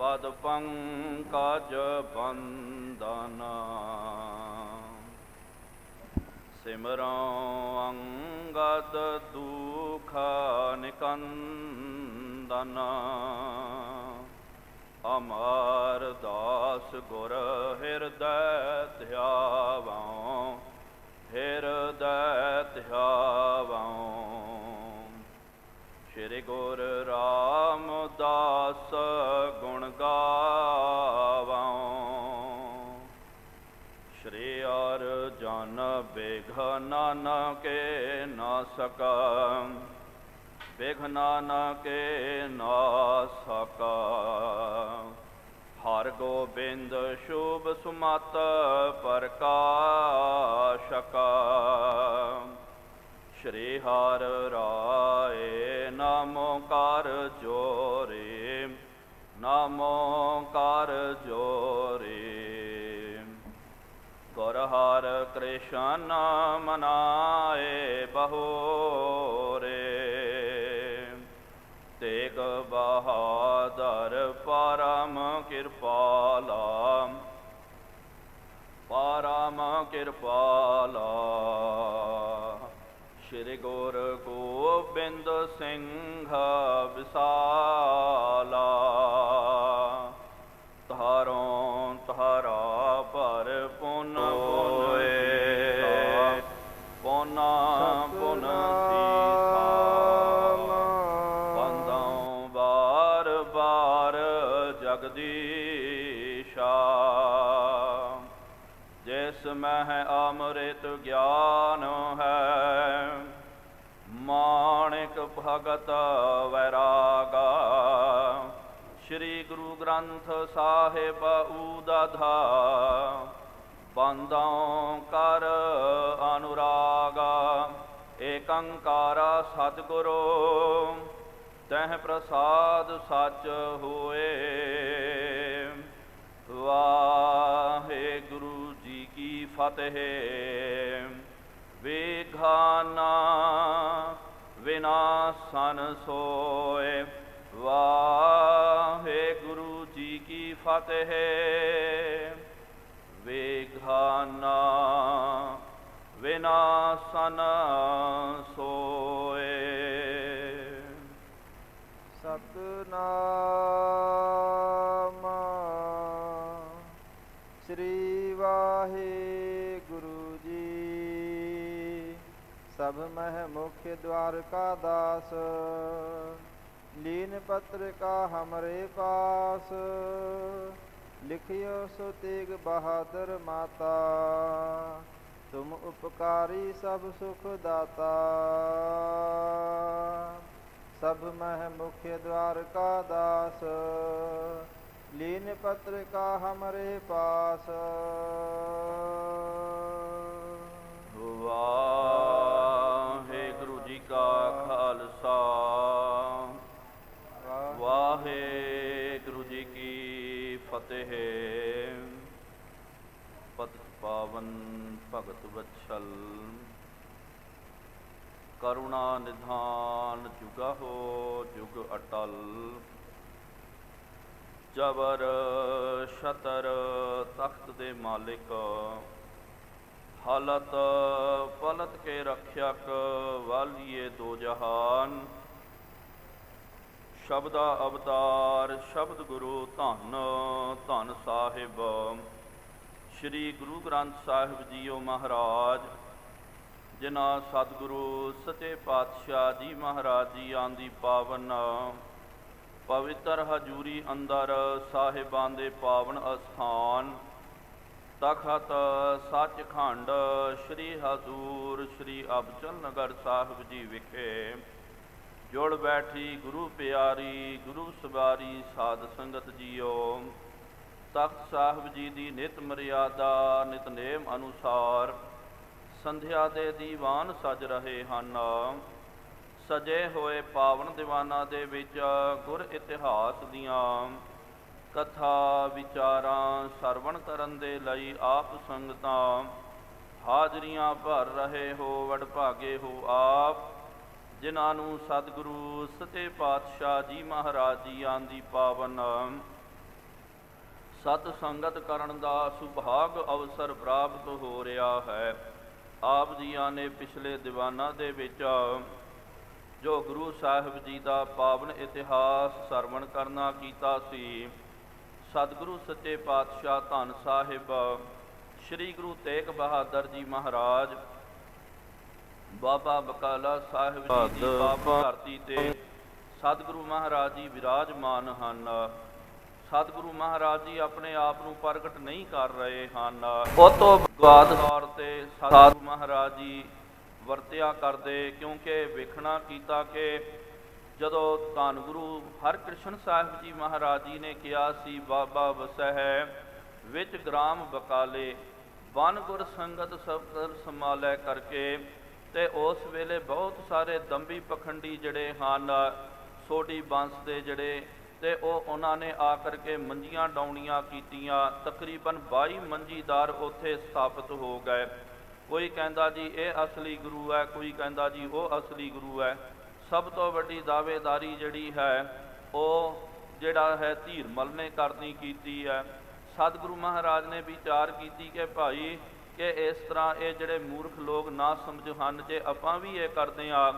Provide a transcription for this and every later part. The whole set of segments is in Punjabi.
पद पंकज बंदना सिमरो अंगद दुख निकंदना अमर दास गुर हृदय ध्यावों हृदय ध्यावों। श्री गुरु रामदास गुण गावों श्री अर्जन विघ्न के न सका विघ्न के न सका। हर गोबिंद शुभ सुमत प्रकाशका श्री हर राय नमो कर जोरे नमो कर जोरे। गुर हर कृष्ण मनाए बहोरे तेग बहादुर परम कृपाला परम कृपाला। श्री गुरु गोबिंद सिंह विसाला तारों तारा पर पुन होए पुना पुन सीसा बंदों बार बार जगदीशा। जिसमें है अमृत ज्ञान है माणिक भगत वैरागा। श्री गुरु ग्रंथ साहिब उदधा बंदों कर अनुरागा। एकंकारा सतगुरु तह प्रसाद सच होए। वाहेगुरु जी की फतेह विघ्ना विनाशन सोए। वाहेगुरु जी की फतेह विघ्ना विनाशन सोए। सतनाम श्री वाहेगुरु जी। सब मह मुख्य द्वार का दास लीन पत्र का हमरे पास। लिखियो सो तेग बहादुर माता तुम उपकारी सब सुख दाता। सब मह मुख्य द्वार का दास लीन पत्र का हमरे पास। वाहेगुरु जी का खालसा वाहेगुरु जी की फतेह। पतित पावन भगत वत्सल करुणा निधान जुगा हो जुग अटल। जबर शतर तख्त दे मालिक हालत पलट के रक्षक वालिए दो जहान। शब्दा अवतार शब्द गुरु धन धन साहिब श्री गुरु ग्रंथ साहिब जीओ महाराज। जिन्हां सतगुरु सच्चे पातशाह जी महाराज जी आंदी पावन पवित्र हजूरी अंदर साहिबां दे पावन अस्थान तखत सचखंड श्री हजूर श्री अबचल नगर साहिब जी विखे जुड़ बैठी गुरु प्यारी गुरु सवारी साध संगत जीओ। तख्त साहिब जी की नित मर्यादा नितनेम अनुसार संध्या दे दीवान सज रहे हैं। सजे होए पावन दीवाना दे विच गुर इतिहास दियां कथा विचारां सरवण करन दे लई आप संगतां हाजरियां भर रहे हो। वडभागे हो आप जिन्हां नूं सतगुरु सच्चे पातशाह जी महाराज जी आंदी पावन ਸਤ ਸੰਗਤ ਕਰਨ ਦਾ ਸੁਭਾਗ ਅਵਸਰ ਪ੍ਰਾਪਤ ਹੋ ਰਿਹਾ ਹੈ। ਆਪ ਜੀਆਂ ਨੇ ਪਿਛਲੇ ਦੀਵਾਨਾਂ ਦੇ ਵਿੱਚ ਜੋ ਗੁਰੂ ਸਾਹਿਬ ਜੀ ਦਾ ਪਾਵਨ ਇਤਿਹਾਸ ਸਰਵਣ ਕਰਨਾ ਕੀਤਾ ਸੀ, ਸਤਿਗੁਰੂ ਸੱਚੇ ਪਾਤਸ਼ਾਹ ਧੰਨ ਸਾਹਿਬ ਸ੍ਰੀ ਗੁਰੂ ਤੇਗ ਬਹਾਦਰ ਜੀ ਮਹਾਰਾਜ ਬਾਬਾ ਬਕਾਲਾ ਸਾਹਿਬ ਜੀ ਦੀ ਪਾਵਨ ਧਰਤੀ ਤੇ ਸਤਿਗੁਰੂ ਮਹਾਰਾਜ ਜੀ ਵਿਰਾਜਮਾਨ ਹਨ। ਸਤਿਗੁਰੂ ਮਹਾਰਾਜ ਜੀ ਆਪਣੇ ਆਪ ਨੂੰ ਪ੍ਰਗਟ ਨਹੀਂ ਕਰ ਰਹੇ ਹਨ। ਉਹ ਤੋਂ ਬਾਅਦ ਤੌਰ ਤੇ ਸਤਿਗੁਰੂ ਮਹਾਰਾਜ ਜੀ ਵਰਤਿਆ ਕਰਦੇ, ਕਿਉਂਕਿ ਵੇਖਣਾ ਕੀਤਾ ਕਿ ਜਦੋਂ ਧੰਨ ਗੁਰੂ ਹਰਕ੍ਰਿਸ਼ਨ ਸਾਹਿਬ ਜੀ ਮਹਾਰਾਜ ਜੀ ਨੇ ਕਿਹਾ ਸੀ, ਬਾਬਾ ਵਸਹਿ ਵਿੱਚ ਗ੍ਰਾਮ ਬਕਾਲੇ ਬਨ ਗੁਰ ਸੰਗਤ ਸਭ ਕਰ ਸੰਭਾਲੈ ਕਰਕੇ, ਤੇ ਉਸ ਵੇਲੇ ਬਹੁਤ ਸਾਰੇ ਦੰਭੀ ਪਖੰਡੀ ਜਿਹੜੇ ਹਨ ਸੋਢੀ ਬੰਸ ਦੇ ਜਿਹੜੇ, ਤੇ ਉਹਨਾਂ ਨੇ ਆ ਕਰਕੇ ਮੰਜੀਆਂ ਡਾਉਣੀਆਂ ਕੀਤੀਆਂ। ਤਕਰੀਬਨ 22 ਮੰਜੀਦਾਰ ਉੱਥੇ ਸਥਾਪਿਤ ਹੋ ਗਏ। ਕੋਈ ਕਹਿੰਦਾ ਜੀ ਇਹ ਅਸਲੀ ਗੁਰੂ ਹੈ, ਕੋਈ ਕਹਿੰਦਾ ਜੀ ਉਹ ਅਸਲੀ ਗੁਰੂ ਹੈ। ਸਭ ਤੋਂ ਵੱਡੀ ਦਾਅਵੇਦਾਰੀ ਜਿਹੜੀ ਹੈ ਉਹ ਜਿਹੜਾ ਹੈ ਧੀਰਮਲ ਨੇ ਕਰਨੀ ਕੀਤੀ ਹੈ। ਸਤਿਗੁਰੂ ਮਹਾਰਾਜ ਨੇ ਵਿਚਾਰ ਕੀਤੀ ਕਿ ਭਾਈ ਕਿ ਇਸ ਤਰ੍ਹਾਂ ਇਹ ਜਿਹੜੇ ਮੂਰਖ ਲੋਕ ਨਾ ਸਮਝ ਹਨ, ਜੇ ਆਪਾਂ ਵੀ ਇਹ ਕਰਦੇ ਹਾਂ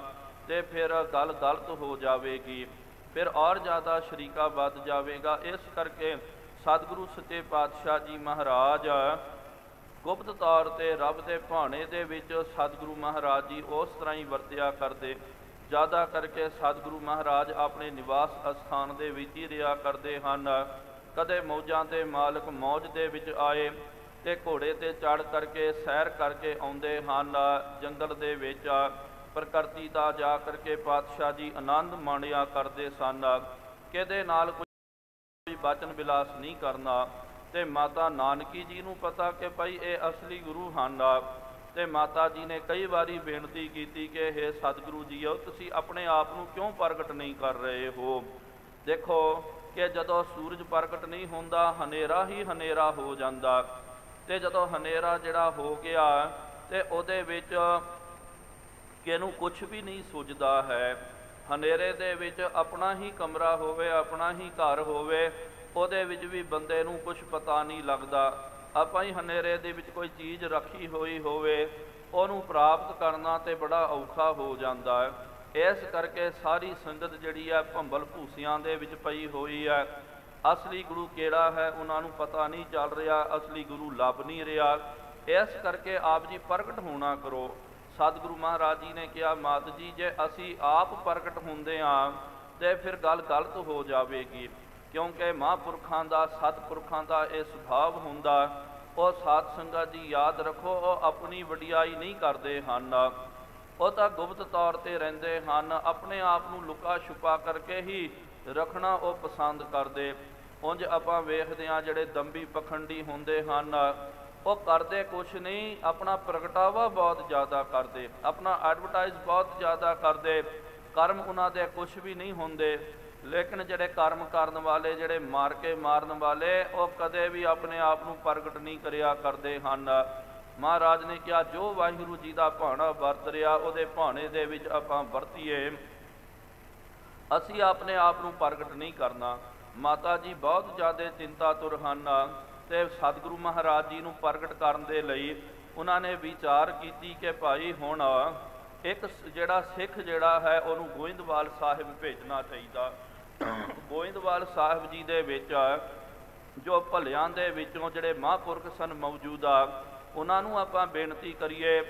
ਤੇ ਫਿਰ ਗੱਲ ਗਲਤ ਹੋ ਜਾਵੇਗੀ, ਫਿਰ ਔਰ ਜ਼ਿਆਦਾ ਸ਼ਰੀਕਾ ਵੱਧ ਜਾਵੇਗਾ। ਇਸ ਕਰਕੇ ਸਤਿਗੁਰੂ ਸੱਚੇ ਪਾਤਸ਼ਾਹ ਜੀ ਮਹਾਰਾਜ ਗੁਪਤ ਤੌਰ 'ਤੇ ਰੱਬ ਦੇ ਭਾਣੇ ਦੇ ਵਿੱਚ ਸਤਿਗੁਰੂ ਮਹਾਰਾਜ ਜੀ ਉਸ ਤਰ੍ਹਾਂ ਹੀ ਵਰਤਿਆ ਕਰਦੇ। ਜ਼ਿਆਦਾ ਕਰਕੇ ਸਤਿਗੁਰੂ ਮਹਾਰਾਜ ਆਪਣੇ ਨਿਵਾਸ ਅਸਥਾਨ ਦੇ ਵਿੱਚ ਹੀ ਰਿਹਾ ਕਰਦੇ ਹਨ। ਕਦੇ ਮੌਜਾਂ ਦੇ ਮਾਲਕ ਮੌਜ ਦੇ ਵਿੱਚ ਆਏ ਤੇ ਘੋੜੇ 'ਤੇ ਚੜ੍ਹ ਕਰਕੇ ਸੈਰ ਕਰਕੇ ਆਉਂਦੇ ਹਨ ਜੰਗਲ ਦੇ ਵਿੱਚ। ਪ੍ਰਕਿਰਤੀ ਦਾ ਜਾ ਕਰਕੇ ਪਾਤਸ਼ਾਹ ਜੀ ਆਨੰਦ ਮਾਣਿਆ ਕਰਦੇ ਸਨ। ਕਿਹਦੇ ਨਾਲ ਕੋਈ ਬਚਨ ਵਿਲਾਸ ਨਹੀਂ ਕਰਨਾ। ਤੇ ਮਾਤਾ ਨਾਨਕੀ ਜੀ ਨੂੰ ਪਤਾ ਕਿ ਭਾਈ ਇਹ ਅਸਲੀ ਗੁਰੂ ਹਨ, ਤੇ ਮਾਤਾ ਜੀ ਨੇ ਕਈ ਵਾਰੀ ਬੇਨਤੀ ਕੀਤੀ ਕਿ ਇਹ ਸਤਿਗੁਰੂ ਜੀਓ ਤੁਸੀਂ ਆਪਣੇ ਆਪ ਨੂੰ ਕਿਉਂ ਪ੍ਰਗਟ ਨਹੀਂ ਕਰ ਰਹੇ ਹੋ। ਦੇਖੋ ਕਿ ਜਦੋਂ ਸੂਰਜ ਪ੍ਰਗਟ ਨਹੀਂ ਹੁੰਦਾ ਹਨੇਰਾ ਹੀ ਹਨੇਰਾ ਹੋ ਜਾਂਦਾ, ਤੇ ਜਦੋਂ ਹਨੇਰਾ ਜਿਹੜਾ ਹੋ ਗਿਆ ਤੇ ਉਹਦੇ ਵਿੱਚ ਕਿਹਨੂੰ ਕੁਛ ਵੀ ਨਹੀਂ ਸੁੱਝਦਾ ਹੈ। ਹਨੇਰੇ ਦੇ ਵਿੱਚ ਆਪਣਾ ਹੀ ਕਮਰਾ ਹੋਵੇ, ਆਪਣਾ ਹੀ ਘਰ ਹੋਵੇ, ਉਹਦੇ ਵਿੱਚ ਵੀ ਬੰਦੇ ਨੂੰ ਕੁਛ ਪਤਾ ਨਹੀਂ ਲੱਗਦਾ। ਆਪਾਂ ਹੀ ਹਨੇਰੇ ਦੇ ਵਿੱਚ ਕੋਈ ਚੀਜ਼ ਰੱਖੀ ਹੋਈ ਹੋਵੇ, ਉਹਨੂੰ ਪ੍ਰਾਪਤ ਕਰਨਾ ਤੇ ਬੜਾ ਔਖਾ ਹੋ ਜਾਂਦਾ ਹੈ। ਇਸ ਕਰਕੇ ਸਾਰੀ ਸੰਗਤ ਜਿਹੜੀ ਹੈ ਭੰਬਲ ਭੂਸਿਆਂ ਦੇ ਵਿੱਚ ਪਈ ਹੋਈ ਹੈ। ਅਸਲੀ ਗੁਰੂ ਕਿਹੜਾ ਹੈ ਉਹਨਾਂ ਨੂੰ ਪਤਾ ਨਹੀਂ ਚੱਲ ਰਿਹਾ, ਅਸਲੀ ਗੁਰੂ ਲੱਭ ਨਹੀਂ ਰਿਹਾ। ਇਸ ਕਰਕੇ ਆਪ ਜੀ ਪ੍ਰਗਟ ਹੋਣਾ ਕਰੋ। ਸਤਿਗੁਰੂ ਮਹਾਰਾਜ ਜੀ ਨੇ ਕਿਹਾ, ਮਾਤ ਜੀ ਜੇ ਅਸੀਂ ਆਪ ਪ੍ਰਗਟ ਹੁੰਦੇ ਹਾਂ ਤੇ ਫਿਰ ਗੱਲ ਗਲਤ ਹੋ ਜਾਵੇਗੀ, ਕਿਉਂਕਿ ਮਹਾਂਪੁਰਖਾਂ ਦਾ ਸਤਿਪੁਰਖਾਂ ਦਾ ਇਹ ਸੁਭਾਵ ਹੁੰਦਾ। ਉਹ ਸਾਧ ਸੰਗਤ ਜੀ ਯਾਦ ਰੱਖੋ, ਉਹ ਆਪਣੀ ਵਡਿਆਈ ਨਹੀਂ ਕਰਦੇ ਹਨ, ਉਹ ਤਾਂ ਗੁਪਤ ਤੌਰ 'ਤੇ ਰਹਿੰਦੇ ਹਨ। ਆਪਣੇ ਆਪ ਨੂੰ ਲੁਕਾ ਛੁਪਾ ਕਰਕੇ ਹੀ ਰੱਖਣਾ ਉਹ ਪਸੰਦ ਕਰਦੇ। ਉਂਝ ਆਪਾਂ ਵੇਖਦੇ ਹਾਂ ਜਿਹੜੇ ਦੰਭੀ ਪਖੰਡੀ ਹੁੰਦੇ ਹਨ ਉਹ ਕਰਦੇ ਕੁਛ ਨਹੀਂ, ਆਪਣਾ ਪ੍ਰਗਟਾਵਾ ਬਹੁਤ ਜ਼ਿਆਦਾ ਕਰਦੇ, ਆਪਣਾ ਐਡਵਰਟਾਈਜ਼ ਬਹੁਤ ਜ਼ਿਆਦਾ ਕਰਦੇ। ਕਰਮ ਉਹਨਾਂ ਦੇ ਕੁਛ ਵੀ ਨਹੀਂ ਹੁੰਦੇ। ਲੇਕਿਨ ਜਿਹੜੇ ਕਰਮ ਕਰਨ ਵਾਲੇ, ਜਿਹੜੇ ਮਾਰ ਕੇ ਮਾਰਨ ਵਾਲੇ, ਉਹ ਕਦੇ ਵੀ ਆਪਣੇ ਆਪ ਨੂੰ ਪ੍ਰਗਟ ਨਹੀਂ ਕਰਿਆ ਕਰਦੇ ਹਨ। ਮਹਾਰਾਜ ਨੇ ਕਿਹਾ ਜੋ ਵਾਹਿਗੁਰੂ ਜੀ ਦਾ ਭਾਣਾ ਵਰਤ ਰਿਹਾ ਉਹਦੇ ਭਾਣੇ ਦੇ ਵਿੱਚ ਆਪਾਂ ਵਰਤੀਏ, ਅਸੀਂ ਆਪਣੇ ਆਪ ਨੂੰ ਪ੍ਰਗਟ ਨਹੀਂ ਕਰਨਾ। ਮਾਤਾ ਜੀ ਬਹੁਤ ਜ਼ਿਆਦਾ ਚਿੰਤਾਤੁਰ ਹਨ ਤੇ ਸਤਿਗੁਰੂ ਮਹਾਰਾਜ ਜੀ ਨੂੰ ਪ੍ਰਗਟ ਕਰਨ ਦੇ ਲਈ ਉਹਨਾਂ ਨੇ ਵਿਚਾਰ ਕੀਤੀ ਕਿ ਭਾਈ ਹੁਣ ਇੱਕ ਜਿਹੜਾ ਸਿੱਖ ਜਿਹੜਾ ਹੈ ਉਹਨੂੰ ਗੋਇੰਦਵਾਲ ਸਾਹਿਬ ਭੇਜਣਾ ਚਾਹੀਦਾ। ਗੋਇੰਦਵਾਲ ਸਾਹਿਬ ਜੀ ਦੇ ਵਿੱਚ ਜੋ ਭਲਿਆਂ ਦੇ ਵਿੱਚੋਂ ਜਿਹੜੇ ਮਹਾਂਪੁਰਖ ਸਨ ਮੌਜੂਦਾ, ਉਹਨਾਂ ਨੂੰ ਆਪਾਂ ਬੇਨਤੀ ਕਰੀਏ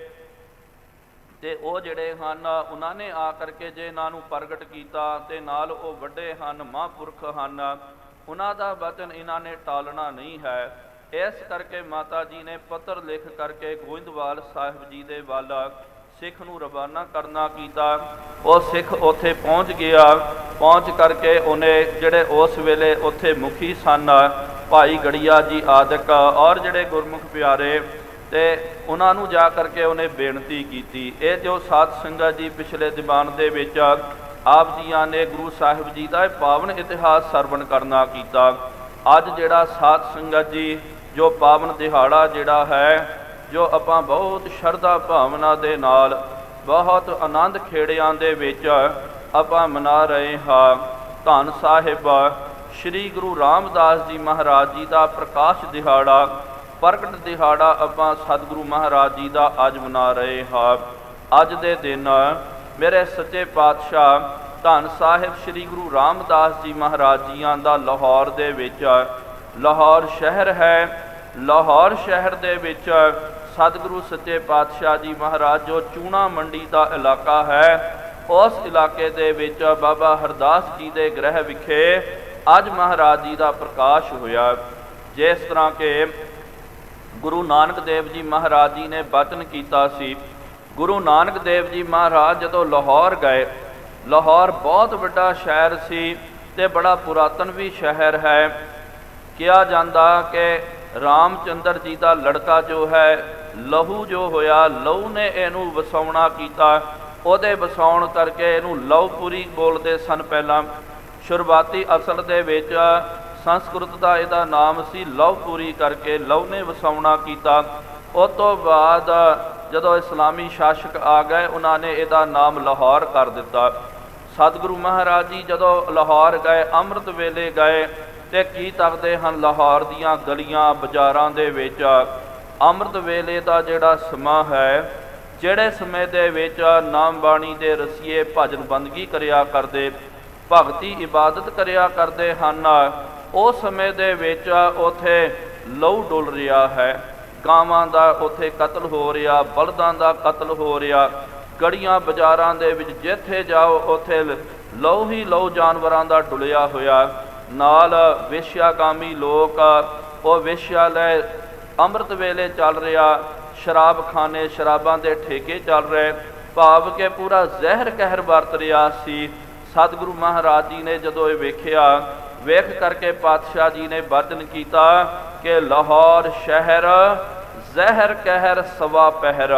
ਤੇ ਉਹ ਜਿਹੜੇ ਹਨ ਉਹਨਾਂ ਨੇ ਆ ਕਰਕੇ ਜੇ ਇਹਨਾਂ ਨੂੰ ਪ੍ਰਗਟ ਕੀਤਾ ਤੇ ਨਾਲ ਉਹ ਵੱਡੇ ਹਨ, ਮਹਾਂਪੁਰਖ ਹਨ, ਉਹਨਾਂ ਦਾ ਵਚਨ ਇਹਨਾਂ ਨੇ ਟਾਲਣਾ ਨਹੀਂ ਹੈ। ਇਸ ਕਰਕੇ ਮਾਤਾ ਜੀ ਨੇ ਪੱਤਰ ਲਿਖ ਕਰਕੇ ਗੋਇੰਦਵਾਲ ਸਾਹਿਬ ਜੀ ਦੇ ਵੱਲ ਸਿੱਖ ਨੂੰ ਰਵਾਨਾ ਕਰਨਾ ਕੀਤਾ। ਉਹ ਸਿੱਖ ਉੱਥੇ ਪਹੁੰਚ ਗਿਆ। ਪਹੁੰਚ ਕਰਕੇ ਉਹਨੇ ਜਿਹੜੇ ਉਸ ਵੇਲੇ ਉੱਥੇ ਮੁਖੀ ਸਨ ਭਾਈ ਗੜੀਆ ਜੀ ਆਦਿਕ ਔਰ ਜਿਹੜੇ ਗੁਰਮੁਖ ਪਿਆਰੇ, ਤੇ ਉਹਨਾਂ ਨੂੰ ਜਾ ਕਰਕੇ ਉਹਨੇ ਬੇਨਤੀ ਕੀਤੀ। ਇਹ ਜੋ ਸਾਧ ਸੰਗਤ ਜੀ ਪਿਛਲੇ ਦੀਵਾਨ ਦੇ ਵਿੱਚ ਆਪ ਜੀਆਂ ਨੇ ਗੁਰੂ ਸਾਹਿਬ ਜੀ ਦਾ ਪਾਵਨ ਇਤਿਹਾਸ ਸਰਵਣ ਕਰਨਾ ਕੀਤਾ। ਅੱਜ ਜਿਹੜਾ ਸਾਧ ਸੰਗਤ ਜੀ ਜੋ ਪਾਵਨ ਦਿਹਾੜਾ ਜਿਹੜਾ ਹੈ, ਜੋ ਆਪਾਂ ਬਹੁਤ ਸ਼ਰਧਾ ਭਾਵਨਾ ਦੇ ਨਾਲ ਬਹੁਤ ਆਨੰਦ ਖੇੜਿਆਂ ਦੇ ਵਿੱਚ ਆਪਾਂ ਮਨਾ ਰਹੇ ਹਾਂ। ਧੰਨ ਸਾਹਿਬ श्री गुरु रामदास जी महाराज जी का प्रकाश दिहाड़ा, प्रगट दिहाड़ा आपां सतगुरु महाराज जी का अज मना रहे हाँ। अज दे दिन मेरे सच्चे पातशाह धन साहिब श्री गुरु रामदास जी महाराज जियां दा लाहौर दे विच, लाहौर शहर है, लाहौर शहर दे विच सतगुरु सच्चे पातशाह जी महाराज जो चूना मंडी का इलाका है, उस इलाके दे विच बाबा हरदास जी के गृह विखे अज महाराज जी का प्रकाश होया। जिस तरह के गुरु नानक देव जी महाराज जी ने वचन किया सी, गुरु नानक देव जी महाराज जदों लाहौर गए, लाहौर बहुत बड़ा शहर सी ते बड़ा पुरातन भी शहर है। कहा जाता कि रामचंद्र जी का लड़का जो है लहू जो होया, लहू ने इनू वसाउणा कीता, ਉਹਦੇ ਵਸਾਉਣ करके ਇਹਨੂੰ लवपुरी बोलते सन। पहला शुरुआती असल दे विच संस्कृत का ਇਹਦਾ नाम सी लवपुरी करके, लव ने वसाउणा कीता। उस तो बाद जदों इस्लामी शासक आ गए, उन्होंने ਇਹਦਾ नाम लाहौर कर दिता। सतगुरु महाराज जी जदों लाहौर गए, अमृत वेले गए तो की तकते हैं लाहौर दियाँ गलियां बाजारां दे विच अमृत वेले का जिहड़ा समा है, ਜਿਹੜੇ ਸਮੇਂ ਦੇ ਵਿੱਚ ਨਾਮ ਬਾਣੀ ਦੇ ਰਸੀਏ ਭਜਨ ਬੰਦਗੀ ਕਰਿਆ ਕਰਦੇ, ਭਗਤੀ ਇਬਾਦਤ ਕਰਿਆ ਕਰਦੇ ਹਨ, ਉਸ ਸਮੇਂ ਦੇ ਵਿੱਚ ਉੱਥੇ ਲਹੂ ਡੁੱਲ ਰਿਹਾ ਹੈ। ਗਾਵਾਂ ਦਾ ਉੱਥੇ ਕਤਲ ਹੋ ਰਿਹਾ, ਬਲਦਾਂ ਦਾ ਕਤਲ ਹੋ ਰਿਹਾ। ਗੜੀਆਂ ਬਾਜ਼ਾਰਾਂ ਦੇ ਵਿੱਚ ਜਿੱਥੇ ਜਾਓ ਉੱਥੇ ਲਹੂ ਹੀ ਲਹੂ ਜਾਨਵਰਾਂ ਦਾ ਡੁੱਲਿਆ ਹੋਇਆ। ਨਾਲ ਵੇਸ਼ਿਆਕਾਮੀ ਲੋਕ, ਉਹ ਵੇਸ਼ਿਆਲੈ ਅੰਮ੍ਰਿਤ ਵੇਲੇ ਚੱਲ ਰਿਹਾ, शराब खाने शराबां दे ठेके चल रहे, भाव के पूरा जहर कहर वरत रहा सी। सतगुरु महाराज जी ने जदों ये वेख्या, वेख करके पातशाह जी ने वचन किया कि लाहौर शहर जहर कहर सवा पहर।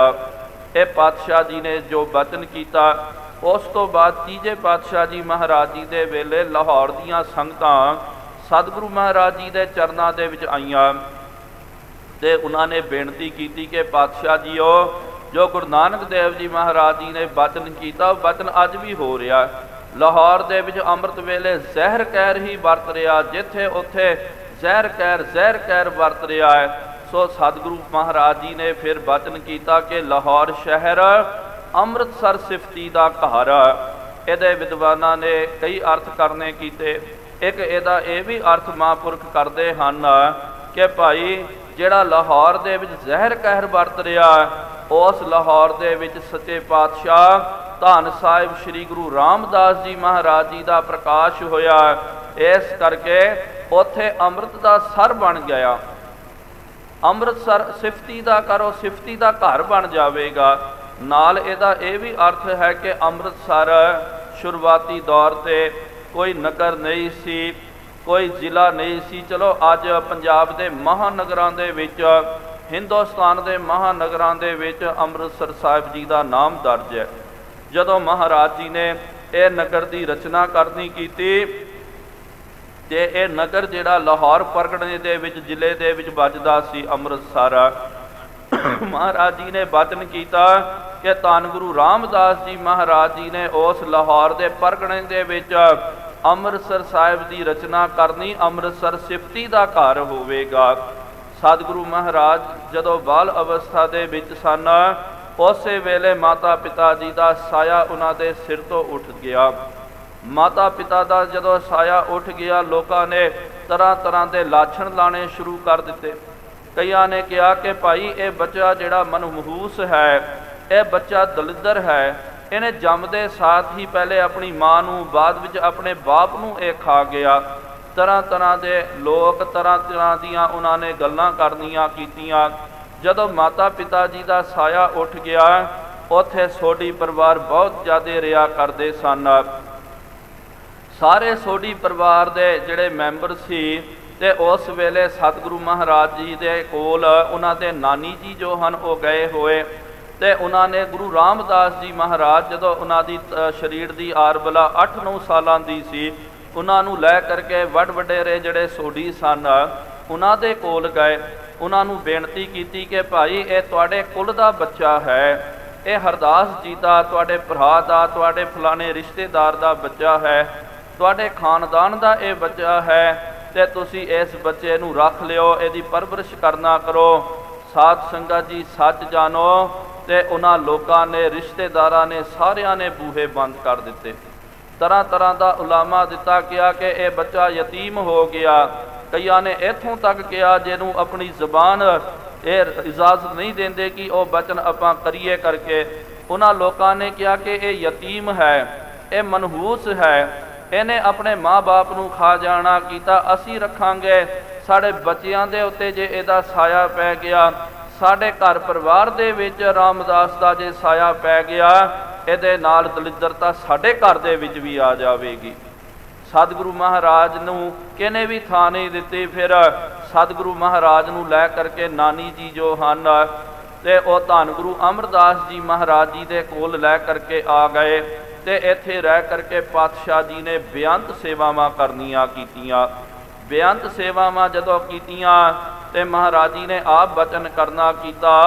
ये पातशाह जी ने जो वचन किया, उस तो बाद तीजे पातशाह जी महाराज जी दे वेले लाहौर दियाँ संगतां सतगुरु महाराज जी दे चरनां दे विच आईयां ते उन्होंने बेनती की कि पातशाह जीओ, जो गुरु नानक देव जी महाराज जी ने वचन किया, वचन अज भी हो रहा। लाहौर दे विच अमृत वेले जहर कहर ही वरत रहा, जिथे उत्थे जहर कहर वरत रहा है। सो सतगुरु महाराज जी ने फिर वचन किया कि लाहौर शहर अमृतसर सिफती का घर। इहदे विद्वानां ने कई अर्थ करने कीते। एक इहदा यह भी अर्थ महापुरख करते हैं कि भाई ਜਿਹੜਾ लाहौर दे विच जहर कहर वरत रहा, उस लाहौर दे विच सच्चे पातशाह धन साहिब श्री गुरु रामदास जी महाराज जी का प्रकाश होया। इस करके उत्थे अमृत का सर बन गया। अमृतसर सिफती का करो, सिफती का घर बन जाएगा। नाल इहदा यह भी अर्थ है कि अमृतसर शुरुआती दौर ते कोई नगर नहीं सी, कोई जिला नहीं सी। चलो अज पंजाब के महानगरां दे विच, हिंदुस्तान के महानगरां दे विच अमृतसर साहिब जी का नाम दर्ज है। जदों महाराज जी ने यह नगर की रचना करनी की ते यह नगर जिहड़ा लाहौर परगणे दे विच जिले दे विच वजदा सी अमृतसर। महाराज जी ने वचन किया कि धन गुरु रामदास जी महाराज जी ने उस लाहौर के परगणे दे विच अमृतसर साहिब की रचना करनी, अमृतसर सिफती का घर होवेगा। सतगुरु महाराज जदों बाल अवस्था दे विच सन, उस वेले माता पिता जी का साया उन्होंने सिर तो उठ गया। माता पिता का जदों साया उठ गया, लोगों ने तरह तरह के लाछण लाने शुरू कर दिते। कईयां ने कहा कि भाई ये बच्चा जिहड़ा मनमहूस है, यह बच्चा दलिद्र है, इन्हें जमदे साथ ही पहले अपनी माँ नूं, बाद विच अपने बाप नूं यह खा गया। तरह तरह के लोग तरह तरह दियाँ उन्होंने गल्लां करनियां कीतियां। जदों माता पिता जी का साया उठ गया, उत्थे सोडी परिवार बहुत ज़्यादा रिहा करते सन। सारे सोडी परिवार के जिहड़े मैंबर सी ते उस वेले सतगुरु महाराज जी के कोल उन्हां दे नानी जी जो हैं वो गए हुए ते उन्होंने गुरु रामदास जी महाराज जदों उन्होंने शरीर की आरबला 8-9 सालों की सी, उन्होंने लै करके वड वडेरे जिहड़े सोडी सन उन्हां दे कोल गए। उन्होंने बेनती की कि भाई ये तुहाडे कुल का बच्चा है, ये हरदास जी का तुहाडे भरा का तुहाडे फलाने रिश्तेदार का बच्चा है, ਤੁਹਾਡੇ ਖਾਨਦਾਨ ਦਾ ਇਹ ਬੱਚਾ ਹੈ ਤੇ ਤੁਸੀਂ ਇਸ ਬੱਚੇ ਨੂੰ ਰੱਖ ਲਿਓ, ਇਹਦੀ ਪਰਵਰਿਸ਼ ਕਰਨਾ ਕਰੋ। ਸਾਧ ਸੰਗਤ ਜੀ ਸੱਚ ਜਾਣੋ ਤੇ ਉਹਨਾਂ ਲੋਕਾਂ ਨੇ, ਰਿਸ਼ਤੇਦਾਰਾਂ ਨੇ, ਸਾਰਿਆਂ ਨੇ ਬੂਹੇ ਬੰਦ ਕਰ ਦਿੱਤੇ। ਤਰ੍ਹਾਂ ਤਰ੍ਹਾਂ ਦਾ ਉਲਾਮਾ ਦਿੱਤਾ ਗਿਆ ਕਿ ਇਹ ਬੱਚਾ ਯਤੀਮ ਹੋ ਗਿਆ। ਕਈਆਂ ਨੇ ਇੱਥੋਂ ਤੱਕ ਕਿਹਾ ਜਿਹਨੂੰ ਆਪਣੀ ਜ਼ਬਾਨ ਇਹ ਇਜਾਜ਼ਤ ਨਹੀਂ ਦਿੰਦੇ ਕਿ ਉਹ ਬਚਨ ਆਪਾਂ ਕਰੀਏ ਕਰਕੇ, ਉਹਨਾਂ ਲੋਕਾਂ ਨੇ ਕਿਹਾ ਕਿ ਇਹ ਯਤੀਮ ਹੈ, ਇਹ ਮਨਹੂਸ ਹੈ, ਇਹਨੇ ਆਪਣੇ ਮਾਂ-ਬਾਪ ਨੂੰ ਖਾ ਜਾਣਾ ਕੀਤਾ, ਅਸੀਂ ਰੱਖਾਂਗੇ। ਸਾਡੇ ਬੱਚਿਆਂ ਦੇ ਉੱਤੇ ਜੇ ਇਹਦਾ ਸਾਇਆ ਪੈ ਗਿਆ, ਸਾਡੇ ਘਰ ਪਰਿਵਾਰ ਦੇ ਵਿੱਚ ਰਾਮਦਾਸ ਦਾ ਜੇ ਸਾਇਆ ਪੈ ਗਿਆ, ਇਹਦੇ ਨਾਲ ਦਲਿੱਦਰਤਾ ਸਾਡੇ ਘਰ ਦੇ ਵਿੱਚ ਵੀ ਆ ਜਾਵੇਗੀ। ਸਤਿਗੁਰੂ ਮਹਾਰਾਜ ਨੂੰ ਕਿਨੇ ਵੀ ਥਾਂ ਨਹੀਂ ਦਿੱਤੀ। ਫਿਰ ਸਤਿਗੁਰੂ ਮਹਾਰਾਜ ਨੂੰ ਲੈ ਕਰਕੇ ਨਾਨੀ ਜੀ ਜੋ ਹਨ ਤੇ ਉਹ ਧੰਨ ਗੁਰੂ ਅਮਰਦਾਸ ਜੀ ਮਹਾਰਾਜ ਜੀ ਦੇ ਕੋਲ ਲੈ ਕਰਕੇ ਆ ਗਏ ਤੇ ਇੱਥੇ ਰਹਿ ਕਰਕੇ ਪਾਤਸ਼ਾਹ ਜੀ ਨੇ ਬੇਅੰਤ ਸੇਵਾਵਾਂ ਕਰਨੀਆਂ ਕੀਤੀਆਂ। ਬੇਅੰਤ ਸੇਵਾਵਾਂ ਜਦੋਂ ਕੀਤੀਆਂ ਤੇ ਮਹਾਰਾਜ ਜੀ ਨੇ ਆਪ ਬਚਨ ਕਰਨਾ ਕੀਤਾ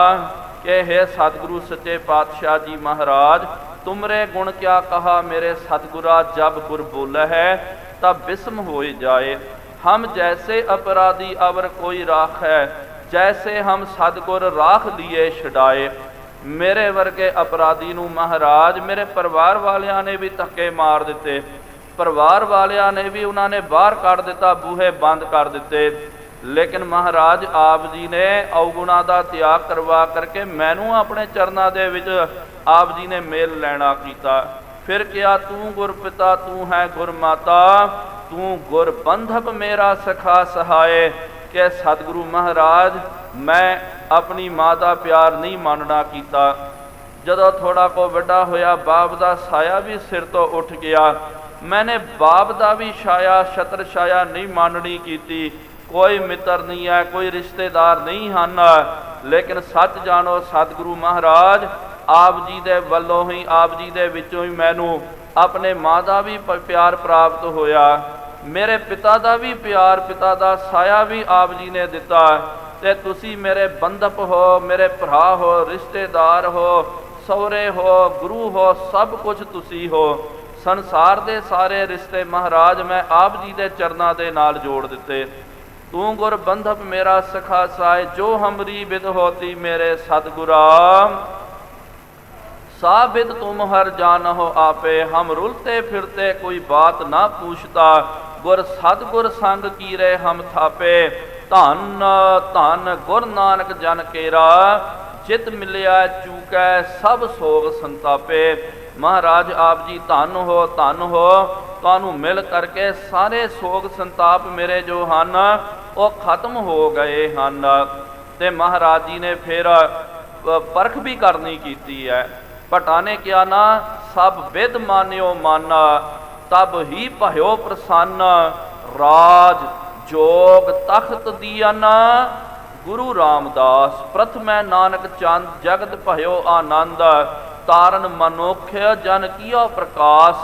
ਕਿ हे सतगुरु सच्चे पातशाह जी महाराज, तुमरे गुण क्या कहा मेरे सतगुरा, जब गुर बोला है तब बिस्म हो जाए। हम जैसे अपराधी अवर कोई राख है, जैसे हम सतगुर राख लिए छुड़ाए। मेरे वर्गे अपराधी नूं महाराज मेरे परिवार वालियां ने भी धक्के मार दिते, परिवार वालियां ने भी उन्होंने बाहर कढ़ दिता, बूहे बंद कर दिते। लेकिन महाराज आप जी ने अवगुणा का त्याग करवा करके मैनू अपने चरणों के विच आप जी ने मेल लैना किया। फिर क्या तू गुर पिता, तू है गुर माता, तू गुर बंधप मेरा सखा सहाय। कि सतगुरु महाराज मैं अपनी माँ का प्यार नहीं मानना किया। जदों थोड़ा को वड्डा होया बाप का साया भी सिर तो उठ गया, मैंने बाप का भी छाया छत्र छाया नहीं माननी की। कोई मित्र नहीं है, कोई रिश्तेदार नहीं हैं, लेकिन सच जानो सतगुरु महाराज आप जी दे वल्लों ही, आप जी दे विचों ही मैनू अपने माँ का भी प्यार प्राप्त होया, मेरे पिता का भी प्यार, पिता का साया भी आप जी ने दिता। ते तुसी मेरे बंधप हो, मेरे भरा हो, रिश्तेदार हो, सौरे हो, गुरु हो, सब कुछ तुसी हो। संसार के सारे रिश्ते महाराज मैं आप जी के चरणों के नाल जोड़ दिते। तू गुर बंधप मेरा सखा साय, जो हमरी बिद होती मेरे सतगुरा। साबित तुम हर जान हो आपे, हम रुलते फिरते कोई बात ना पूछता। गुर सतगुर संग कीरे हम थापे, धन धन गुर नानक जन केरा। चित मिलिया चूकै सब सोग संतापे। महाराज आप जी धन हो, धन हो, तुहानू मिल करके सारे सोग संताप मेरे जो हैं वो खत्म हो गए हैं। ते महाराज जी ने फिर परख भी करनी की है। भट्टा ने क्या ना सब विद मान्यो माना, तब ही भयो प्रसन्न। राज जोग तख्त दिया ना गुरु रामदास, प्रथम नानक चंद जगत भयो आनंद। तारन मनुख जन किया प्रकाश।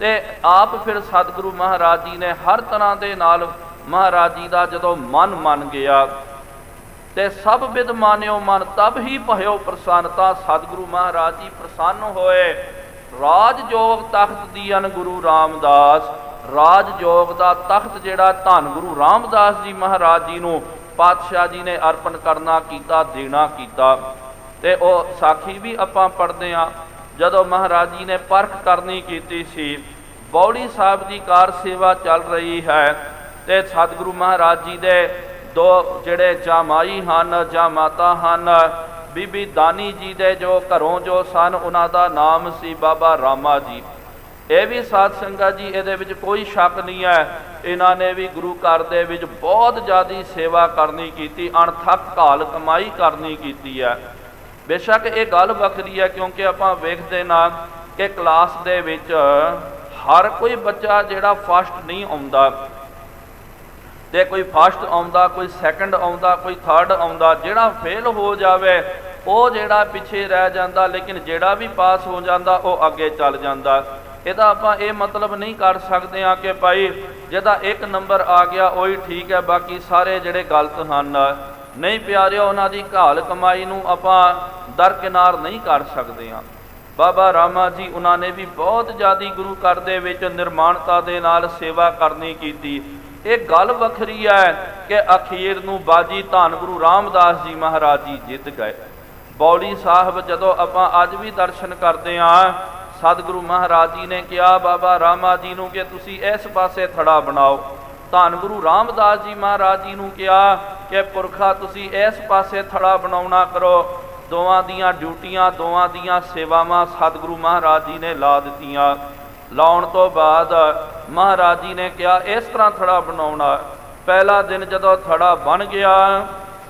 ते आप फिर सतगुरु महाराज जी ने हर तरह के नाल महाराज जी का जदों मन मन गया ते सब विद मान्यो मन, तब ही भयो प्रसन्नता। सतगुरु महाराज जी प्रसन्न होए। राज जोग तख्त दियन गुरु रामदास, राज जोग का तख्त जिहड़ा धन गुरु रामदास जी महाराज जी नूं पातशाह जी ने अर्पण करना कीता, देना कीता। ते ओ साखी भी आपां पढ़दे हां। जदों महाराज जी ने परख करनी की सी, बौड़ी साहब की कार सेवा चल रही है ते सतगुरु महाराज जी दे दो जिहड़े जामाई हन, जामाता हन, बीबी दानी जी दे जो घरों जो सन उन्हां दा नाम सी बाबा रामा जी। ये भी साध संगत जी इहदे विच कोई शक नहीं है, इन्हां ने भी गुरु घर दे विच बहुत ज़्यादा सेवा करनी की, अणथक घाल कमाई करनी की है। बेशक ये गल वखरी है क्योंकि आपां वेखदे ना कि क्लास दे विच हर कोई बच्चा जिहड़ा फस्ट नहीं आउंदा ते कोई फस्ट आउंदा, कोई सैकंड आउंदा, कोई थर्ड आउंदा। जिहड़ा फेल हो जावे वो जिहड़ा पिछे रह जांदा, लेकिन जिहड़ा भी पास हो जांदा वो अगे चल जांदा। इहदा आपां ये मतलब नहीं कर सकते हाँ कि भाई जिहदा एक नंबर आ गया वही ठीक है, बाकी सारे जिहड़े गलत हन। नहीं प्यारिओ, उन्हां दी घाल कमाई नूं आपां दरकिनार नहीं कर सकते हाँ। ਬਾਬਾ ਰਾਮਾ ਜੀ ਉਹਨਾਂ ਨੇ ਵੀ ਬਹੁਤ ਜ਼ਿਆਦੀ ਗੁਰੂ ਘਰ ਦੇ ਵਿੱਚ ਨਿਰਮਾਣਤਾ ਦੇ ਨਾਲ ਸੇਵਾ ਕਰਨੀ ਕੀਤੀ। ਇਹ ਗੱਲ ਵੱਖਰੀ ਹੈ ਕਿ ਅਖੀਰ ਨੂੰ ਬਾਜੀ ਧੰਨ ਗੁਰੂ ਰਾਮਦਾਸ ਜੀ ਮਹਾਰਾਜ ਜੀ ਜਿੱਤ ਗਏ। ਬੌਲੀ ਸਾਹਿਬ ਜਦੋਂ ਆਪਾਂ ਅੱਜ ਵੀ ਦਰਸ਼ਨ ਕਰਦੇ ਹਾਂ, ਸਤਿਗੁਰੂ ਮਹਾਰਾਜ ਜੀ ਨੇ ਕਿਹਾ ਬਾਬਾ ਰਾਮਾ ਜੀ ਨੂੰ ਕਿ ਤੁਸੀਂ ਇਸ ਪਾਸੇ ਥੜਾ ਬਣਾਓ। ਧੰਨ ਗੁਰੂ ਰਾਮਦਾਸ ਜੀ ਮਹਾਰਾਜ ਜੀ ਨੂੰ ਕਿਹਾ ਕਿ ਪੁਰਖਾ ਤੁਸੀਂ ਇਸ ਪਾਸੇ ਥੜਾ ਬਣਾਉਣਾ ਕਰੋ। ਦੋਵਾਂ ਦੀਆਂ ਡਿਊਟੀਆਂ, ਦੋਵਾਂ ਦੀਆਂ ਸੇਵਾਵਾਂ ਸਤਿਗੁਰੂ ਮਹਾਰਾਜ ਜੀ ਨੇ ਲਾ ਦਿੱਤੀਆਂ। ਲਾਉਣ ਤੋਂ ਬਾਅਦ ਮਹਾਰਾਜ ਜੀ ਨੇ ਕਿਹਾ ਇਸ ਤਰ੍ਹਾਂ ਥੜਾ ਬਣਾਉਣਾ। ਪਹਿਲਾ ਦਿਨ ਜਦੋਂ ਥੜਾ ਬਣ ਗਿਆ,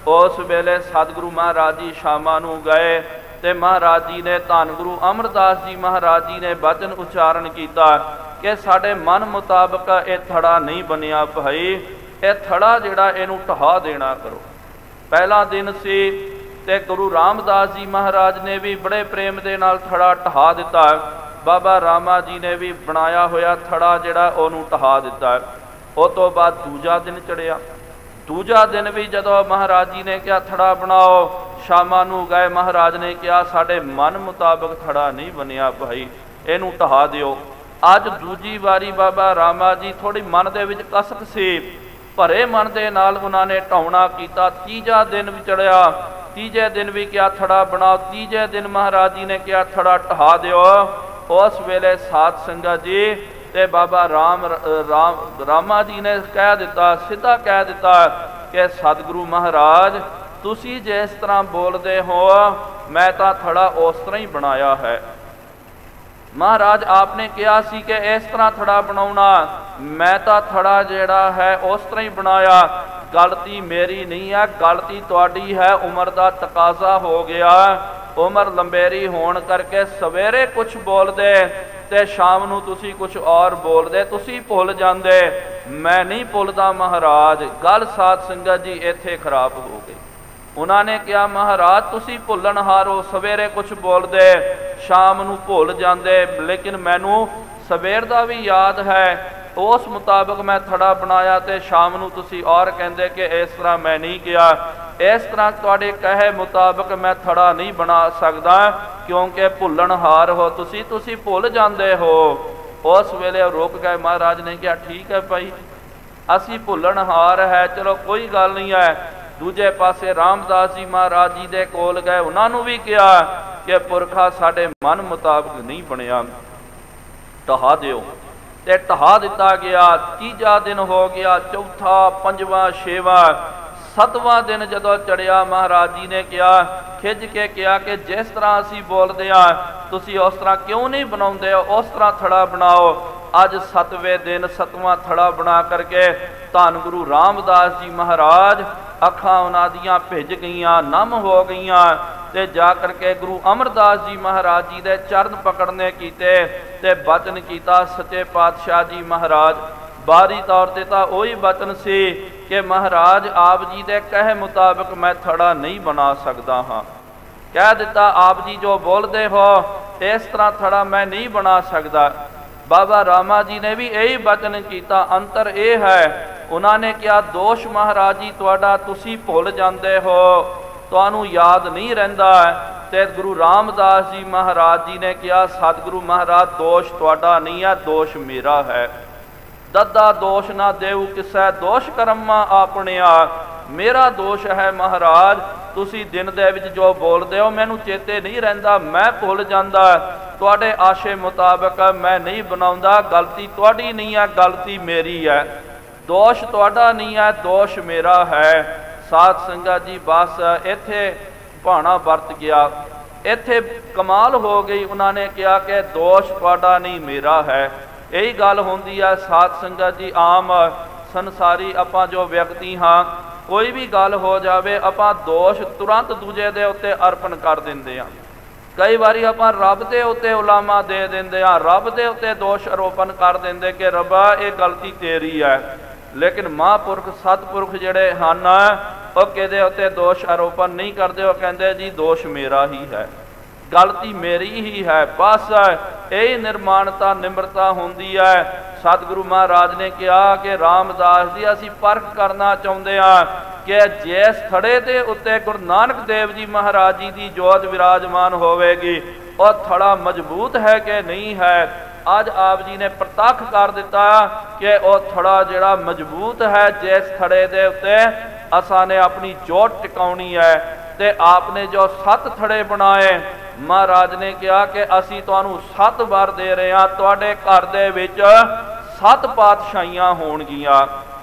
ਉਸ ਵੇਲੇ ਸਤਿਗੁਰੂ ਮਹਾਰਾਜ ਜੀ ਸ਼ਾਮਾਂ ਨੂੰ ਗਏ ਤੇ ਮਹਾਰਾਜ ਜੀ ਨੇ ਧੰਨ ਗੁਰੂ ਅਮਰਦਾਸ ਜੀ ਮਹਾਰਾਜ ਜੀ ਨੇ ਬਚਨ ਉਚਾਰਨ ਕੀਤਾ ਕਿ ਸਾਡੇ ਮਨ ਮੁਤਾਬਕ ਇਹ ਥੜਾ ਨਹੀਂ ਬਣਿਆ ਭਾਈ, ਇਹ ਥੜਾ ਜਿਹੜਾ ਇਹਨੂੰ ਢਹਾ ਦੇਣਾ ਕਰੋ। ਪਹਿਲਾ ਦਿਨ ਸੀ ਤੇ ਗੁਰੂ ਰਾਮਦਾਸ ਜੀ ਮਹਾਰਾਜ ਨੇ ਵੀ ਬੜੇ ਪ੍ਰੇਮ ਦੇ ਨਾਲ ਥੜਾ ਢਹਾ ਦਿੱਤਾ। ਬਾਬਾ ਰਾਮਾ ਜੀ ਨੇ ਵੀ ਬਣਾਇਆ ਹੋਇਆ ਥੜਾ ਜਿਹੜਾ ਉਹਨੂੰ ਢਹਾ ਦਿੱਤਾ। ਉਸ ਤੋਂ ਬਾਅਦ ਦੂਜਾ ਦਿਨ ਚੜਿਆ। ਦੂਜਾ ਦਿਨ ਵੀ ਜਦੋਂ ਮਹਾਰਾਜ ਜੀ ਨੇ ਕਿਹਾ ਥੜਾ ਬਣਾਓ, ਸ਼ਾਮਾਂ ਨੂੰ ਗਏ, ਮਹਾਰਾਜ ਨੇ ਕਿਹਾ ਸਾਡੇ ਮਨ ਮੁਤਾਬਕ ਥੜਾ ਨਹੀਂ ਬਣਿਆ ਭਾਈ, ਇਹਨੂੰ ਢਹਾ ਦਿਓ। ਅੱਜ ਦੂਜੀ ਵਾਰੀ ਬਾਬਾ ਰਾਮਾ ਜੀ ਥੋੜੀ ਮਨ ਦੇ ਵਿੱਚ ਕਸਕ ਸੀ, ਭਰੇ ਮਨ ਦੇ ਨਾਲ ਉਹਨਾਂ ਨੇ ਢਾਉਣਾ ਕੀਤਾ। ਤੀਜਾ ਦਿਨ ਵੀ ਚੜਿਆ, ਤੀਜੇ ਦਿਨ ਵੀ ਕਿਹਾ ਥੜਾ ਬਣਾਓ। ਤੀਜੇ ਦਿਨ ਮਹਾਰਾਜ ਜੀ ਨੇ ਕਿਹਾ ਥੜਾ ਢਹਾ ਦਿਓ। ਉਸ ਵੇਲੇ ਸਾਧ ਸੰਗਤ ਜੀ ਤੇ ਬਾਬਾ ਰਾਮਾ ਜੀ ਨੇ ਕਹਿ ਦਿੱਤਾ, ਸਿੱਧਾ ਕਹਿ ਦਿੱਤਾ ਕਿ ਸਤਿਗੁਰੂ ਮਹਾਰਾਜ ਤੁਸੀਂ ਜਿਸ ਤਰ੍ਹਾਂ ਬੋਲਦੇ ਹੋ ਮੈਂ ਤਾਂ ਥੜਾ ਉਸ ਤਰ੍ਹਾਂ ਹੀ ਬਣਾਇਆ ਹੈ। ਮਹਾਰਾਜ ਆਪਨੇ ਕਿਹਾ ਸੀ ਕਿ ਇਸ ਤਰ੍ਹਾਂ ਥੜਾ ਬਣਾਉਣਾ, ਮੈਂ ਤਾਂ ਥੜਾ ਜਿਹੜਾ ਹੈ ਉਸ ਤਰ੍ਹਾਂ ਹੀ ਬਣਾਇਆ। ਗਲਤੀ ਮੇਰੀ ਨਹੀਂ ਹੈ, ਗਲਤੀ ਤੁਹਾਡੀ ਹੈ। ਉਮਰ ਦਾ ਤਕਾਜ਼ਾ ਹੋ ਗਿਆ, ਉਮਰ ਲੰਬੇਰੀ ਹੋਣ ਕਰਕੇ ਸਵੇਰੇ ਕੁਛ ਬੋਲਦੇ ਤੇ ਸ਼ਾਮ ਨੂੰ ਤੁਸੀਂ ਕੁਛ ਔਰ ਬੋਲਦੇ, ਤੁਸੀਂ ਭੁੱਲ ਜਾਂਦੇ। ਮੈਂ ਨਹੀਂ ਭੁੱਲਦਾ ਮਹਾਰਾਜ। ਗੱਲ ਸਾਧ ਸੰਗਤ ਜੀ ਇੱਥੇ ਖਰਾਬ ਹੋ ਗਈ। ਉਹਨਾਂ ਨੇ ਕਿਹਾ ਮਹਾਰਾਜ ਤੁਸੀਂ ਭੁੱਲਣਹਾਰ ਹੋ, ਸਵੇਰੇ ਕੁਛ ਬੋਲਦੇ ਸ਼ਾਮ ਨੂੰ ਭੁੱਲ ਜਾਂਦੇ, ਲੇਕਿਨ ਮੈਨੂੰ ਸਵੇਰ ਦਾ ਵੀ ਯਾਦ ਹੈ, ਉਸ ਮੁਤਾਬਕ ਮੈਂ ਥੜਾ ਬਣਾਇਆ ਤੇ ਸ਼ਾਮ ਨੂੰ ਤੁਸੀਂ ਔਰ ਕਹਿੰਦੇ ਕਿ ਇਸ ਤਰ੍ਹਾਂ ਮੈਂ ਨਹੀਂ ਕਿਹਾ। ਇਸ ਤਰ੍ਹਾਂ ਤੁਹਾਡੇ ਕਹੇ ਮੁਤਾਬਕ ਮੈਂ ਥੜਾ ਨਹੀਂ ਬਣਾ ਸਕਦਾ ਕਿਉਂਕਿ ਭੁੱਲਣਹਾਰ ਹੋ ਤੁਸੀਂ ਭੁੱਲ ਜਾਂਦੇ ਹੋ। ਉਸ ਵੇਲੇ ਰੁਕ ਗਏ। ਮਹਾਰਾਜ ਨੇ ਕਿਹਾ ਠੀਕ ਹੈ ਭਾਈ, ਅਸੀਂ ਭੁੱਲਣਹਾਰ ਹੈ, ਚਲੋ ਕੋਈ ਗੱਲ ਨਹੀਂ ਹੈ। ਦੂਜੇ ਪਾਸੇ ਰਾਮਦਾਸ ਜੀ ਮਹਾਰਾਜ ਜੀ ਦੇ ਕੋਲ ਗਏ, ਉਹਨਾਂ ਨੂੰ ਵੀ ਕਿਹਾ ਕਿ ਪੁਰਖਾ ਸਾਡੇ ਮਨ ਮੁਤਾਬਕ ਨਹੀਂ ਬਣਿਆ, ਢਹਾ ਦਿਓ। ਤੇ ਢਹਾ ਦਿੱਤਾ ਗਿਆ। ਤੀਜਾ ਦਿਨ ਹੋ ਗਿਆ, ਚੌਥਾ, ਪੰਜਵਾਂ, ਛੇਵਾਂ, ਸੱਤਵਾਂ ਦਿਨ ਜਦੋਂ ਚੜਿਆ, ਮਹਾਰਾਜ ਜੀ ਨੇ ਕਿਹਾ, ਖਿੱਚ ਕੇ ਕਿਹਾ ਕਿ ਜਿਸ ਤਰ੍ਹਾਂ ਅਸੀਂ ਬੋਲਦੇ ਹਾਂ ਤੁਸੀਂ ਉਸ ਤਰ੍ਹਾਂ ਕਿਉਂ ਨਹੀਂ ਬਣਾਉਂਦੇ ਹੋ, ਉਸ ਤਰ੍ਹਾਂ ਥੜਾ ਬਣਾਓ। ਅੱਜ ਸੱਤਵੇਂ ਦਿਨ ਸੱਤਵਾਂ ਥੜਾ ਬਣਾ ਕਰਕੇ ਧੰਨ ਗੁਰੂ ਰਾਮਦਾਸ ਜੀ ਮਹਾਰਾਜ ਅੱਖਾਂ ਉਹਨਾਂ ਦੀਆਂ ਭਿੱਜ ਗਈਆਂ, ਨਮ ਹੋ ਗਈਆਂ ਤੇ ਜਾ ਕਰਕੇ ਗੁਰੂ ਅਮਰਦਾਸ ਜੀ ਮਹਾਰਾਜ ਜੀ ਦੇ ਚਰਨ ਪਕੜਨੇ ਕੀਤੇ ਤੇ ਬਚਨ ਕੀਤਾ। ਸੱਚੇ ਪਾਤਸ਼ਾਹ ਜੀ ਮਹਾਰਾਜ ਬਾਹਰੀ ਤੌਰ ਤੇ ਤਾਂ ਉਹੀ ਬਚਨ ਸੀ ਕਿ ਮਹਾਰਾਜ ਆਪ ਜੀ ਦੇ ਕਹੇ ਮੁਤਾਬਕ ਮੈਂ ਥੜਾ ਨਹੀਂ ਬਣਾ ਸਕਦਾ ਹਾਂ। ਕਹਿ ਦਿੱਤਾ ਆਪ ਜੀ ਜੋ ਬੋਲਦੇ ਹੋ ਇਸ ਤਰ੍ਹਾਂ ਥੜਾ ਮੈਂ ਨਹੀਂ ਬਣਾ ਸਕਦਾ। ਬਾਬਾ ਰਾਮਾ ਜੀ ਨੇ ਵੀ ਇਹੀ ਬਚਨ ਕੀਤਾ। ਅੰਤਰ ਇਹ ਹੈ, ਉਹਨਾਂ ਨੇ ਕਿਹਾ ਦੋਸ਼ ਮਹਾਰਾਜ ਜੀ ਤੁਹਾਡਾ, ਤੁਸੀਂ ਭੁੱਲ ਜਾਂਦੇ ਹੋ, ਤੁਹਾਨੂੰ ਯਾਦ ਨਹੀਂ ਰਹਿੰਦਾ। ਤੇ ਗੁਰੂ ਰਾਮਦਾਸ ਜੀ ਮਹਾਰਾਜ ਜੀ ਨੇ ਕਿਹਾ ਸਤਿਗੁਰੂ ਮਹਾਰਾਜ ਦੋਸ਼ ਤੁਹਾਡਾ ਨਹੀਂ ਹੈ, ਦੋਸ਼ ਮੇਰਾ ਹੈ। ਦੱਦਾ ਦੋਸ਼ ਨਾ ਦੇਉ ਕਿਸੈ, ਦੋਸ਼ ਕਰਮਾਂ ਆਪਣਿਆ, ਮੇਰਾ ਦੋਸ਼ ਹੈ ਮਹਾਰਾਜ। ਤੁਸੀਂ ਦਿਨ ਦੇ ਵਿੱਚ ਜੋ ਬੋਲਦੇ ਹੋ ਮੈਨੂੰ ਚੇਤੇ ਨਹੀਂ ਰਹਿੰਦਾ, ਮੈਂ ਭੁੱਲ ਜਾਂਦਾ। ਤੁਹਾਡੇ ਆਸ਼ੇ ਮੁਤਾਬਕ ਮੈਂ ਨਹੀਂ ਬਣਾਉਂਦਾ। ਗਲਤੀ ਤੁਹਾਡੀ ਨਹੀਂ ਹੈ, ਗਲਤੀ ਮੇਰੀ ਹੈ। ਦੋਸ਼ ਤੁਹਾਡਾ ਨਹੀਂ ਹੈ, ਦੋਸ਼ ਮੇਰਾ ਹੈ। ਸਾਧ ਸੰਗਤ ਜੀ ਬਸ ਇੱਥੇ ਭਾਣਾ ਵਰਤ ਗਿਆ, ਇੱਥੇ ਕਮਾਲ ਹੋ ਗਈ। ਉਹਨਾਂ ਨੇ ਕਿਹਾ ਕਿ ਦੋਸ਼ ਤੁਹਾਡਾ ਨਹੀਂ ਮੇਰਾ ਹੈ। ਇਹੀ ਗੱਲ ਹੁੰਦੀ ਹੈ ਸਾਧ ਸੰਗਤ ਜੀ। ਆਮ ਸੰਸਾਰੀ ਆਪਾਂ ਜੋ ਵਿਅਕਤੀ ਹਾਂ, ਕੋਈ ਵੀ ਗੱਲ ਹੋ ਜਾਵੇ ਆਪਾਂ ਦੋਸ਼ ਤੁਰੰਤ ਦੂਜੇ ਦੇ ਉੱਤੇ ਅਰਪਣ ਕਰ ਦਿੰਦੇ ਹਾਂ। ਕਈ ਵਾਰੀ ਆਪਾਂ ਰੱਬ ਦੇ ਉੱਤੇ ਉਲਾਮਾ ਦੇ ਦਿੰਦੇ ਹਾਂ, ਰੱਬ ਦੇ ਉੱਤੇ ਦੋਸ਼ ਆਰੋਪਣ ਕਰ ਦਿੰਦੇ ਕਿ ਰੱਬਾ ਇਹ ਗਲਤੀ ਤੇਰੀ ਹੈ। ਲੇਕਿਨ ਮਹਾਂਪੁਰਖ ਸਤਿਪੁਰਖ ਜਿਹੜੇ ਹਨ ਉਹ ਕਿਹਦੇ ਉੱਤੇ ਦੋਸ਼ ਆਰੋਪਣ ਨਹੀਂ ਕਰਦੇ, ਉਹ ਕਹਿੰਦੇ ਜੀ ਦੋਸ਼ ਮੇਰਾ ਹੀ ਹੈ, ਗਲਤੀ ਮੇਰੀ ਹੀ ਹੈ। ਬਸ ਇਹ ਨਿਰਮਾਣਤਾ ਨਿਮਰਤਾ ਹੁੰਦੀ ਹੈ। ਸਤਿਗੁਰੂ ਮਹਾਰਾਜ ਨੇ ਕਿਹਾ ਕਿ ਰਾਮਦਾਸ ਜੀ ਅਸੀਂ ਪਰਖ ਕਰਨਾ ਚਾਹੁੰਦੇ ਹਾਂ ਕਿ ਜਿਸ ਥੜੇ ਦੇ ਉੱਤੇ ਗੁਰੂ ਨਾਨਕ ਦੇਵ ਜੀ ਮਹਾਰਾਜ ਜੀ ਦੀ ਜੋਤ ਵਿਰਾਜਮਾਨ ਹੋਵੇਗੀ ਉਹ ਥੜਾ ਮਜ਼ਬੂਤ ਹੈ ਕਿ ਨਹੀਂ ਹੈ। ਅੱਜ ਆਪ ਜੀ ਨੇ ਪ੍ਰਤੱਖ ਕਰ ਦਿੱਤਾ ਕਿ ਉਹ ਥੜਾ ਜਿਹੜਾ ਮਜ਼ਬੂਤ ਹੈ, ਜਿਸ ਥੜੇ ਦੇ ਉੱਤੇ ਅਸਾਂ ਨੇ ਆਪਣੀ ਚੋਟ ਟਿਕਾਉਣੀ ਹੈ। ਤੇ ਆਪ ਨੇ ਜੋ 7 ਥੜੇ ਬਣਾਏ, ਮਹਾਰਾਜ ਨੇ ਕਿਹਾ ਕਿ ਅਸੀਂ ਤੁਹਾਨੂੰ 7 ਵਾਰ ਦੇ ਰਹੇ ਹਾਂ, ਤੁਹਾਡੇ ਘਰ ਦੇ ਵਿੱਚ 7 ਪਾਤਸ਼ਾਹੀਆਂ ਹੋਣਗੀਆਂ,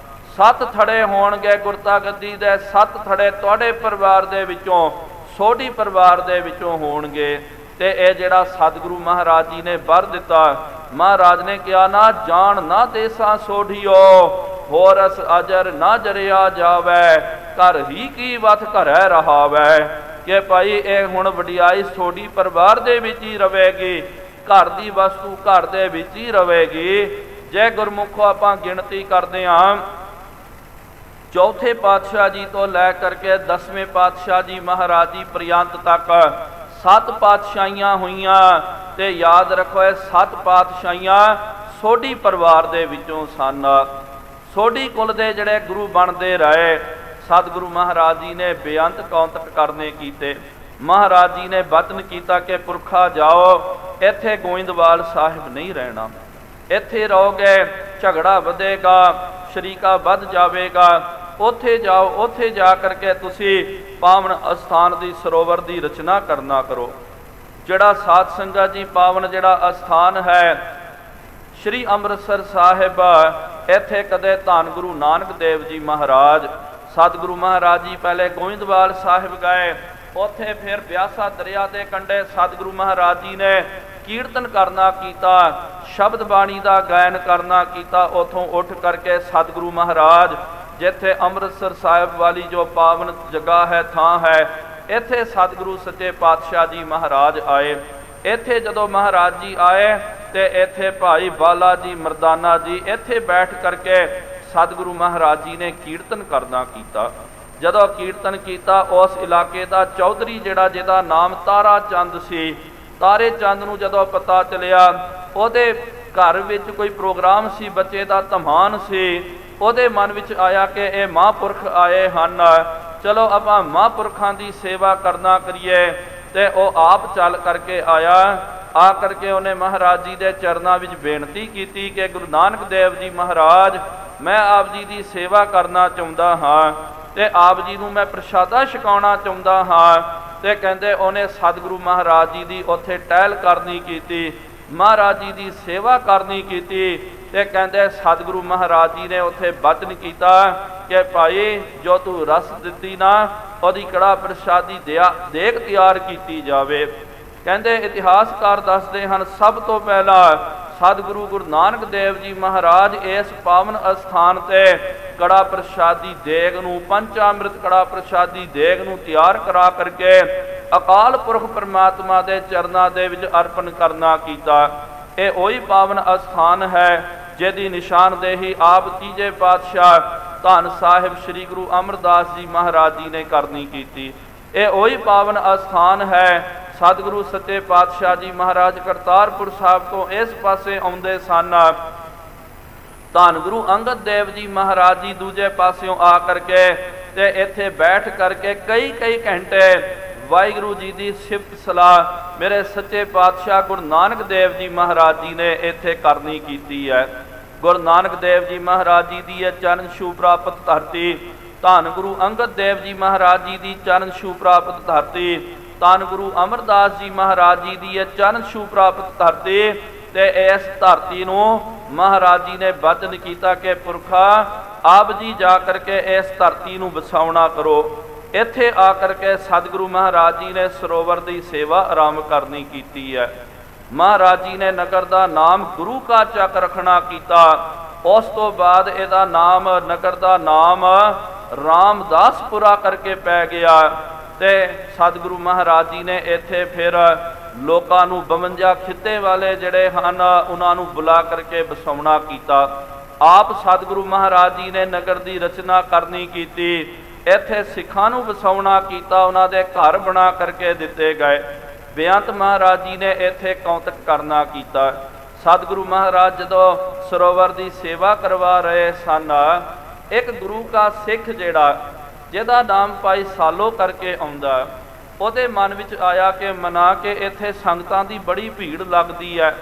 7 ਥੜੇ ਹੋਣਗੇ ਗੁਰਤਾ ਗੱਦੀ ਦੇ, 7 ਥੜੇ ਤੁਹਾਡੇ ਪਰਿਵਾਰ ਦੇ ਵਿੱਚੋਂ, ਸੋਢੀ ਪਰਿਵਾਰ ਦੇ ਵਿੱਚੋਂ ਹੋਣਗੇ। ਤੇ ਇਹ ਜਿਹੜਾ ਸਤਿਗੁਰੂ ਮਹਾਰਾਜ ਜੀ ਨੇ ਵਰ ਦਿੱਤਾ, ਮਹਾਰਾਜ ਨੇ ਕਿਹਾ ਨਾ ਜਾਣ ਨਾ ਦੇਸਾਂ ਸੋਢੀਓ, ਹੋਰ ਅਸ ਅਜਰ ਨਾ ਜਰਿਆ ਜਾਵੇ, ਘਰ ਹੀ ਕੀ ਵਤ ਘਰੈ ਰਹਾਵੈ। ਕਿ ਭਾਈ ਇਹ ਹੁਣ ਵਡਿਆਈ ਸੋਢੀ ਪਰਿਵਾਰ ਦੇ ਵਿੱਚ ਹੀ ਰਵੇਗੀ, ਘਰ ਦੀ ਵਸਤੂ ਘਰ ਦੇ ਵਿੱਚ ਹੀ ਰਵੇਗੀ। ਜੇ ਗੁਰਮੁਖੋ ਆਪਾਂ ਗਿਣਤੀ ਕਰਦੇ ਹਾਂ, ਚੌਥੇ ਪਾਤਸ਼ਾਹ ਜੀ ਤੋਂ ਲੈ ਕਰਕੇ 10ਵੇਂ ਪਾਤਸ਼ਾਹ ਜੀ ਮਹਾਰਾਜ ਜੀ ਪ੍ਰਿਅੰਤ ਤੱਕ 7 ਪਾਤਸ਼ਾਹੀਆਂ ਹੋਈਆਂ। ਤੇ ਯਾਦ ਰੱਖੋ ਇਹ 7 ਪਾਤਸ਼ਾਹੀਆਂ ਸੋਢੀ ਪਰਿਵਾਰ ਦੇ ਵਿੱਚੋਂ ਸਨ। ਸੋਢੀ ਕੁਲ ਦੇ ਜਿਹੜੇ ਗੁਰੂ ਬਣਦੇ ਰਹੇ, ਸਤਿਗੁਰੂ ਮਹਾਰਾਜ ਜੀ ਨੇ ਬੇਅੰਤ ਕੌਂਤਕ ਕਰਨੇ ਕੀਤੇ। ਮਹਾਰਾਜ ਜੀ ਨੇ ਵਚਨ ਕੀਤਾ ਕਿ ਪੁਰਖਾ ਜਾਓ, ਇੱਥੇ ਗੋਇੰਦਵਾਲ ਸਾਹਿਬ ਨਹੀਂ ਰਹਿਣਾ, ਇੱਥੇ ਰਹੋਗੇ ਝਗੜਾ ਵਧੇਗਾ, ਸ਼ਰੀਕਾ ਵੱਧ ਜਾਵੇਗਾ। ਉੱਥੇ ਜਾਓ, ਉੱਥੇ ਜਾ ਕਰਕੇ ਤੁਸੀਂ ਪਾਵਨ ਅਸਥਾਨ ਦੀ ਸਰੋਵਰ ਦੀ ਰਚਨਾ ਕਰਨਾ ਕਰੋ। ਜਿਹੜਾ ਸਾਧ ਸੰਗਤ ਜੀ ਪਾਵਨ ਜਿਹੜਾ ਅਸਥਾਨ ਹੈ ਸ਼੍ਰੀ ਅੰਮ੍ਰਿਤਸਰ ਸਾਹਿਬ, ਇੱਥੇ ਕਦੇ ਧੰਨ ਗੁਰੂ ਨਾਨਕ ਦੇਵ ਜੀ ਮਹਾਰਾਜ, ਸਤਿਗੁਰੂ ਮਹਾਰਾਜ ਜੀ ਪਹਿਲੇ ਗੋਇੰਦਵਾਲ ਸਾਹਿਬ ਗਏ, ਉੱਥੇ ਫਿਰ ਬਿਆਸਾ ਦਰਿਆ ਦੇ ਕੰਢੇ ਸਤਿਗੁਰੂ ਮਹਾਰਾਜ ਜੀ ਨੇ ਕੀਰਤਨ ਕਰਨਾ ਕੀਤਾ, ਸ਼ਬਦ ਬਾਣੀ ਦਾ ਗਾਇਨ ਕਰਨਾ ਕੀਤਾ। ਉੱਥੋਂ ਉੱਠ ਕਰਕੇ ਸਤਿਗੁਰੂ ਮਹਾਰਾਜ ਜਿੱਥੇ ਅੰਮ੍ਰਿਤਸਰ ਸਾਹਿਬ ਵਾਲੀ ਜੋ ਪਾਵਨ ਜਗ੍ਹਾ ਹੈ, ਥਾਂ ਹੈ, ਇੱਥੇ ਸਤਿਗੁਰੂ ਸੱਚੇ ਪਾਤਸ਼ਾਹ ਜੀ ਮਹਾਰਾਜ ਆਏ। ਇੱਥੇ ਜਦੋਂ ਮਹਾਰਾਜ ਜੀ ਆਏ ਤੇ ਇੱਥੇ ਭਾਈ ਬਾਲਾ ਜੀ ਮਰਦਾਨਾ ਜੀ ਇੱਥੇ ਬੈਠ ਕਰਕੇ ਸਤਿਗੁਰੂ ਮਹਾਰਾਜ ਜੀ ਨੇ ਕੀਰਤਨ ਕਰਨਾ ਕੀਤਾ। ਜਦੋਂ ਕੀਰਤਨ ਕੀਤਾ, ਉਸ ਇਲਾਕੇ ਦਾ ਚੌਧਰੀ ਜਿਹੜਾ ਜਿਹਦਾ ਨਾਮ ਤਾਰਾ ਚੰਦ ਸੀ, ਤਾਰੇ ਚੰਦ ਨੂੰ ਜਦੋਂ ਪਤਾ ਚੱਲਿਆ, ਉਹਦੇ ਘਰ ਵਿੱਚ ਕੋਈ ਪ੍ਰੋਗਰਾਮ ਸੀ, ਬੱਚੇ ਦਾ ਧਮਾਨ ਸੀ, ਉਹਦੇ ਮਨ ਵਿੱਚ ਆਇਆ ਕਿ ਇਹ ਮਹਾਂਪੁਰਖ ਆਏ ਹਨ, ਚਲੋ ਆਪਾਂ ਮਹਾਂਪੁਰਖਾਂ ਦੀ ਸੇਵਾ ਕਰਨਾ ਕਰੀਏ। ਤੇ ਉਹ ਆਪ ਚੱਲ ਕਰਕੇ ਆਇਆ। ਆ ਕਰਕੇ ਉਹਨੇ ਮਹਾਰਾਜ ਜੀ ਦੇ ਚਰਨਾਂ ਵਿੱਚ ਬੇਨਤੀ ਕੀਤੀ ਕਿ ਗੁਰੂ ਨਾਨਕ ਦੇਵ ਜੀ ਮਹਾਰਾਜ, ਮੈਂ ਆਪ ਜੀ ਦੀ ਸੇਵਾ ਕਰਨਾ ਚਾਹੁੰਦਾ ਹਾਂ ਤੇ ਆਪ ਜੀ ਨੂੰ ਮੈਂ ਪ੍ਰਸ਼ਾਦਾ ਛਕਾਉਣਾ ਚਾਹੁੰਦਾ ਹਾਂ। ਤੇ ਕਹਿੰਦੇ ਉਹਨੇ ਸਤਿਗੁਰੂ ਮਹਾਰਾਜ ਜੀ ਦੀ ਉੱਥੇ ਟਹਿਲ ਕਰਨੀ ਕੀਤੀ, ਮਹਾਰਾਜ ਜੀ ਦੀ ਸੇਵਾ ਕਰਨੀ ਕੀਤੀ। ਤੇ ਕਹਿੰਦੇ ਸਤਿਗੁਰੂ ਮਹਾਰਾਜ ਜੀ ਨੇ ਉੱਥੇ ਬਚਨ ਕੀਤਾ ਕਿ ਭਾਈ ਜੋ ਤੂੰ ਰਸ ਦਿੱਤੀ ਨਾ, ਉਹਦੀ ਕੜਾ ਪ੍ਰਸ਼ਾਦੀ ਦੇਗ ਤਿਆਰ ਕੀਤੀ ਜਾਵੇ। ਕਹਿੰਦੇ ਇਤਿਹਾਸਕਾਰ ਦੱਸਦੇ ਹਨ, ਸਭ ਤੋਂ ਪਹਿਲਾਂ ਸਤਿਗੁਰੂ ਗੁਰੂ ਨਾਨਕ ਦੇਵ ਜੀ ਮਹਾਰਾਜ ਇਸ ਪਾਵਨ ਅਸਥਾਨ ਤੇ ਕੜਾ ਪ੍ਰਸ਼ਾਦੀ ਦੇਗ ਨੂੰ, ਪੰਚਾਮ੍ਰਿਤ ਕੜਾ ਪ੍ਰਸ਼ਾਦੀ ਦੇਗ ਨੂੰ ਤਿਆਰ ਕਰਾ ਕਰਕੇ ਅਕਾਲ ਪੁਰਖ ਪਰਮਾਤਮਾ ਦੇ ਚਰਨਾਂ ਦੇ ਵਿੱਚ ਅਰਪਣ ਕਰਨਾ ਕੀਤਾ। ਇਹ ਉਹੀ ਪਾਵਨ ਅਸਥਾਨ ਹੈ ਜਿਹਦੀ ਨਿਸ਼ਾਨਦੇਹੀ ਆਪ ਤੀਜੇ ਪਾਤਸ਼ਾਹ ਧੰਨ ਸਾਹਿਬ ਸ੍ਰੀ ਗੁਰੂ ਅਮਰਦਾਸ ਜੀ ਮਹਾਰਾਜ ਜੀ ਨੇ ਕਰਨੀ ਕੀਤੀ। ਇਹ ਉਹੀ ਪਾਵਨ ਅਸਥਾਨ ਹੈ। ਸਤਿਗੁਰੂ ਸੱਚੇ ਪਾਤਸ਼ਾਹ ਜੀ ਮਹਾਰਾਜ ਕਰਤਾਰਪੁਰ ਸਾਹਿਬ ਤੋਂ ਇਸ ਪਾਸੇ ਆਉਂਦੇ ਸਨ, ਧੰਨ ਗੁਰੂ ਅੰਗਦ ਦੇਵ ਜੀ ਮਹਾਰਾਜ ਜੀ ਦੂਜੇ ਪਾਸਿਓਂ ਆ ਕਰਕੇ ਤੇ ਇੱਥੇ ਬੈਠ ਕਰਕੇ ਕਈ ਘੰਟੇ ਵਾਹਿਗੁਰੂ ਜੀ ਦੀ ਸਿਫਤ ਸਲਾਹ ਮੇਰੇ ਸੱਚੇ ਪਾਤਸ਼ਾਹ ਗੁਰੂ ਨਾਨਕ ਦੇਵ ਜੀ ਮਹਾਰਾਜ ਜੀ ਨੇ ਇੱਥੇ ਕਰਨੀ ਕੀਤੀ ਹੈ। ਗੁਰੂ ਨਾਨਕ ਦੇਵ ਜੀ ਮਹਾਰਾਜ ਜੀ ਦੀ ਇਹ ਚਰਨ ਛੂ ਪ੍ਰਾਪਤ ਧਰਤੀ, ਧੰਨ ਗੁਰੂ ਅੰਗਦ ਦੇਵ ਜੀ ਮਹਾਰਾਜ ਜੀ ਦੀ ਚਰਨ ਛੂ ਪ੍ਰਾਪਤ ਧਰਤੀ, ਧੰਨ ਗੁਰੂ ਅਮਰਦਾਸ ਜੀ ਮਹਾਰਾਜ ਜੀ ਦੀ ਇਹ ਚਰਨ ਛੂ ਪ੍ਰਾਪਤ ਧਰਤੀ। ਤੇ ਇਸ ਧਰਤੀ ਨੂੰ ਮਹਾਰਾਜ ਜੀ ਨੇ ਬਚਨ ਕੀਤਾ ਕਿ ਪੁਰਖਾ ਆਪ ਜੀ ਜਾ ਕਰਕੇ ਇਸ ਧਰਤੀ ਨੂੰ ਵਸਾਉਣਾ ਕਰੋ। ਇੱਥੇ ਆ ਕਰਕੇ ਸਤਿਗੁਰੂ ਮਹਾਰਾਜ ਜੀ ਨੇ ਸਰੋਵਰ ਦੀ ਸੇਵਾ ਆਰੰਭ ਕਰਨੀ ਕੀਤੀ ਹੈ। ਮਹਾਰਾਜ ਜੀ ਨੇ ਨਗਰ ਦਾ ਨਾਮ ਗੁਰੂ ਕਾ ਚੱਕ ਰੱਖਣਾ ਕੀਤਾ। ਉਸ ਤੋਂ ਬਾਅਦ ਇਹਦਾ ਨਾਮ, ਨਗਰ ਦਾ ਨਾਮ ਰਾਮਦਾਸਪੁਰਾ ਕਰਕੇ ਪੈ ਗਿਆ। ਤੇ ਸਤਿਗੁਰੂ ਮਹਾਰਾਜ ਜੀ ਨੇ ਇੱਥੇ ਫਿਰ ਲੋਕਾਂ ਨੂੰ 52 ਖਿੱਤੇ ਵਾਲੇ ਜਿਹੜੇ ਹਨ ਉਹਨਾਂ ਨੂੰ ਬੁਲਾ ਕਰਕੇ ਵਸਾਉਣਾ ਕੀਤਾ। ਆਪ ਸਤਿਗੁਰੂ ਮਹਾਰਾਜ ਜੀ ਨੇ ਨਗਰ ਦੀ ਰਚਨਾ ਕਰਨੀ ਕੀਤੀ। ਇੱਥੇ ਸਿੱਖਾਂ ਨੂੰ ਵਸਾਉਣਾ ਕੀਤਾ, ਉਹਨਾਂ ਦੇ ਘਰ ਬਣਾ ਕਰਕੇ ਦਿੱਤੇ ਗਏ। ਬੇਅੰਤ ਮਹਾਰਾਜ ਜੀ ਨੇ ਇੱਥੇ ਕੌਤਕ ਕਰਨਾ ਕੀਤਾ। ਸਤਿਗੁਰੂ ਮਹਾਰਾਜ ਜਦੋਂ ਸਰੋਵਰ ਦੀ ਸੇਵਾ ਕਰਵਾ ਰਹੇ ਸਨ, ਇੱਕ ਗੁਰੂ ਕਾ ਸਿੱਖ ਜਿਹੜਾ ਜਿਹਦਾ ਨਾਮ ਭਾਈ ਸਾਲੋ ਕਰਕੇ ਆਉਂਦਾ, ਉਹਦੇ ਮਨ ਵਿੱਚ ਆਇਆ ਕਿ ਮਨਾ ਕੇ ਇੱਥੇ ਸੰਗਤਾਂ ਦੀ ਬੜੀ ਭੀੜ ਲੱਗਦੀ ਹੈ,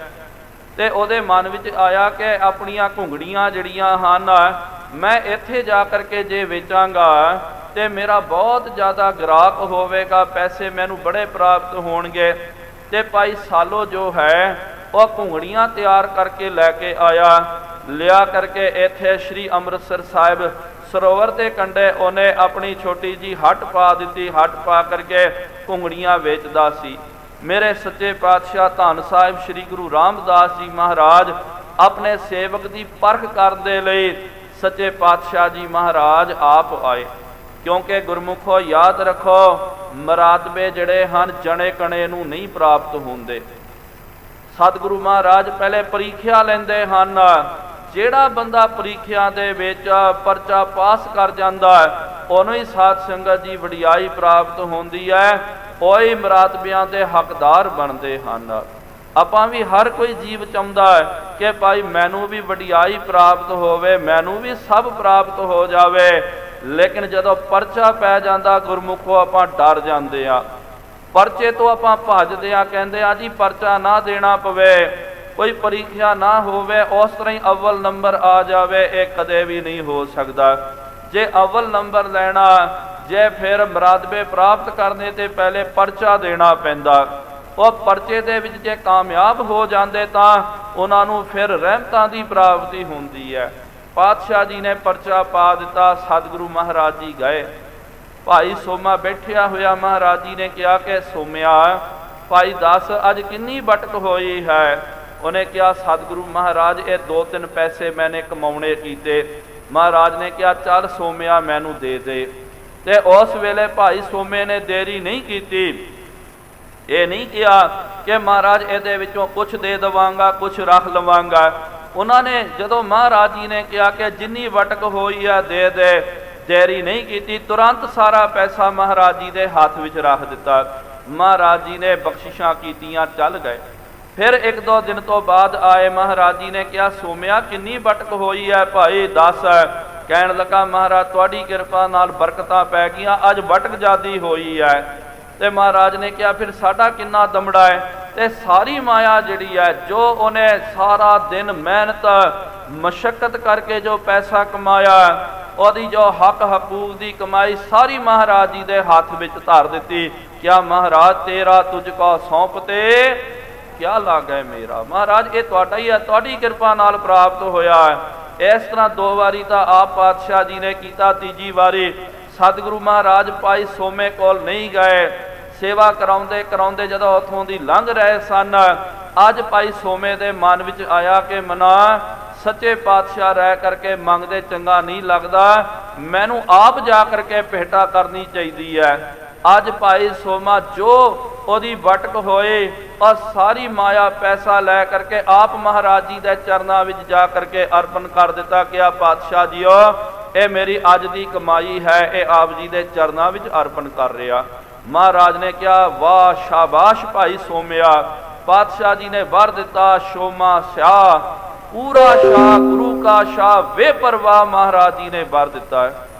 ਤੇ ਉਹਦੇ ਮਨ ਵਿੱਚ ਆਇਆ ਕਿ ਆਪਣੀਆਂ ਘੁੰਗੜੀਆਂ ਜਿਹੜੀਆਂ ਹਨ ਮੈਂ ਇੱਥੇ ਜਾ ਕਰਕੇ ਜੇ ਵੇਚਾਂਗਾ ਤੇ ਮੇਰਾ ਬਹੁਤ ਜ਼ਿਆਦਾ ਗ੍ਰਾਹਕ ਹੋਵੇਗਾ, ਪੈਸੇ ਮੈਨੂੰ ਬੜੇ ਪ੍ਰਾਪਤ ਹੋਣਗੇ। ਤੇ ਭਾਈ ਸਾਲੋ ਜੋ ਹੈ ਉਹ ਘੁੰਗੜੀਆਂ ਤਿਆਰ ਕਰਕੇ ਲੈ ਕੇ ਆਇਆ, ਲਿਆ ਕਰਕੇ ਇੱਥੇ ਸ਼੍ਰੀ ਅੰਮ੍ਰਿਤਸਰ ਸਾਹਿਬ ਸਰੋਵਰ ਦੇ ਕੰਢੇ ਉਹਨੇ ਆਪਣੀ ਛੋਟੀ ਜੀ ਹੱਟ ਪਾ ਦਿੱਤੀ। ਹੱਟ ਪਾ ਕਰਕੇ ਘੁੰਗੜੀਆਂ ਵੇਚਦਾ ਸੀ। ਮੇਰੇ ਸੱਚੇ ਪਾਤਸ਼ਾਹ ਧੰਨ ਸਾਹਿਬ ਸ਼੍ਰੀ ਗੁਰੂ ਰਾਮਦਾਸ ਜੀ ਮਹਾਰਾਜ ਆਪਣੇ ਸੇਵਕ ਦੀ ਪਰਖ ਕਰਨ ਦੇ ਲਈ ਸੱਚੇ ਪਾਤਸ਼ਾਹ ਜੀ ਮਹਾਰਾਜ ਆਪ ਆਏ। ਕਿਉਂਕਿ ਗੁਰਮੁਖੋ ਯਾਦ ਰੱਖੋ, ਮਰਾਤਬੇ ਜਿਹੜੇ ਹਨ ਜਣੇ ਕਣੇ ਨੂੰ ਨਹੀਂ ਪ੍ਰਾਪਤ ਹੁੰਦੇ। ਸਤਿਗੁਰੂ ਮਹਾਰਾਜ ਪਹਿਲੇ ਪ੍ਰੀਖਿਆ ਲੈਂਦੇ ਹਨ। ਜਿਹੜਾ ਬੰਦਾ ਪ੍ਰੀਖਿਆ ਦੇ ਵਿੱਚ ਪਰਚਾ ਪਾਸ ਕਰ ਜਾਂਦਾ ਉਹਨੂੰ ਹੀ ਸਾਧ ਸੰਗਤ ਦੀ ਵਡਿਆਈ ਪ੍ਰਾਪਤ ਹੁੰਦੀ ਹੈ, ਉਹੀ ਮਰਾਤਬਿਆਂ ਦੇ ਹੱਕਦਾਰ ਬਣਦੇ ਹਨ। ਆਪਾਂ ਵੀ ਹਰ ਕੋਈ ਜੀਵ ਚਾਹੁੰਦਾ ਹੈ ਕਿ ਭਾਈ ਮੈਨੂੰ ਵੀ ਵਡਿਆਈ ਪ੍ਰਾਪਤ ਹੋਵੇ, ਮੈਨੂੰ ਵੀ ਸਭ ਪ੍ਰਾਪਤ ਹੋ ਜਾਵੇ। ਲੇਕਿਨ ਜਦੋਂ ਪਰਚਾ ਪੈ ਜਾਂਦਾ ਗੁਰਮੁਖੋ ਆਪਾਂ ਡਰ ਜਾਂਦੇ ਆ, ਪਰਚੇ ਤੋਂ ਆਪਾਂ ਭੱਜਦੇ ਆ, ਕਹਿੰਦੇ ਆ ਜੀ ਪਰਚਾ ਨਾ ਦੇਣਾ ਪਵੇ, ਕੋਈ ਪ੍ਰੀਖਿਆ ਨਾ ਹੋਵੇ, ਉਸ ਤਰ੍ਹਾਂ ਹੀ ਅਵਲ ਨੰਬਰ ਆ ਜਾਵੇ। ਇਹ ਕਦੇ ਵੀ ਨਹੀਂ ਹੋ ਸਕਦਾ। ਜੇ ਅਵਲ ਨੰਬਰ ਲੈਣਾ, ਜੇ ਫਿਰ ਮਰਾਤਬੇ ਪ੍ਰਾਪਤ ਕਰਨੇ ਤੇ ਪਹਿਲੇ ਪਰਚਾ ਦੇਣਾ ਪੈਂਦਾ। ਉਹ ਪਰਚੇ ਦੇ ਵਿੱਚ ਜੇ ਕਾਮਯਾਬ ਹੋ ਜਾਂਦੇ ਤਾਂ ਉਹਨਾਂ ਨੂੰ ਫਿਰ ਰਹਿਮਤਾਂ ਦੀ ਪ੍ਰਾਪਤੀ ਹੁੰਦੀ ਹੈ। ਪਾਤਸ਼ਾਹ ਜੀ ਨੇ ਪਰਚਾ ਪਾ ਦਿੱਤਾ। ਸਤਿਗੁਰੂ ਮਹਾਰਾਜ ਜੀ ਗਏ। ਭਾਈ ਸੋਮਾ ਬੈਠਿਆ ਹੋਇਆ, ਮਹਾਰਾਜ ਜੀ ਨੇ ਕਿਹਾ ਕਿ ਸੋਮਿਆ ਭਾਈ ਦੱਸ ਅੱਜ ਕਿੰਨੀ ਬਟਕ ਹੋਈ ਹੈ। ਉਹਨੇ ਕਿਹਾ ਸਤਿਗੁਰੂ ਮਹਾਰਾਜ ਇਹ 2-3 ਪੈਸੇ ਮੈਨੇ ਕਮਾਉਣੇ ਕੀਤੇ। ਮਹਾਰਾਜ ਨੇ ਕਿਹਾ ਚੱਲ ਸੋਮਿਆ ਮੈਨੂੰ ਦੇ ਦੇ। ਤੇ ਉਸ ਵੇਲੇ ਭਾਈ ਸੋਮੇ ਨੇ ਦੇਰੀ ਨਹੀਂ ਕੀਤੀ। ਇਹ ਨਹੀਂ ਕਿਹਾ ਕਿ ਮਹਾਰਾਜ ਇਹਦੇ ਵਿੱਚੋਂ ਕੁਛ ਦੇ ਦੇਵਾਂਗਾ, ਕੁਛ ਰੱਖ ਲਵਾਂਗਾ। ਉਹਨਾਂ ਨੇ ਜਦੋਂ ਮਹਾਰਾਜ ਜੀ ਨੇ ਕਿਹਾ ਕਿ ਜਿੰਨੀ ਵਟਕ ਹੋਈ ਹੈ ਦੇ ਦੇ, ਦੇਰੀ ਨਹੀਂ ਕੀਤੀ, ਤੁਰੰਤ ਸਾਰਾ ਪੈਸਾ ਮਹਾਰਾਜ ਜੀ ਦੇ ਹੱਥ ਵਿੱਚ ਰੱਖ ਦਿੱਤਾ। ਮਹਾਰਾਜ ਜੀ ਨੇ ਬਖਸ਼ਿਸ਼ਾਂ ਕੀਤੀਆਂ, ਚੱਲ ਗਏ। ਫਿਰ 1-2 ਦਿਨ ਤੋਂ ਬਾਅਦ ਆਏ। ਮਹਾਰਾਜ ਜੀ ਨੇ ਕਿਹਾ ਸੋਮਿਆ ਕਿੰਨੀ ਬਟਕ ਹੋਈ ਹੈ ਭਾਈ ਦੱਸ। ਕਹਿਣ ਲੱਗਾ ਮਹਾਰਾਜ ਤੁਹਾਡੀ ਕਿਰਪਾ ਨਾਲ ਬਰਕਤਾਂ ਪੈ ਗਈਆਂ, ਅੱਜ ਬਟਕ ਜ਼ਿਆਦੀ ਹੋਈ ਹੈ। ਤੇ ਮਹਾਰਾਜ ਨੇ ਕਿਹਾ ਫਿਰ ਸਾਡਾ ਕਿੰਨਾ ਦਮੜਾ ਹੈ। ਤੇ ਸਾਰੀ ਮਾਇਆ ਜਿਹੜੀ ਹੈ, ਜੋ ਉਹਨੇ ਸਾਰਾ ਦਿਨ ਮਿਹਨਤ ਮਸ਼ੱਕਤ ਕਰਕੇ ਜੋ ਪੈਸਾ ਕਮਾਇਆ, ਉਹਦੀ ਜੋ ਹੱਕ ਹਕੂਕ ਦੀ ਕਮਾਈ ਸਾਰੀ ਮਹਾਰਾਜ ਜੀ ਦੇ ਹੱਥ ਵਿੱਚ ਧਰ ਦਿੱਤੀ। ਕਿਆ ਮਹਾਰਾਜ ਤੇਰਾ ਤੁਝ ਕੋ ਸੌਂਪਤੇ ਕਿਆ ਲਾਗੈ ਮੇਰਾ। ਮਹਾਰਾਜ ਇਹ ਤੁਹਾਡਾ ਹੀ ਹੈ, ਤੁਹਾਡੀ ਕਿਰਪਾ ਨਾਲ ਪ੍ਰਾਪਤ ਹੋਇਆ ਹੈ। ਇਸ ਤਰ੍ਹਾਂ 2 ਵਾਰੀ ਤਾਂ ਆਪ ਪਾਤਸ਼ਾਹ ਜੀ ਨੇ ਕੀਤਾ। ਤੀਜੀ ਵਾਰੀ ਸਤਿਗੁਰੂ ਮਹਾਰਾਜ ਭਾਈ ਸੋਮੇ ਕੋਲ ਨਹੀਂ ਗਏ। ਸੇਵਾ ਕਰਾਉਂਦੇ ਕਰਾਉਂਦੇ ਜਦੋਂ ਉੱਥੋਂ ਦੀ ਲੰਘ ਰਹੇ ਸਨ, ਅੱਜ ਭਾਈ ਸੋਮੇ ਦੇ ਮਨ ਵਿੱਚ ਆਇਆ ਕਿ ਮਨਾ ਸੱਚੇ ਪਾਤਸ਼ਾਹ ਰਹਿ ਕਰਕੇ ਮੰਗਦੇ ਚੰਗਾ ਨਹੀਂ ਲੱਗਦਾ, ਮੈਨੂੰ ਆਪ ਜਾ ਕਰਕੇ ਭੇਟਾ ਕਰਨੀ ਚਾਹੀਦੀ ਹੈ। ਅੱਜ ਭਾਈ ਸੋਮਾ ਜੋ ਉਹਦੀ ਵਟਕ ਹੋਏ ਔਰ ਸਾਰੀ ਮਾਇਆ ਪੈਸਾ ਲੈ ਕਰਕੇ ਆਪ ਮਹਾਰਾਜ ਜੀ ਦੇ ਚਰਨਾਂ ਵਿੱਚ ਜਾ ਕਰਕੇ ਅਰਪਣ ਕਰ ਦਿੱਤਾ ਕਿ ਆ ਪਾਤਸ਼ਾਹ ਜੀਓ ਇਹ ਮੇਰੀ ਅੱਜ ਦੀ ਕਮਾਈ ਹੈ, ਇਹ ਆਪ ਜੀ ਦੇ ਚਰਨਾਂ ਵਿੱਚ ਅਰਪਣ ਕਰ ਰਿਹਾ। ਮਹਾਰਾਜ ਨੇ ਕਿਹਾ ਵਾਹ ਸ਼ਾਬਾਸ਼ ਭਾਈ ਸੋਮਿਆ। ਪਾਤਸ਼ਾਹ ਜੀ ਨੇ ਵਰ ਦਿੱਤਾ ਸੋਮਾ ਸਿਆ ਪੂਰਾ ਸ਼ਾਹ ਗੁਰੂ ਕਾ ਸ਼ਾਹ ਬੇਪਰਵਾਹ। ਮਹਾਰਾਜ ਜੀ ਨੇ ਵਰ ਦਿੱਤਾ ਹੈ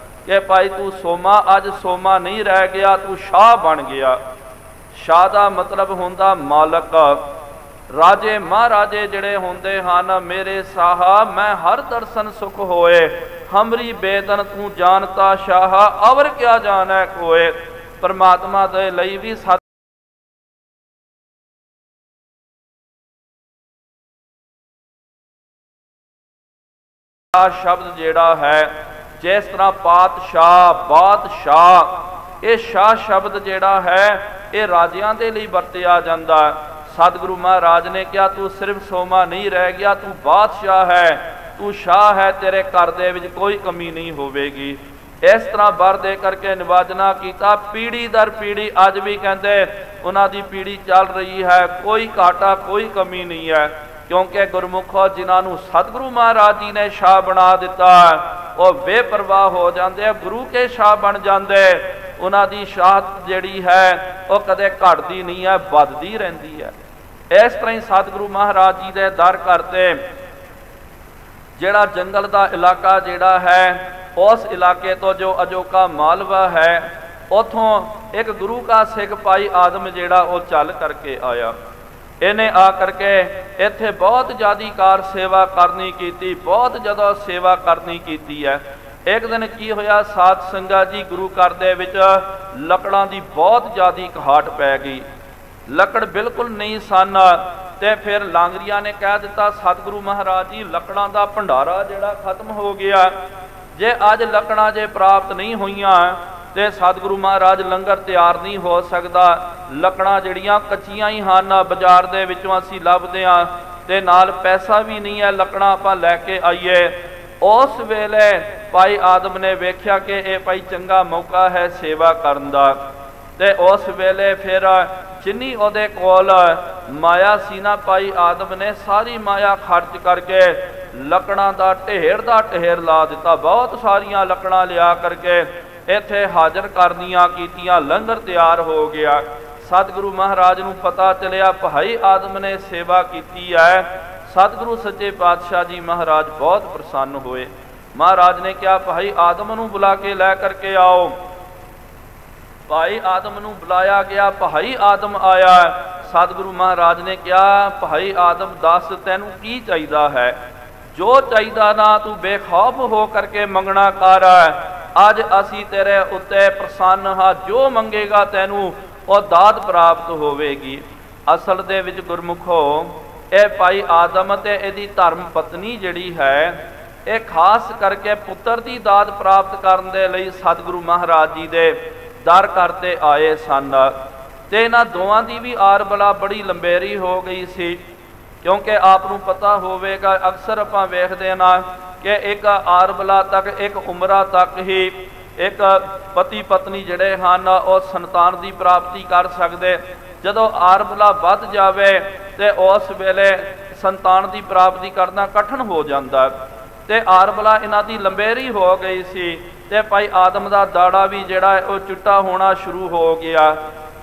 ਕਿ ਭਾਈ ਤੂੰ ਸੋਮਾ ਅੱਜ ਸੋਮਾ ਨਹੀਂ ਰਹਿ ਗਿਆ, ਤੂੰ ਸ਼ਾਹ ਬਣ ਗਿਆ। ਸ਼ਾਹ ਦਾ ਮਤਲਬ ਹੁੰਦਾ ਮਾਲਕ। ਰਾਜੇ ਮਹਾਰਾਜੇ ਜਿਹੜੇ ਹੁੰਦੇ ਹਨ, ਮੇਰੇ ਸਾਹਾ ਮੈਂ ਹਰ ਦਰਸ਼ਨ ਸੁਖ ਹੋਏ, ਹਮਰੀ ਬੇਦਨ ਤੂੰ ਜਾਣਤਾ ਸ਼ਾਹ ਅਵਰ ਕਿਆ ਜਾਣੈ ਕੋਏ। ਪਰਮਾਤਮਾ ਦੇ ਲਈ ਵੀ ਸ਼ਬਦ ਜਿਹੜਾ ਹੈ, ਜਿਸ ਤਰ੍ਹਾਂ ਪਾਤਸ਼ਾਹ ਬਾਦਸ਼ਾਹ, ਇਹ ਸ਼ਾਹ ਸ਼ਬਦ ਜਿਹੜਾ ਹੈ ਇਹ ਰਾਜਿਆਂ ਦੇ ਲਈ ਵਰਤਿਆ ਜਾਂਦਾ। ਸਤਿਗੁਰੂ ਮਹਾਰਾਜ ਨੇ ਕਿਹਾ ਤੂੰ ਸਿਰਫ ਸੋਮਾ ਨਹੀਂ ਰਹਿ ਗਿਆ, ਤੂੰ ਬਾਦਸ਼ਾਹ ਹੈ, ਤੂੰ ਸ਼ਾਹ ਹੈ, ਤੇਰੇ ਘਰ ਦੇ ਵਿੱਚ ਕੋਈ ਕਮੀ ਨਹੀਂ ਹੋਵੇਗੀ। ਇਸ ਤਰ੍ਹਾਂ ਵਰ ਦੇ ਕਰਕੇ ਨਿਵਾਜਨਾ ਕੀਤਾ। ਪੀੜੀ ਦਰ ਪੀੜੀ ਅੱਜ ਵੀ ਕਹਿੰਦੇ ਉਹਨਾਂ ਦੀ ਪੀੜੀ ਚੱਲ ਰਹੀ ਹੈ, ਕੋਈ ਘਾਟਾ ਕੋਈ ਕਮੀ ਨਹੀਂ ਹੈ। ਕਿਉਂਕਿ ਗੁਰਮੁਖੋ ਜਿਨ੍ਹਾਂ ਨੂੰ ਸਤਿਗੁਰੂ ਮਹਾਰਾਜ ਜੀ ਨੇ ਸ਼ਾਹ ਬਣਾ ਦਿੱਤਾ ਉਹ ਬੇਪਰਵਾਹ ਹੋ ਜਾਂਦੇ, ਗੁਰੂ ਕੇ ਸ਼ਾਹ ਬਣ ਜਾਂਦੇ। ਉਹਨਾਂ ਦੀ ਸ਼ਾਹਤ ਜਿਹੜੀ ਹੈ ਉਹ ਕਦੇ ਘਟਦੀ ਨਹੀਂ ਹੈ, ਵੱਧਦੀ ਰਹਿੰਦੀ ਹੈ। ਇਸ ਤਰ੍ਹਾਂ ਹੀ ਸਤਿਗੁਰੂ ਮਹਾਰਾਜ ਜੀ ਦੇ ਦਰ ਕਰਤੇ ਜਿਹੜਾ ਜੰਗਲ ਦਾ ਇਲਾਕਾ ਜਿਹੜਾ ਹੈ, ਉਸ ਇਲਾਕੇ ਤੋਂ ਜੋ ਅਜੋਕਾ ਮਾਲਵਾ ਹੈ, ਉਥੋਂ ਇੱਕ ਗੁਰੂ का सिख भाई आदम ਜਿਹੜਾ ਉਹ ਚੱਲ ਕਰਕੇ ਆਇਆ। ਇਹਨੇ ਆ ਕਰਕੇ ਇੱਥੇ ਬਹੁਤ ਜ਼ਿਆਦੀ ਕਾਰ ਸੇਵਾ ਕਰਨੀ ਕੀਤੀ, ਬਹੁਤ ਜ਼ਿਆਦਾ ਸੇਵਾ ਕਰਨੀ ਕੀਤੀ ਹੈ। ਇੱਕ ਦਿਨ ਕੀ ਹੋਇਆ, ਸਾਧ ਸੰਗਤ ਜੀ ਗੁਰੂ ਘਰ ਦੇ ਵਿੱਚ ਲੱਕੜਾਂ ਦੀ ਬਹੁਤ ਜ਼ਿਆਦੀ ਘਾਟ ਪੈ ਗਈ, ਲੱਕੜ ਬਿਲਕੁਲ ਨਹੀਂ ਸਨ। ਤੇ ਫਿਰ ਲਾਂਗਰੀਆਂ ਨੇ ਕਹਿ ਦਿੱਤਾ, ਸਤਿਗੁਰੂ ਮਹਾਰਾਜ ਜੀ ਲੱਕੜਾਂ ਦਾ ਭੰਡਾਰਾ ਜਿਹੜਾ ਖਤਮ ਹੋ ਗਿਆ, ਜੇ ਅੱਜ ਲੱਕੜਾਂ ਜੇ ਪ੍ਰਾਪਤ ਨਹੀਂ ਹੋਈਆਂ ਤੇ ਸਤਿਗੁਰੂ ਮਹਾਰਾਜ ਲੰਗਰ ਤਿਆਰ ਨਹੀਂ ਹੋ ਸਕਦਾ। ਲੱਕੜਾਂ ਜਿਹੜੀਆਂ ਕੱਚੀਆਂ ਹੀ ਹਨ, ਬਾਜ਼ਾਰ ਦੇ ਵਿੱਚੋਂ ਅਸੀਂ ਲੱਭਦੇ ਹਾਂ ਤੇ ਨਾਲ ਪੈਸਾ ਵੀ ਨਹੀਂ ਹੈ ਲੱਕੜਾਂ ਆਪਾਂ ਲੈ ਕੇ ਆਈਏ। ਉਸ ਵੇਲੇ ਭਾਈ ਆਦਮ ਨੇ ਵੇਖਿਆ ਕਿ ਇਹ ਭਾਈ ਚੰਗਾ ਮੌਕਾ ਹੈ ਸੇਵਾ ਕਰਨ ਦਾ, ਤੇ ਉਸ ਵੇਲੇ ਫਿਰ ਜਿੰਨੀ ਉਹਦੇ ਕੋਲ ਮਾਇਆ ਸੀ ਨਾ, ਭਾਈ ਆਦਮ ਨੇ ਸਾਰੀ ਮਾਇਆ ਖਰਚ ਕਰਕੇ ਲੱਕੜਾਂ ਦਾ ਢੇਰ ਲਾ ਦਿੱਤਾ। ਬਹੁਤ ਸਾਰੀਆਂ ਲੱਕੜਾਂ ਲਿਆ ਕਰਕੇ ਇੱਥੇ ਹਾਜ਼ਰ ਕਰਨੀਆਂ ਕੀਤੀਆਂ, ਲੰਗਰ ਤਿਆਰ ਹੋ ਗਿਆ। ਸਤਿਗੁਰੂ ਮਹਾਰਾਜ ਨੂੰ ਪਤਾ ਚੱਲਿਆ ਭਾਈ ਆਦਮ ਨੇ ਸੇਵਾ ਕੀਤੀ ਹੈ। ਸਤਿਗੁਰੂ ਸੱਚੇ ਪਾਤਸ਼ਾਹ ਜੀ ਮਹਾਰਾਜ ਬਹੁਤ ਪ੍ਰਸੰਨ ਹੋਏ। ਮਹਾਰਾਜ ਨੇ ਕਿਹਾ ਭਾਈ ਆਦਮ ਨੂੰ ਬੁਲਾ ਕੇ ਲੈ ਕਰਕੇ ਆਓ। ਭਾਈ ਆਦਮ ਨੂੰ ਬੁਲਾਇਆ ਗਿਆ, ਭਾਈ ਆਦਮ ਆਇਆ। ਸਤਿਗੁਰੂ ਮਹਾਰਾਜ ਨੇ ਕਿਹਾ ਭਾਈ ਆਦਮ ਦੱਸ ਤੈਨੂੰ ਕੀ ਚਾਹੀਦਾ ਹੈ, ਜੋ ਚਾਹੀਦਾ ਨਾ ਤੂੰ ਬੇਖੌਫ ਹੋ ਕਰਕੇ ਮੰਗਣਾ ਕਰ। ਅੱਜ ਅਸੀਂ ਤੇਰੇ ਉੱਤੇ ਪ੍ਰਸੰਨ ਹਾਂ, ਜੋ ਮੰਗੇਗਾ ਤੈਨੂੰ ਉਹ ਦਾਤ ਪ੍ਰਾਪਤ ਹੋਵੇਗੀ। ਅਸਲ ਦੇ ਵਿੱਚ ਗੁਰਮੁਖੋ ਇਹ ਭਾਈ ਆਦਮ ਤੇ ਇਹਦੀ ਧਰਮ ਪਤਨੀ ਜਿਹੜੀ ਹੈ, ਇਹ ਖਾਸ ਕਰਕੇ ਪੁੱਤਰ ਦੀ ਦਾਤ ਪ੍ਰਾਪਤ ਕਰਨ ਦੇ ਲਈ ਸਤਿਗੁਰੂ ਮਹਾਰਾਜ ਜੀ ਦੇ ਦਰ ਕਰਤੇ ਆਏ ਸਨ। ਤੇ ਇਹਨਾਂ ਦੋਵਾਂ ਦੀ ਵੀ ਆਰ ਬਲਾ ਬੜੀ ਲੰਬੇਰੀ ਹੋ ਗਈ ਸੀ, ਕਿਉਂਕਿ ਆਪ ਨੂੰ ਪਤਾ ਹੋਵੇਗਾ ਅਕਸਰ ਆਪਾਂ ਵੇਖਦੇ ਨਾ ਕਿ ਇੱਕ ਆਰ ਬਲਾ ਤੱਕ, ਇੱਕ ਉਮਰਾਂ ਤੱਕ ਹੀ ਇੱਕ ਪਤੀ ਪਤਨੀ ਜਿਹੜੇ ਹਨ ਉਹ ਸੰਤਾਨ ਦੀ ਪ੍ਰਾਪਤੀ ਕਰ ਸਕਦੇ। ਜਦੋਂ ਆਰ ਬਲਾ ਵੱਧ ਜਾਵੇ ਤੇ ਉਸ ਵੇਲੇ ਸੰਤਾਨ ਦੀ ਪ੍ਰਾਪਤੀ ਕਰਨਾ ਕਠਿਨ ਹੋ ਜਾਂਦਾ। ਤੇ ਆਰ ਬਲਾ ਇਹਨਾਂ ਦੀ ਲੰਬੇਰੀ ਹੋ ਗਈ ਸੀ ਤੇ ਭਾਈ ਆਦਮ ਦਾ ਦਾੜਾ ਵੀ ਜਿਹੜਾ ਉਹ ਚਿੱਟਾ ਹੋਣਾ ਸ਼ੁਰੂ ਹੋ ਗਿਆ।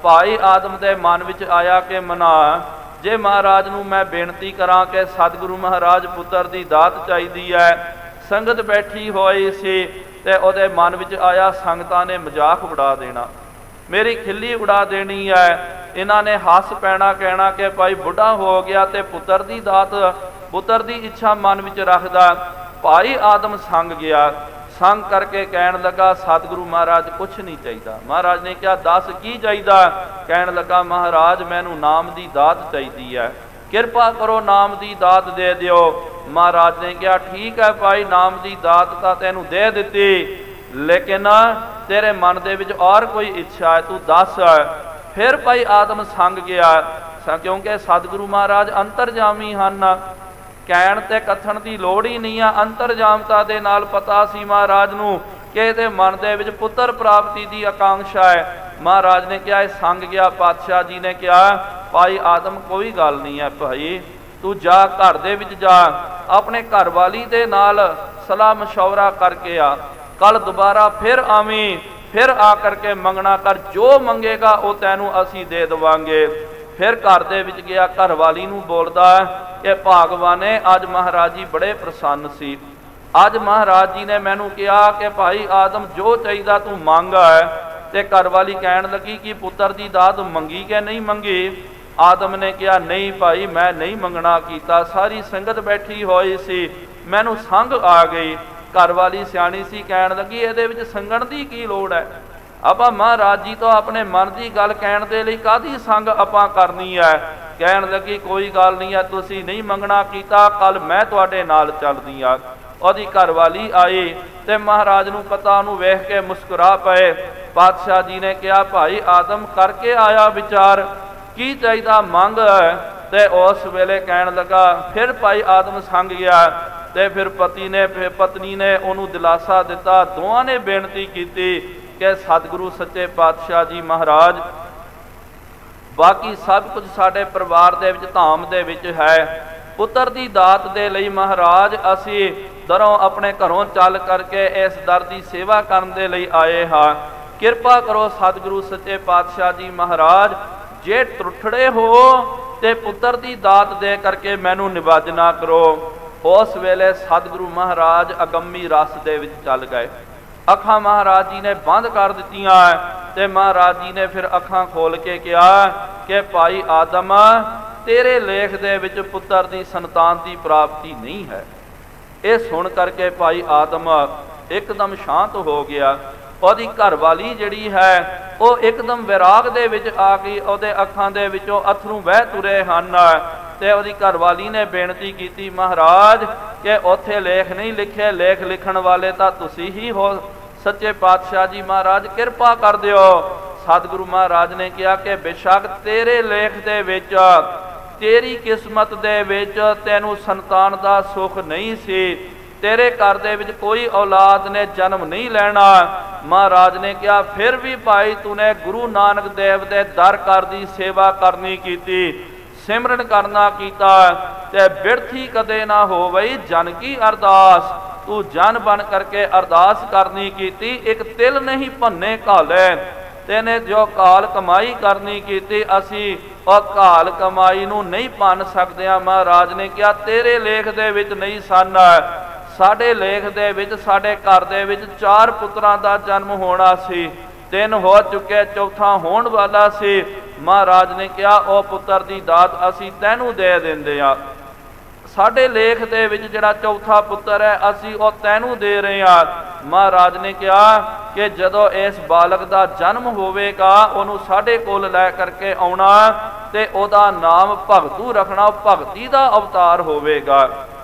ਭਾਈ ਆਦਮ ਦੇ ਮਨ ਵਿੱਚ ਆਇਆ ਕਿ ਮਨਾ ਜੇ ਮਹਾਰਾਜ ਨੂੰ ਮੈਂ ਬੇਨਤੀ ਕਰਾਂ ਕਿ ਸਤਿਗੁਰੂ ਮਹਾਰਾਜ ਪੁੱਤਰ ਦੀ ਦਾਤ ਚਾਹੀਦੀ ਹੈ। ਸੰਗਤ ਬੈਠੀ ਹੋਈ ਸੀ ਤੇ ਉਹਦੇ ਮਨ ਵਿੱਚ ਆਇਆ ਸੰਗਤਾਂ ਨੇ ਮਜ਼ਾਕ ਉਡਾ ਦੇਣਾ, ਮੇਰੀ ਖਿੱਲੀ ਉਡਾ ਦੇਣੀ ਹੈ। ਇਹਨਾਂ ਨੇ ਹੱਸ ਪੈਣਾ, ਕਹਿਣਾ ਕਿ ਭਾਈ ਬੁੱਢਾ ਹੋ ਗਿਆ ਤੇ ਪੁੱਤਰ ਦੀ ਦਾਤ, ਪੁੱਤਰ ਦੀ ਇੱਛਾ ਮਨ ਵਿੱਚ ਰੱਖਦਾ। ਭਾਈ ਆਦਮ ਸੰਗ ਗਿਆ, ਸੰਗ ਕਰਕੇ ਕਹਿਣ ਲੱਗਾ ਸਤਿਗੁਰੂ ਮਹਾਰਾਜ ਕੁਛ ਨਹੀਂ ਚਾਹੀਦਾ। ਮਹਾਰਾਜ ਨੇ ਕਿਹਾ ਦੱਸ ਕੀ ਚਾਹੀਦਾ? ਕਹਿਣ ਲੱਗਾ ਮਹਾਰਾਜ ਮੈਨੂੰ ਨਾਮ ਦੀ ਦਾਤ ਚਾਹੀਦੀ ਹੈ, ਕਿਰਪਾ ਕਰੋ ਨਾਮ ਦੀ ਦਾਤ ਦੇ ਦਿਓ। ਮਹਾਰਾਜ ਨੇ ਕਿਹਾ ਠੀਕ ਹੈ ਭਾਈ, ਨਾਮ ਦੀ ਦਾਤ ਤਾਂ ਤੈਨੂੰ ਦੇ ਦਿੱਤੀ, ਲੇਕਿਨ ਤੇਰੇ ਮਨ ਦੇ ਵਿੱਚ ਔਰ ਕੋਈ ਇੱਛਾ ਹੈ, ਤੂੰ ਦੱਸ। ਫਿਰ ਭਾਈ ਆਦਮ ਸੰਗ ਗਿਆ, ਕਿਉਂਕਿ ਸਤਿਗੁਰੂ ਮਹਾਰਾਜ ਅੰਤਰਜਾਮੀ ਹਨ, ਕਹਿਣ ਤੇ ਕਥਨ ਦੀ ਲੋੜ ਹੀ ਨਹੀਂ ਆ। ਅੰਤਰਜਾਮਤਾ ਦੇ ਨਾਲ ਪਤਾ ਸੀ ਮਹਾਰਾਜ ਨੂੰ ਕਿ ਇਹਦੇ ਮਨ ਦੇ ਵਿੱਚ ਪੁੱਤਰ ਪ੍ਰਾਪਤੀ ਦੀ ਆਕਾਂक्षा ਹੈ। ਮਹਾਰਾਜ ਨੇ ਕਿਹਾ ਇਹ ਸੰਗ ਗਿਆ। ਪਾਤਸ਼ਾਹ ਜੀ ਨੇ ਕਿਹਾ ਭਾਈ ਆਦਮ ਕੋਈ ਗੱਲ ਨਹੀਂ ਹੈ ਭਾਈ, ਤੂੰ ਜਾ ਘਰ ਦੇ ਵਿੱਚ ਜਾ, ਆਪਣੇ ਘਰ ਵਾਲੀ ਦੇ ਨਾਲ ਸਲਾਹ ਮਸ਼ਵਰਾ ਕਰਕੇ ਆ, ਕੱਲ ਦੁਬਾਰਾ ਫਿਰ ਆਵੀਂ, ਫਿਰ ਆ ਕਰਕੇ ਮੰਗਣਾ ਕਰ, ਜੋ ਮੰਗੇਗਾ ਉਹ ਤੈਨੂੰ ਅਸੀਂ ਦੇ ਦੇਵਾਂਗੇ। ਫਿਰ ਘਰ ਦੇ ਵਿੱਚ ਗਿਆ, ਘਰ ਵਾਲੀ ਨੂੰ ਬੋਲਦਾ ਕਿ ਭਾਗਵਾਨੇ ਅੱਜ ਮਹਾਰਾਜ ਜੀ ਬੜੇ ਪ੍ਰਸੰਨ ਸੀ, ਅੱਜ ਮਹਾਰਾਜ ਜੀ ਨੇ ਮੈਨੂੰ ਕਿਹਾ ਕਿ ਭਾਈ ਆਦਮ ਜੋ ਚਾਹੀਦਾ ਤੂੰ ਮੰਗ ਹੈ। ਤੇ ਘਰ ਵਾਲੀ ਕਹਿਣ ਲੱਗੀ ਕਿ ਪੁੱਤਰ ਦੀ ਦਾਤ ਮੰਗੀ ਕਿ ਨਹੀਂ ਮੰਗੀ? ਆਦਮ ਨੇ ਕਿਹਾ ਨਹੀਂ ਭਾਈ ਮੈਂ ਨਹੀਂ ਮੰਗਣਾ ਕੀਤਾ, ਸਾਰੀ ਸੰਗਤ ਬੈਠੀ ਹੋਈ ਸੀ, ਮੈਨੂੰ ਸੰਗ ਆ ਗਈ। ਘਰ ਵਾਲੀ ਸਿਆਣੀ ਸੀ, ਕਹਿਣ ਲੱਗੀ ਇਹਦੇ ਵਿੱਚ ਸੰਗਣ ਦੀ ਕੀ ਲੋੜ ਹੈ, ਆਪਾਂ ਮਹਾਰਾਜ ਜੀ ਤੋਂ ਆਪਣੇ ਮਨ ਦੀ ਗੱਲ ਕਹਿਣ ਦੇ ਲਈ ਕਾਹਦੀ ਸੰਗ ਆਪਾਂ ਕਰਨੀ ਹੈ। ਕਹਿਣ ਲੱਗੀ ਕੋਈ ਗੱਲ ਨਹੀਂ ਹੈ, ਤੁਸੀਂ ਨਹੀਂ ਮੰਗਣਾ ਕੀਤਾ, ਕੱਲ ਮੈਂ ਤੁਹਾਡੇ ਨਾਲ ਚੱਲਦੀ ਹਾਂ। ਉਹਦੀ ਘਰ ਵਾਲੀ ਆਈ ਤੇ ਮਹਾਰਾਜ ਨੂੰ ਪਤਾ, ਉਹਨੂੰ ਵੇਖ ਕੇ ਮੁਸਕਰਾ ਪਏ। ਪਾਤਸ਼ਾਹ ਜੀ ਨੇ ਕਿਹਾ ਭਾਈ ਆਦਮ ਕਰਕੇ ਆਇਆ ਵਿਚਾਰ, ਕੀ ਚਾਹੀਦਾ ਮੰਗ। ਤੇ ਉਸ ਵੇਲੇ ਕਹਿਣ ਲੱਗਾ, ਫਿਰ ਭਾਈ ਆਦਮ ਸੰਗ ਗਿਆ ਤੇ ਫਿਰ ਪਤਨੀ ਨੇ ਉਹਨੂੰ ਦਿਲਾਸਾ ਦਿੱਤਾ। ਦੋਵਾਂ ਨੇ ਬੇਨਤੀ ਕੀਤੀ ਕਿ ਸਤਿਗੁਰੂ ਸੱਚੇ ਪਾਤਸ਼ਾਹ ਜੀ ਮਹਾਰਾਜ, ਬਾਕੀ ਸਭ ਕੁਝ ਸਾਡੇ ਪਰਿਵਾਰ ਦੇ ਵਿੱਚ ਧਾਮ ਦੇ ਵਿੱਚ ਹੈ, ਪੁੱਤਰ ਦੀ ਦਾਤ ਦੇ ਲਈ ਮਹਾਰਾਜ ਅਸੀਂ ਦਰੋਂ ਆਪਣੇ ਘਰੋਂ ਚੱਲ ਕਰਕੇ ਇਸ ਦਰ ਦੀ ਸੇਵਾ ਕਰਨ ਦੇ ਲਈ ਆਏ ਹਾਂ। ਕਿਰਪਾ ਕਰੋ ਸਤਿਗੁਰੂ ਸੱਚੇ ਪਾਤਸ਼ਾਹ ਜੀ ਮਹਾਰਾਜ, ਜੇ ਟੁੱਟੜੇ ਹੋ ਤੇ ਪੁੱਤਰ ਦੀ ਦਾਤ ਦੇ ਕਰਕੇ ਮੈਨੂੰ ਨਿਵਾਜ ਨਾ ਕਰੋ। ਉਸ ਵੇਲੇ ਸਤਿਗੁਰੂ ਮਹਾਰਾਜ ਅਗੰਮੀ ਰਸ ਦੇ ਵਿੱਚ ਚੱਲ ਗਏ। ਅੱਖਾਂ ਮਹਾਰਾਜ ਜੀ ਨੇ ਬੰਦ ਕਰ ਦਿੱਤੀਆਂ ਤੇ ਮਹਾਰਾਜ ਜੀ ਨੇ ਫਿਰ ਅੱਖਾਂ ਖੋਲ ਕੇ ਕਿਹਾ ਕਿ ਭਾਈ ਆਦਮ, ਤੇਰੇ ਲੇਖ ਦੇ ਵਿੱਚ ਪੁੱਤਰ ਦੀ ਸੰਤਾਨ ਦੀ ਪ੍ਰਾਪਤੀ ਨਹੀਂ ਹੈ। ਇਹ ਸੁਣ ਕਰਕੇ ਭਾਈ ਆਦਮ ਇੱਕਦਮ ਸ਼ਾਂਤ ਹੋ ਗਿਆ। ਉਹਦੀ ਘਰਵਾਲੀ ਜਿਹੜੀ ਹੈ ਉਹ ਇੱਕਦਮ ਵਿਰਾਗ ਦੇ ਵਿੱਚ ਆ ਗਈ, ਉਹਦੇ ਅੱਖਾਂ ਦੇ ਵਿੱਚੋਂ ਅਥਰੂ ਵਹਿ ਤੁਰੇ ਹਨ। ਤੇ ਉਹਦੀ ਘਰਵਾਲੀ ਨੇ ਬੇਨਤੀ ਕੀਤੀ, ਮਹਾਰਾਜ ਕਿ ਉੱਥੇ ਲੇਖ ਨਹੀਂ ਲਿਖੇ, ਲੇਖ ਲਿਖਣ ਵਾਲੇ ਤਾਂ ਤੁਸੀਂ ਹੀ ਹੋ ਸੱਚੇ ਪਾਤਸ਼ਾਹ ਜੀ, ਮਹਾਰਾਜ ਕਿਰਪਾ ਕਰ ਦਿਓ। ਸਤਿਗੁਰੂ ਮਹਾਰਾਜ ਨੇ ਕਿਹਾ ਕਿ ਬੇਸ਼ੱਕ ਤੇਰੇ ਲੇਖ ਦੇ ਵਿੱਚ, ਤੇਰੀ ਕਿਸਮਤ ਦੇ ਵਿੱਚ ਤੈਨੂੰ ਸੰਤਾਨ ਦਾ ਸੁੱਖ ਨਹੀਂ ਸੀ, ਤੇਰੇ ਘਰ ਦੇ ਵਿੱਚ ਕੋਈ ਔਲਾਦ ਨੇ ਜਨਮ ਨਹੀਂ ਲੈਣਾ। ਮਹਾਰਾਜ ਨੇ ਕਿਹਾ ਫਿਰ ਵੀ ਭਾਈ ਤੂਨੇ ਗੁਰੂ ਨਾਨਕ ਦੇਵ ਦੇ ਦਰ ਘਰ ਦੀ ਸੇਵਾ ਕਰਨੀ ਕੀਤੀ, ਸਿਮਰਨ ਕਰਨਾ ਕੀਤਾ, ਤੇ ਬਿਰਥੀ ਕਦੇ ਨਾ ਹੋਵਈ ਜਨ ਕੀ ਅਰਦਾਸ। ਤੂੰ ਜਨ ਬਣ ਕਰਕੇ ਅਰਦਾਸ ਕਰਨੀ ਕੀਤੀ, ਇੱਕ ਤਿਲ ਨਹੀਂ ਭੰਨੇ ਘਾਲੇ। ਤੈਨੇ ਜੋ ਘਾਲ ਕਮਾਈ ਕਰਨੀ ਕੀਤੀ, ਅਸੀਂ ਉਹ ਘਾਲ ਕਮਾਈ ਨੂੰ ਨਹੀਂ ਭੰਨ ਸਕਦੇ ਆ। ਮਹਾਰਾਜ ਨੇ ਕਿਹਾ ਤੇਰੇ ਲੇਖ ਦੇ ਵਿੱਚ ਨਹੀਂ ਸਨ, ਸਾਡੇ ਲੇਖ ਦੇ ਵਿੱਚ ਸਾਡੇ ਘਰ ਦੇ ਵਿੱਚ 4 ਪੁੱਤਰਾਂ ਦਾ ਜਨਮ ਹੋਣਾ ਸੀ, 3 ਹੋ ਚੁੱਕੇ, ਚੌਥਾ ਹੋਣ ਵਾਲਾ ਸੀ। ਮਹਾਰਾਜ ਨੇ ਕਿਹਾ ਉਹ ਪੁੱਤਰ ਦੀ ਦਾਤ ਅਸੀਂ ਤੈਨੂੰ ਦੇ ਦਿੰਦੇ ਆ। ਸਾਡੇ ਲੇਖ ਦੇ ਵਿੱਚ ਜਿਹੜਾ ਚੌਥਾ ਪੁੱਤਰ ਹੈ ਅਸੀਂ ਉਹ ਤੈਨੂੰ ਦੇ ਰਹੇ ਹਾਂ। ਮਹਾਰਾਜ ਨੇ ਕਿਹਾ ਕਿ ਜਦੋਂ ਇਸ ਬਾਲਕ ਦਾ ਜਨਮ ਹੋਵੇਗਾ ਉਹਨੂੰ ਸਾਡੇ ਕੋਲ ਲੈ ਕਰਕੇ ਆਉਣਾ ਤੇ ਉਹਦਾ ਨਾਮ ਭਗਤੂ ਰੱਖਣਾ, ਭਗਤੀ ਦਾ ਅਵਤਾਰ ਹੋਵੇਗਾ,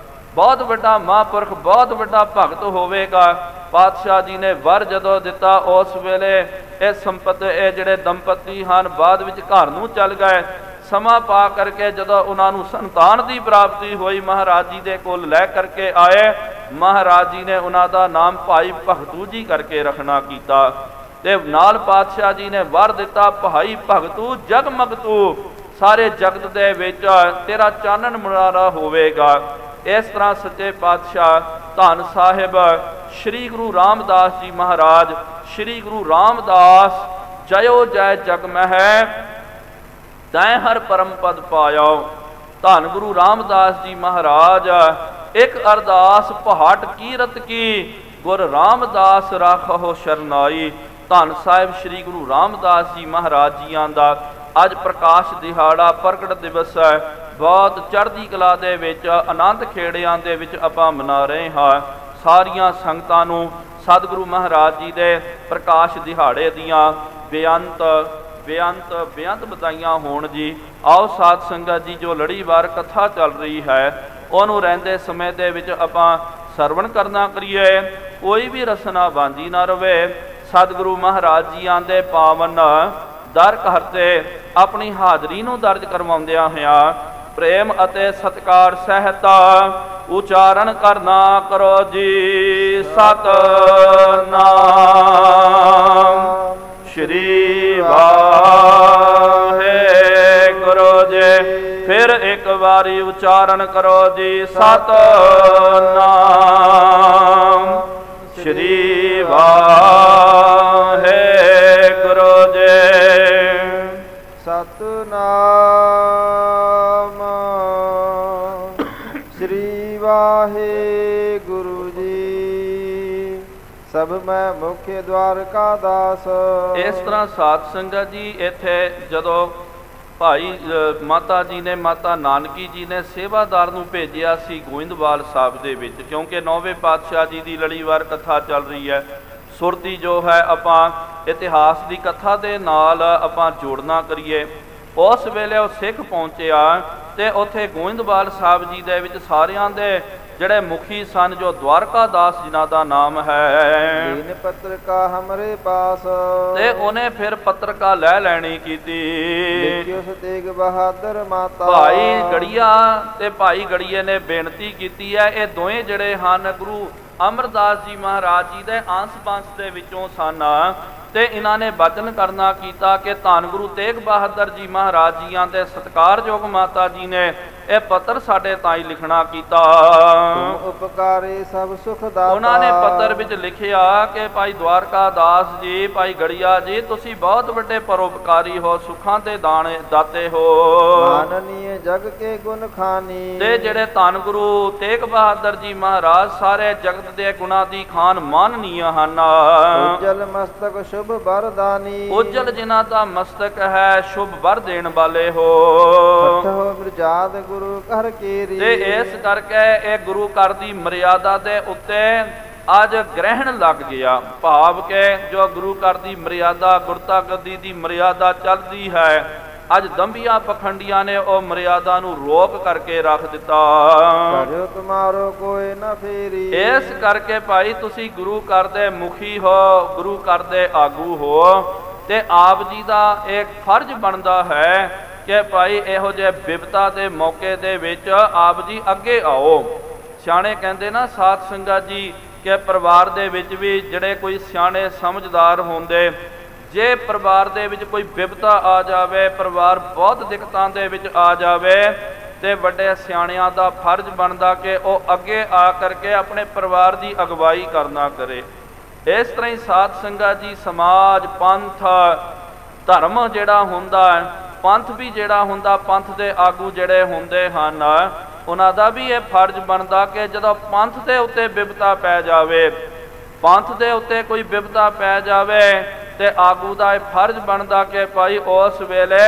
ਬਹੁਤ ਵੱਡਾ ਮਹਾਂਪੁਰਖ, ਬਹੁਤ ਵੱਡਾ ਭਗਤ ਹੋਵੇਗਾ। ਪਾਤਸ਼ਾਹ ਜੀ ਨੇ ਵਰ ਜਦੋਂ ਦਿੱਤਾ ਉਸ ਵੇਲੇ ਇਹ ਸੰਪਤ, ਇਹ ਜਿਹੜੇ ਦੰਪਤੀ ਹਨ ਬਾਅਦ ਵਿੱਚ ਘਰ ਨੂੰ ਚੱਲ ਗਏ। ਸਮਾਂ ਪਾ ਕਰਕੇ ਜਦੋਂ ਉਹਨਾਂ ਨੂੰ ਸੰਤਾਨ ਦੀ ਪ੍ਰਾਪਤੀ ਹੋਈ, ਮਹਾਰਾਜ ਜੀ ਦੇ ਕੋਲ ਲੈ ਕਰਕੇ ਆਏ। ਮਹਾਰਾਜ ਜੀ ਨੇ ਉਹਨਾਂ ਦਾ ਨਾਮ ਭਾਈ ਭਗਤੂ ਜੀ ਕਰਕੇ ਰੱਖਣਾ ਕੀਤਾ ਤੇ ਨਾਲ ਪਾਤਸ਼ਾਹ ਜੀ ਨੇ ਵਰ ਦਿੱਤਾ, ਭਾਈ ਭਗਤੂ ਜਗਮਗ ਤੂੰ, ਸਾਰੇ ਜਗਤ ਦੇ ਵਿੱਚ ਤੇਰਾ ਚਾਨਣ ਮੁਨਾਰਾ ਹੋਵੇਗਾ। ਇਸ ਤਰ੍ਹਾਂ ਸੱਚੇ ਪਾਤਸ਼ਾਹ ਧੰਨ ਸਾਹਿਬ ਸ਼੍ਰੀ ਗੁਰੂ ਰਾਮਦਾਸ ਜੀ ਮਹਾਰਾਜ, ਸ਼੍ਰੀ ਗੁਰੂ ਰਾਮਦਾਸ ਜਯੋ ਜੈ ਜਗ ਮਹਿ ਤੈ ਹਰ ਪਰਮ ਪਦ ਪਾਇਓ। ਧੰਨ ਗੁਰੂ ਰਾਮਦਾਸ ਜੀ ਮਹਾਰਾਜ ਇੱਕ ਅਰਦਾਸ ਪਹਾਟ ਕੀਰਤ ਕੀ, ਗੁਰ ਰਾਮਦਾਸ ਰਾਖੋ ਸ਼ਰਨਾਈ। ਧੰਨ ਸਾਹਿਬ ਸ਼੍ਰੀ ਗੁਰੂ ਰਾਮਦਾਸ ਜੀ ਮਹਾਰਾਜ ਜੀਆਂ ਦਾ ਅੱਜ ਪ੍ਰਕਾਸ਼ ਦਿਹਾੜਾ, ਪ੍ਰਗਟ ਦਿਵਸ ਹੈ। ਬਹੁਤ ਚੜ੍ਹਦੀ ਕਲਾ ਦੇ ਵਿੱਚ, ਆਨੰਦ ਖੇੜਿਆਂ ਦੇ ਵਿੱਚ ਆਪਾਂ ਮਨਾ ਰਹੇ ਹਾਂ। ਸਾਰੀਆਂ ਸੰਗਤਾਂ ਨੂੰ ਸਤਿਗੁਰੂ ਮਹਾਰਾਜ ਜੀ ਦੇ ਪ੍ਰਕਾਸ਼ ਦਿਹਾੜੇ ਦੀਆਂ ਬੇਅੰਤ ਵਧਾਈਆਂ ਹੋਣ ਜੀ। ਆਓ ਸਾਧ ਸੰਗਤ ਜੀ, ਜੋ ਲੜੀਵਾਰ ਕਥਾ ਚੱਲ ਰਹੀ ਹੈ ਉਹਨੂੰ ਰਹਿੰਦੇ ਸਮੇਂ ਦੇ ਵਿੱਚ ਆਪਾਂ ਸਰਵਣ ਕਰਨਾ ਕਰੀਏ, ਕੋਈ ਵੀ ਰਸਨਾ ਬਾਂਝੀ ਨਾ ਰਵੇ। ਸਤਿਗੁਰੂ ਮਹਾਰਾਜ ਜੀਆਂ ਦੇ ਪਾਵਨ ਦਰ ਘਰ ਤੇ ਆਪਣੀ ਹਾਜ਼ਰੀ ਨੂੰ ਦਰਜ ਕਰਵਾਉਂਦਿਆਂ ਹੋਇਆਂ ਪ੍ਰੇਮ ਅਤੇ ਸਤਿਕਾਰ ਸਹਿਤ ਉਚਾਰਨ ਕਰਨਾ ਕਰੋ ਜੀ। ਸਤਨਾਮ ਸ਼੍ਰੀ ਵਾਹਿਗੁਰੂ ਜੀ। ਫਿਰ ਇੱਕ ਵਾਰੀ ਉਚਾਰਨ ਕਰੋ ਜੀ। ਸਤਨਾਮ ਸ਼੍ਰੀ ਵਾਹਿਗੁਰੂ ਜੀ। ਸਤਨਾਮ ਸ਼੍ਰੀ ਵਾਹਿਗੁਰੂ ਜੀ। ਸਭ ਮੈਂ ਮੁਖ ਦਵਾਰ ਕਾ ਦਾਸ। ਇਸ ਤਰ੍ਹਾਂ ਸਾਧ ਸੰਗਤ ਜੀ, ਇੱਥੇ ਜਦੋਂ ਭਾਈ ਮਾਤਾ ਜੀ ਨੇ, ਮਾਤਾ ਨਾਨਕੀ ਜੀ ਨੇ ਸੇਵਾਦਾਰ ਨੂੰ ਭੇਜਿਆ ਸੀ ਗੋਇੰਦਵਾਲ ਸਾਹਿਬ ਦੇ ਵਿੱਚ, ਕਿਉਂਕਿ 9ਵੇਂ ਪਾਤਸ਼ਾਹ ਜੀ ਦੀ ਲੜੀਵਾਰ ਕਥਾ ਚੱਲ ਰਹੀ ਹੈ। ਸੁਰਤੀ ਜੋ ਹੈ ਆਪਾਂ ਇਤਿਹਾਸ ਦੀ ਕਥਾ ਦੇ ਨਾਲ ਆਪਾਂ ਜੋੜਨਾ ਕਰੀਏ। ਉਸ ਵੇਲੇ ਉਹ ਸਿੱਖ ਪਹੁੰਚਿਆ ਤੇ ਉੱਥੇ ਗੋਇੰਦਵਾਲ ਸਾਹਿਬ ਜੀ ਦੇ ਵਿੱਚ ਸਾਰਿਆਂ ਦੇ ਜਿਹੜੇ ਮੁਖੀ ਸਨ, ਜੋ ਦਵਾਰਕਾ ਦਾਸ ਜਿਨ੍ਹਾਂ ਦਾ ਨਾਮ ਹੈ, ਦੀਨ ਪੱਤਰਕਾ ਹਮਰੇ ਪਾਸ, ਤੇ ਉਹਨੇ ਫਿਰ ਪੱਤਰਕਾ ਲੈ ਲੈਣੀ ਕੀਤੀ। ਲਿਖਿਓ ਤੇਗ ਬਹਾਦਰ ਮਾਤਾ। ਭਾਈ ਗੜੀਆ ਤੇ ਭਾਈ ਗੜੀਏ ਨੇ ਬੇਨਤੀ ਕੀਤੀ ਹੈ। ਇਹ ਦੋਵੇਂ ਜਿਹੜੇ ਹਨ ਗੁਰੂ ਅਮਰਦਾਸ ਜੀ ਮਹਾਰਾਜ ਜੀ ਦੇ ਅੰਸ ਬੰਸ ਦੇ ਵਿੱਚੋਂ ਸਨ, ਤੇ ਇਹਨਾਂ ਨੇ ਬਚਨ ਕਰਨਾ ਕੀਤਾ ਕਿ ਧੰਨ ਗੁਰੂ ਤੇਗ ਬਹਾਦਰ ਜੀ ਮਹਾਰਾਜ ਜੀਆਂ ਦੇ ਸਤਿਕਾਰਯੋਗ ਮਾਤਾ ਜੀ ਨੇ ਇਹ ਪੱਤਰ ਸਾਡੇ ਤਾਈਂ ਲਿਖਣਾ ਕੀਤਾ। ਤੁਮ ਉਪਕਾਰੀ ਸਭ ਸੁਖ ਦਾਤਾ। ਉਹਨਾਂ ਨੇ ਪੱਤਰ ਵਿੱਚ ਲਿਖਿਆ ਕਿ ਭਾਈ ਦਵਾਰਕਾ ਦਾਸ ਜੀ, ਭਾਈ ਗੜੀਆ ਜੀ, ਤੁਸੀਂ ਬਹੁਤ ਵੱਡੇ ਪਰਉਪਕਾਰੀ ਹੋ, ਸੁੱਖਾਂ ਦੇ ਦਾਣੇ ਦਾਤੇ ਹੋ। ਮਾਨਨੀਏ ਜਗ ਕੇ ਗੁਣ ਖਾਨੀ। ਤੇ ਜਿਹੜੇ ਧੰਨ ਗੁਰੂ ਤੇਗ ਬਹਾਦਰ ਜੀ ਮਹਾਰਾਜ ਸਾਰੇ ਜਗਤ ਦੇ ਗੁਣਾਂ ਦੀ ਖਾਨ ਮਾਨਨੀय ਹਨ। ਉਜਲ ਮਸਤਕ ਸ਼ੁਭ ਵਰਦਾਨੀ। ਉਜਲ ਜਿਨ੍ਹਾਂ ਦਾ ਮਸਤਕ ਹੈ, ਸ਼ੁਭ ਵਰ ਦੇਣ ਵਾਲੇ ਹੋ। ਹੋ ਮਿਰਜਾਦ ਗੁਰੂ ਘਰ ਕੀਰੀ। ਤੇ ਇਸ ਕਰਕੇ ਇਹ ਗੁਰੂ ਘਰ ਦੀ ਮਰਿਆਦਾ ਦੇ ਉੱਤੇ ਅੱਜ ਗ੍ਰਹਿਣ ਲੱਗ ਗਿਆ। ਭਾਵ ਕਿ ਜੋ ਗੁਰੂ ਘਰ ਦੀ ਮਰਿਆਦਾ, ਗੁਰਤਾ ਗੱਦੀ ਦੀ ਮਰਿਆਦਾ ਚੱਲਦੀ ਹੈ, ਅੱਜ ਦੰਭੀਆਂ ਪਖੰਡੀਆਂ ਨੇ ਉਹ ਮਰਿਆਦਾ ਨੂੰ ਰੋਕ ਕਰਕੇ ਰੱਖ ਦਿੱਤਾ। ਕਰਿਓ ਤੁਮਾਰੋ ਕੋਈ ਨਾ ਫੇਰੀ। ਇਸ ਕਰਕੇ ਭਾਈ ਤੁਸੀਂ ਗੁਰੂ ਘਰ ਦੇ ਮੁਖੀ ਹੋ, ਗੁਰੂ ਘਰ ਦੇ ਆਗੂ ਹੋ, ਤੇ ਆਪ ਜੀ ਦਾ ਇੱਕ ਫਰਜ਼ ਬਣਦਾ ਹੈ ਕਿ ਭਾਈ ਇਹੋ ਜਿਹੇ ਬਿਪਤਾ ਦੇ ਮੌਕੇ ਦੇ ਵਿੱਚ ਆਪ ਜੀ ਅੱਗੇ ਆਓ। ਸਿਆਣੇ ਕਹਿੰਦੇ ਨਾ ਸਾਧ ਸੰਗਤ ਜੀ ਕਿ ਪਰਿਵਾਰ ਦੇ ਵਿੱਚ ਵੀ ਜਿਹੜੇ ਕੋਈ ਸਿਆਣੇ ਸਮਝਦਾਰ ਹੁੰਦੇ, ਜੇ ਪਰਿਵਾਰ ਦੇ ਵਿੱਚ ਕੋਈ ਬਿਪਤਾ ਆ ਜਾਵੇ, ਪਰਿਵਾਰ ਬਹੁਤ ਦਿੱਕਤਾਂ ਦੇ ਵਿੱਚ ਆ ਜਾਵੇ, ਤੇ ਵੱਡੇ ਸਿਆਣਿਆਂ ਦਾ ਫਰਜ਼ ਬਣਦਾ ਕਿ ਉਹ ਅੱਗੇ ਆ ਕਰਕੇ ਆਪਣੇ ਪਰਿਵਾਰ ਦੀ ਅਗਵਾਈ ਕਰਨਾ ਕਰੇ। ਇਸ ਤਰ੍ਹਾਂ ਹੀ ਸਾਧ ਸੰਗਤ ਜੀ ਸਮਾਜ, ਪੰਥ, ਧਰਮ ਜਿਹੜਾ ਹੁੰਦਾ, ਪੰਥ ਵੀ ਜਿਹੜਾ ਹੁੰਦਾ, ਪੰਥ ਦੇ ਆਗੂ ਜਿਹੜੇ ਹੁੰਦੇ ਹਨ, ਉਹਨਾਂ ਦਾ ਵੀ ਇਹ ਫਰਜ਼ ਬਣਦਾ ਕਿ ਜਦੋਂ ਪੰਥ ਦੇ ਉੱਤੇ ਬਿਪਤਾ ਪੈ ਜਾਵੇ, ਪੰਥ ਦੇ ਉੱਤੇ ਕੋਈ ਬਿਪਤਾ ਪੈ ਜਾਵੇ, ਤੇ ਆਗੂ ਦਾ ਇਹ ਫਰਜ਼ ਬਣਦਾ ਕਿ ਭਾਈ ਉਸ ਵੇਲੇ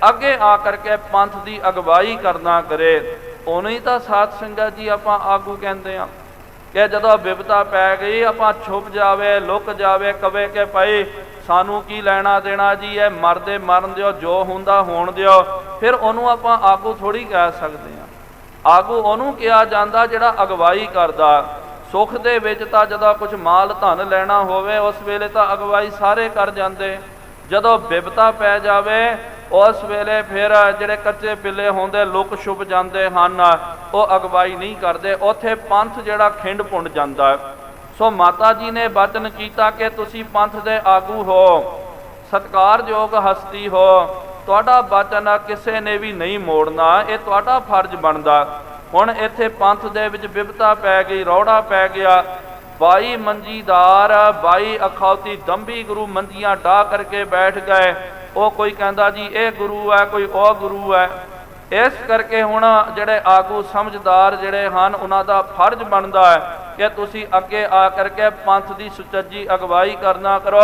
ਅੱਗੇ ਆ ਕਰਕੇ ਪੰਥ ਦੀ ਅਗਵਾਈ ਕਰਨਾ ਕਰੇ। ਉਹਨੂੰ ਹੀ ਤਾਂ ਸਾਧ ਸੰਗਤ ਜੀ ਆਪਾਂ ਆਗੂ ਕਹਿੰਦੇ ਆ ਕਿ ਜਦੋਂ ਬਿਪਤਾ ਪੈ ਗਈ ਆਪਾਂ ਛੁਪ ਜਾਵੇ, ਲੁਕ ਜਾਵੇ, ਕਵੇ ਕਿ ਭਾਈ ਸਾਨੂੰ ਕੀ ਲੈਣਾ ਦੇਣਾ ਜੀ, ਇਹ ਮਰਦੇ ਮਰਨ ਦਿਓ, ਜੋ ਹੁੰਦਾ ਹੋਣ ਦਿਓ। ਫਿਰ ਉਹਨੂੰ ਆਪਾਂ ਆਗੂ ਥੋੜ੍ਹੀ ਕਹਿ ਸਕਦੇ ਹਾਂ। ਆਗੂ ਉਹਨੂੰ ਕਿਹਾ ਜਾਂਦਾ ਜਿਹੜਾ ਅਗਵਾਈ ਕਰਦਾ। ਸੁੱਖ ਦੇ ਵਿੱਚ ਤਾਂ ਜਦੋਂ ਕੁਝ ਮਾਲ ਧਨ ਲੈਣਾ ਹੋਵੇ, ਉਸ ਵੇਲੇ ਤਾਂ ਅਗਵਾਈ ਸਾਰੇ ਕਰ ਜਾਂਦੇ। ਜਦੋਂ ਬਿਪਤਾ ਪੈ ਜਾਵੇ, ਉਸ ਵੇਲੇ ਫਿਰ ਜਿਹੜੇ ਕੱਚੇ ਪਿੱਲੇ ਹੁੰਦੇ, ਲੁਕ ਛੁਪ ਜਾਂਦੇ ਹਨ, ਉਹ ਅਗਵਾਈ ਨਹੀਂ ਕਰਦੇ। ਉੱਥੇ ਪੰਥ ਜਿਹੜਾ ਖਿੰਡ ਪੁੰਡ ਜਾਂਦਾ। ਸੋ ਮਾਤਾ ਜੀ ਨੇ ਬਚਨ ਕੀਤਾ ਕਿ ਤੁਸੀਂ ਪੰਥ ਦੇ ਆਗੂ ਹੋ, ਸਤਿਕਾਰਯੋਗ ਹਸਤੀ ਹੋ, ਤੁਹਾਡਾ ਬਚਨ ਕਿਸੇ ਨੇ ਵੀ ਨਹੀਂ ਮੋੜਨਾ, ਇਹ ਤੁਹਾਡਾ ਫਰਜ਼ ਬਣਦਾ। ਹੁਣ ਇੱਥੇ ਪੰਥ ਦੇ ਵਿੱਚ ਬਿਪਤਾ ਪੈ ਗਈ, ਰੌੜਾ ਪੈ ਗਿਆ। 22 ਮੰਜੀਦਾਰ, 22 ਅਖੌਤੀ ਦੰਭੀ ਗੁਰੂ ਮੰਜੀਆਂ ਢਾਹ ਕਰਕੇ ਬੈਠ ਗਏ। ਉਹ ਕੋਈ ਕਹਿੰਦਾ ਜੀ ਇਹ ਗੁਰੂ ਹੈ, ਕੋਈ ਉਹ ਗੁਰੂ ਹੈ। ਇਸ ਕਰਕੇ ਹੁਣ ਜਿਹੜੇ ਆਗੂ ਸਮਝਦਾਰ ਜਿਹੜੇ ਹਨ, ਉਹਨਾਂ ਦਾ ਫਰਜ਼ ਬਣਦਾ ਹੈ ਕਿ ਤੁਸੀਂ ਅੱਗੇ ਆ ਕਰਕੇ ਪੰਥ ਦੀ ਸੁਚੱਜੀ ਅਗਵਾਈ ਕਰਨਾ ਕਰੋ।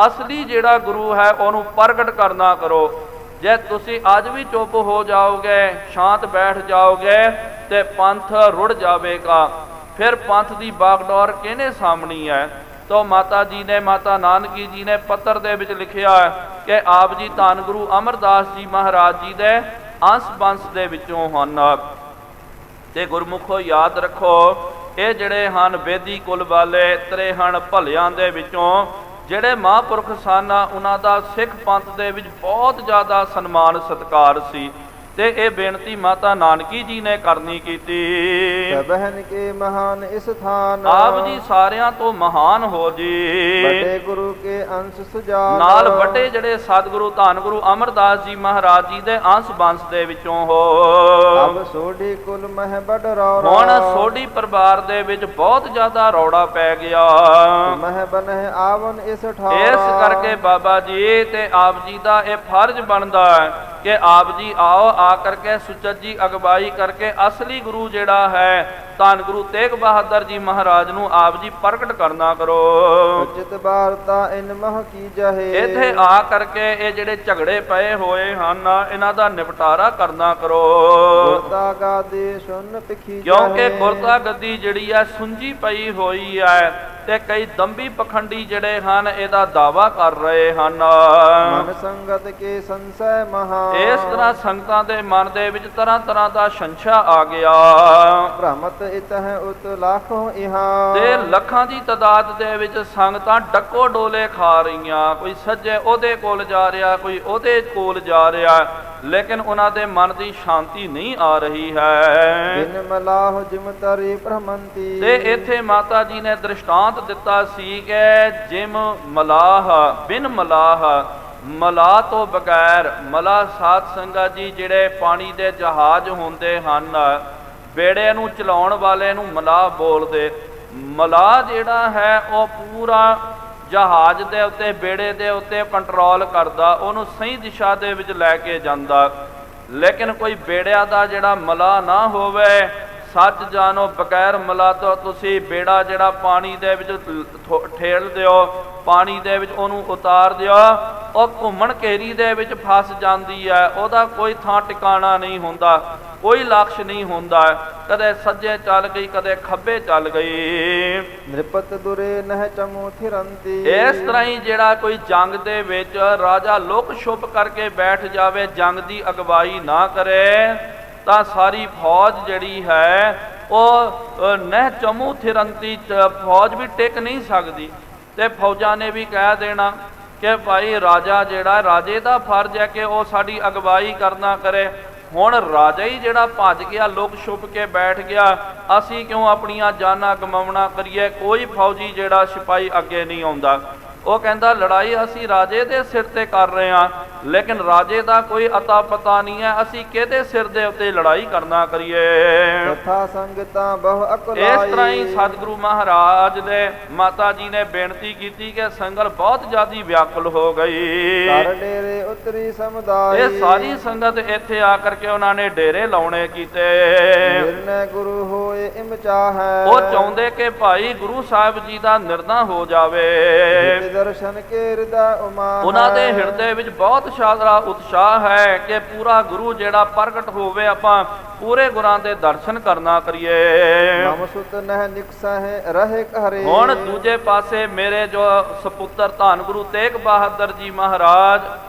ਅਸਲੀ ਜਿਹੜਾ ਗੁਰੂ ਹੈ ਉਹਨੂੰ ਪ੍ਰਗਟ ਕਰਨਾ ਕਰੋ। ਜੇ ਤੁਸੀਂ ਅੱਜ ਵੀ ਚੁੱਪ ਹੋ ਜਾਓਗੇ, ਸ਼ਾਂਤ ਬੈਠ ਜਾਓਗੇ, ਤੇ ਪੰਥ ਰੁੜ ਜਾਵੇਗਾ। ਫਿਰ ਪੰਥ ਦੀ ਬਾਗਡੋਰ ਕਿਹਨੇ ਸਾਹਮਣੀ ਹੈ? ਤਾਂ ਮਾਤਾ ਜੀ ਨੇ, ਮਾਤਾ ਨਾਨਕੀ ਜੀ ਨੇ ਪੱਤਰ ਦੇ ਵਿੱਚ ਲਿਖਿਆ ਕਿ ਆਪ ਜੀ ਧੰਨ ਗੁਰੂ ਅਮਰਦਾਸ ਜੀ ਮਹਾਰਾਜ ਜੀ ਦੇ ਅੰਸ਼ ਬੰਸ ਦੇ ਵਿੱਚੋਂ ਹਨ। ਤੇ ਗੁਰਮੁਖੋ ਯਾਦ ਰੱਖੋ, ਇਹ ਜਿਹੜੇ ਹਨ ਬੇਦੀ ਕੁਲ ਵਾਲੇ, ਤਰੇਹਣ ਭਲਿਆਂ ਦੇ ਵਿੱਚੋਂ ਜਿਹੜੇ ਮਹਾਂਪੁਰਖ ਸਨ, ਉਹਨਾਂ ਦਾ ਸਿੱਖ ਪੰਥ ਦੇ ਵਿੱਚ ਬਹੁਤ ਜ਼ਿਆਦਾ ਸਨਮਾਨ ਸਤਿਕਾਰ ਸੀ। ਤੇ ਇਹ ਬੇਨਤੀ ਮਾਤਾ ਨਾਨਕੀ ਜੀ ਨੇ ਕਰਨੀ ਕੀਤੀ। ਸਭਨ ਕੇ ਮਹਾਨ ਇਸ ਥਾਨ। ਆਪ ਜੀ ਸਾਰਿਆਂ ਤੋਂ ਮਹਾਨ ਹੋ ਜੀ। ਵੱਡੇ ਗੁਰੂ ਕੇ ਅੰਸ਼ ਸੁਜਾਨ। ਨਾਲ ਵੱਡੇ ਜਿਹੜੇ ਸਤਿਗੁਰੂ ਧੰਨ ਗੁਰੂ ਅਮਰਦਾਸ ਜੀ ਮਹਾਰਾਜ ਜੀ ਦੇ ਅੰਸ਼ ਬੰਸ ਦੇ ਵਿੱਚੋਂ ਹੋ। ਅਬ ਸੋਢੀ ਕੁਲ ਮਹਿ ਬੜ ਰੌੜਾ। ਹੁਣ ਸੋਢੀ ਪਰਿਵਾਰ ਦੇ ਵਿੱਚ ਬਹੁਤ ਜ਼ਿਆਦਾ ਰੌੜਾ ਪੈ ਗਿਆ। ਮਹਿ ਬਨਹਿ ਆਵਨ ਇਸ ਠਾਰਾ। ਇਸ ਕਰਕੇ ਬਾਬਾ ਜੀ ਤੇ ਆਪ ਜੀ ਦਾ ਇਹ ਫਰਜ਼ ਬਣਦਾ ਹੈ ਕਿ ਆਪ ਜੀ ਆਓ, ਆ ਕਰਕੇ ਸੁਚੱਜੀ ਅਗਵਾਈ ਕਰਕੇ ਅਸਲੀ ਗੁਰੂ ਜਿਹੜਾ ਹੈ ਧੰਨ ਗੁਰੂ ਤੇਗ ਬਹਾਦਰ ਜੀ ਮਹਾਰਾਜ ਨੂੰ ਆਪ ਜੀ ਪ੍ਰਗਟ ਕਰਨਾ ਕਰੋ। ਉਚਿਤ ਵਾਰਤਾ ਇਨ ਮਹ ਕੀ ਜਹੇ। ਇੱਥੇ ਆ ਕਰਕੇ ਇਹ ਜਿਹੜੇ ਝਗੜੇ ਪਏ ਹੋਏ ਹਨ, ਇਹਨਾਂ ਦਾ ਨਿਪਟਾਰਾ ਕਰਨਾ ਕਰੋ। ਗੁਰਤਾ ਗਾਦੀ ਸੁਨ ਪਿਖੀ। ਕਿਉਂਕਿ ਗੁਰਤਾ ਗੱਦੀ ਜਿਹੜੀ ਹੈ ਸੁੰਝੀ ਪਈ ਹੋਈ ਹੈ, ਤੇ ਕਈ ਦੰਭੀ ਪਖੰਡੀ ਜਿਹੜੇ ਹਨ ਇਹਦਾ ਦਾਵਾ ਕਰ ਰਹੇ ਹਨ। ਮਨ ਸੰਗਤ ਕੇ ਸੰਸੈ ਮਹਾ। ਇਸ ਤਰ੍ਹਾਂ ਸੰਗਤਾਂ ਦੇ ਮਨ ਦੇ ਵਿੱਚ ਤਰ੍ਹਾਂ ਤਰ੍ਹਾਂ ਦਾ ਸੰਸ਼ਾ ਆ ਗਿਆ। ਭ੍ਰਮਤ ਇਤ ਹੈ ਉਤ ਲੱਖੋਂ ਇਹਾਂ। ਤੇ ਲੱਖਾਂ ਦੀ ਤਾਦਾਦ ਦੇ ਵਿੱਚ ਸੰਗਤਾਂ ਡੱਕੋ ਡੋਲੇ ਖਾ ਰਹੀਆਂ। ਕੋਈ ਸੱਜੇ ਉਹਦੇ ਕੋਲ ਜਾ ਰਿਹਾ, ਕੋਈ ਉਹਦੇ ਕੋਲ ਜਾ ਰਿਹਾ, ਲੇਕਿਨ ਉਹਨਾਂ ਦੇ ਮਨ ਦੀ ਸ਼ਾਂਤੀ ਨਹੀਂ ਆ ਰਹੀ ਹੈ। ਬਿਨ ਮਲਾਹ ਜਿਮ ਤਰੀ ਭ੍ਰਮੰਤੀ। ਤੇ ਇੱਥੇ ਮਾਤਾ ਜੀ ਨੇ ਦ੍ਰਿਸ਼ਟਾਂਤ ਦਿੱਤਾ ਸੀ ਕਿ ਜਿਮ ਮਲਾਹ, ਬਿਨ ਮਲਾਹ, ਮਲਾਹ ਤੋਂ ਬਗੈਰ, ਮਲਾਹ ਸਾਧ ਸੰਗਤ ਜੀ ਜਿਹੜੇ ਪਾਣੀ ਦੇ ਜਹਾਜ਼ ਹੁੰਦੇ ਹਨ, ਬੇੜੇ ਨੂੰ ਚਲਾਉਣ ਵਾਲੇ ਨੂੰ ਮਲਾਹ ਬੋਲਦੇ। ਮਲਾਹ ਜਿਹੜਾ ਹੈ ਉਹ ਪੂਰਾ ਜਹਾਜ਼ ਦੇ ਉੱਤੇ, ਬੇੜੇ ਦੇ ਉੱਤੇ ਕੰਟਰੋਲ ਕਰਦਾ, ਉਹਨੂੰ ਸਹੀ ਦਿਸ਼ਾ ਦੇ ਵਿੱਚ ਲੈ ਕੇ ਜਾਂਦਾ। ਲੇਕਿਨ ਕੋਈ ਬੇੜਿਆਂ ਦਾ ਜਿਹੜਾ ਮਲਾਹ ਨਾ ਹੋਵੇ, ਸੱਚ ਜਾਣੋ ਬਗੈਰ ਮਲਾਹ ਤੋਂ ਤੁਸੀਂ ਬੇੜਾ ਜਿਹੜਾ ਪਾਣੀ ਦੇ ਵਿੱਚ ਠੇਲ ਦਿਓ, ਪਾਣੀ ਦੇ ਵਿੱਚ ਉਹਨੂੰ ਉਤਾਰ ਦਿਓ, ਉਹ ਘੁੰਮਣ ਘੇਰੀ ਦੇ ਵਿੱਚ ਫਸ ਜਾਂਦੀ ਹੈ। ਉਹਦਾ ਕੋਈ ਥਾਂ ਟਿਕਾਣਾ ਨਹੀਂ ਹੁੰਦਾ, ਕੋਈ ਲਕਸ਼ ਨਹੀਂ ਹੁੰਦਾ, ਕਦੇ ਸੱਜੇ ਚੱਲ ਗਈ, ਕਦੇ ਖੱਬੇ ਚੱਲ ਗਈ। ਨਿਰਪਤ ਦੁਰੇ ਨਹਿ ਚਮੂ ਥਿਰੰਤੀ। ਇਸ ਤਰ੍ਹਾਂ ਹੀ ਜਿਹੜਾ ਕੋਈ ਜੰਗ ਦੇ ਵਿੱਚ ਰਾਜਾ ਲੁਕ ਛੁਪ ਕਰਕੇ ਬੈਠ ਜਾਵੇ, ਜੰਗ ਦੀ ਅਗਵਾਈ ਨਾ ਕਰੇ, ਤਾਂ ਸਾਰੀ ਫੌਜ ਜਿਹੜੀ ਹੈ ਉਹ ਨਹਿ ਚਮੂ ਥਿਰੰਤੀ, ਫੌਜ ਵੀ ਟਿਕ ਨਹੀਂ ਸਕਦੀ। ਤੇ ਫੌਜਾਂ ਨੇ ਵੀ ਕਹਿ ਦੇਣਾ ਕਿ ਭਾਈ ਰਾਜਾ ਜਿਹੜਾ, ਰਾਜੇ ਦਾ ਫਰਜ਼ ਹੈ ਕਿ ਉਹ ਸਾਡੀ ਅਗਵਾਈ ਕਰਨਾ ਕਰੇ। ਹੁਣ ਰਾਜਾ ਹੀ ਜਿਹੜਾ ਭੱਜ ਗਿਆ, ਲੁਕ ਛੁਪ ਕੇ ਬੈਠ ਗਿਆ, ਅਸੀਂ ਕਿਉਂ ਆਪਣੀਆਂ ਜਾਨਾਂ ਗਵਾਉਣਾ ਕਰੀਏ। ਕੋਈ ਫੌਜੀ ਜਿਹੜਾ ਸਿਪਾਹੀ ਅੱਗੇ ਨਹੀਂ ਆਉਂਦਾ। ਉਹ ਕਹਿੰਦਾ ਲੜਾਈ ਅਸੀਂ ਰਾਜੇ ਦੇ ਸਿਰ ਤੇ ਕਰ ਰਹੇ ਹਾਂ, ਲੇਕਿਨ ਰਾਜੇ ਦਾ ਕੋਈ ਅਤਾ ਪਤਾ ਨਹੀਂ ਹੈ, ਅਸੀਂ ਕਿਹਦੇ ਸਿਰ ਦੇ ਉੱਤੇ ਲੜਾਈ ਕਰਨਾ ਕਰੀਏ। ਤਥਾ ਸੰਗਤਾਂ ਬਹੁ ਅਕਲਾਈ। ਇਸ ਤਰ੍ਹਾਂ ਹੀ ਸਤਿਗੁਰੂ ਮਹਾਰਾਜ ਦੇ ਮਾਤਾ ਜੀ ਨੇ ਬੇਨਤੀ ਕੀਤੀ ਕਿ ਸੰਗਤ ਬਹੁਤ ਜ਼ਿਆਦੀ ਵਿਆਕੁਲ ਹੋ ਗਈ। ਕਰ ਡੇਰੇ ਉਤਰੀ ਸਮੁਦਾਇ। ਇਹ ਸਾਰੀ ਸੰਗਤ ਇੱਥੇ ਆ ਕਰਕੇ ਉਹਨਾਂ ਨੇ ਡੇਰੇ ਲਾਉਣੇ ਕੀਤੇ। ਨਿਰਣੈ ਗੁਰੂ ਹੋਏ ਇਮ ਚਾਹੈ। ਉਹ ਚਾਹੁੰਦੇ ਕਿ ਭਾਈ ਗੁਰੂ ਸਾਹਿਬ ਜੀ ਦਾ ਨਿਰਣਾ ਹੋ ਜਾਵੇ। ਦਰਸ਼ਨ ਕੇ ਹਿਰਦੈ ਉਮਾ। ਉਹਨਾਂ ਦੇ ਹਿਰਦੇ ਵਿੱਚ ਬਹੁਤ ਸਾਰਾ ਉਤਸ਼ਾਹ ਹੈ ਕਿ ਪੂਰਾ ਗੁਰੂ ਜਿਹੜਾ ਪ੍ਰਗਟ ਹੋਵੇ, ਆਪਾਂ ਪੂਰੇ ਗੁਰਾਂ ਦੇ ਦਰਸ਼ਨ ਕਰਨਾ ਕਰੀਏ। ਮਮ ਸੁਤ ਨਹਿ ਨਿਕਸਹਿ ਰਹੇ ਘਰੇ। ਹੁਣ ਦੂਜੇ ਪਾਸੇ ਮੇਰੇ ਜੋ ਸਪੁੱਤਰ ਧੰਨ ਗੁਰੂ ਤੇਗ ਬਹਾਦਰ ਜੀ ਮਹਾਰਾਜ,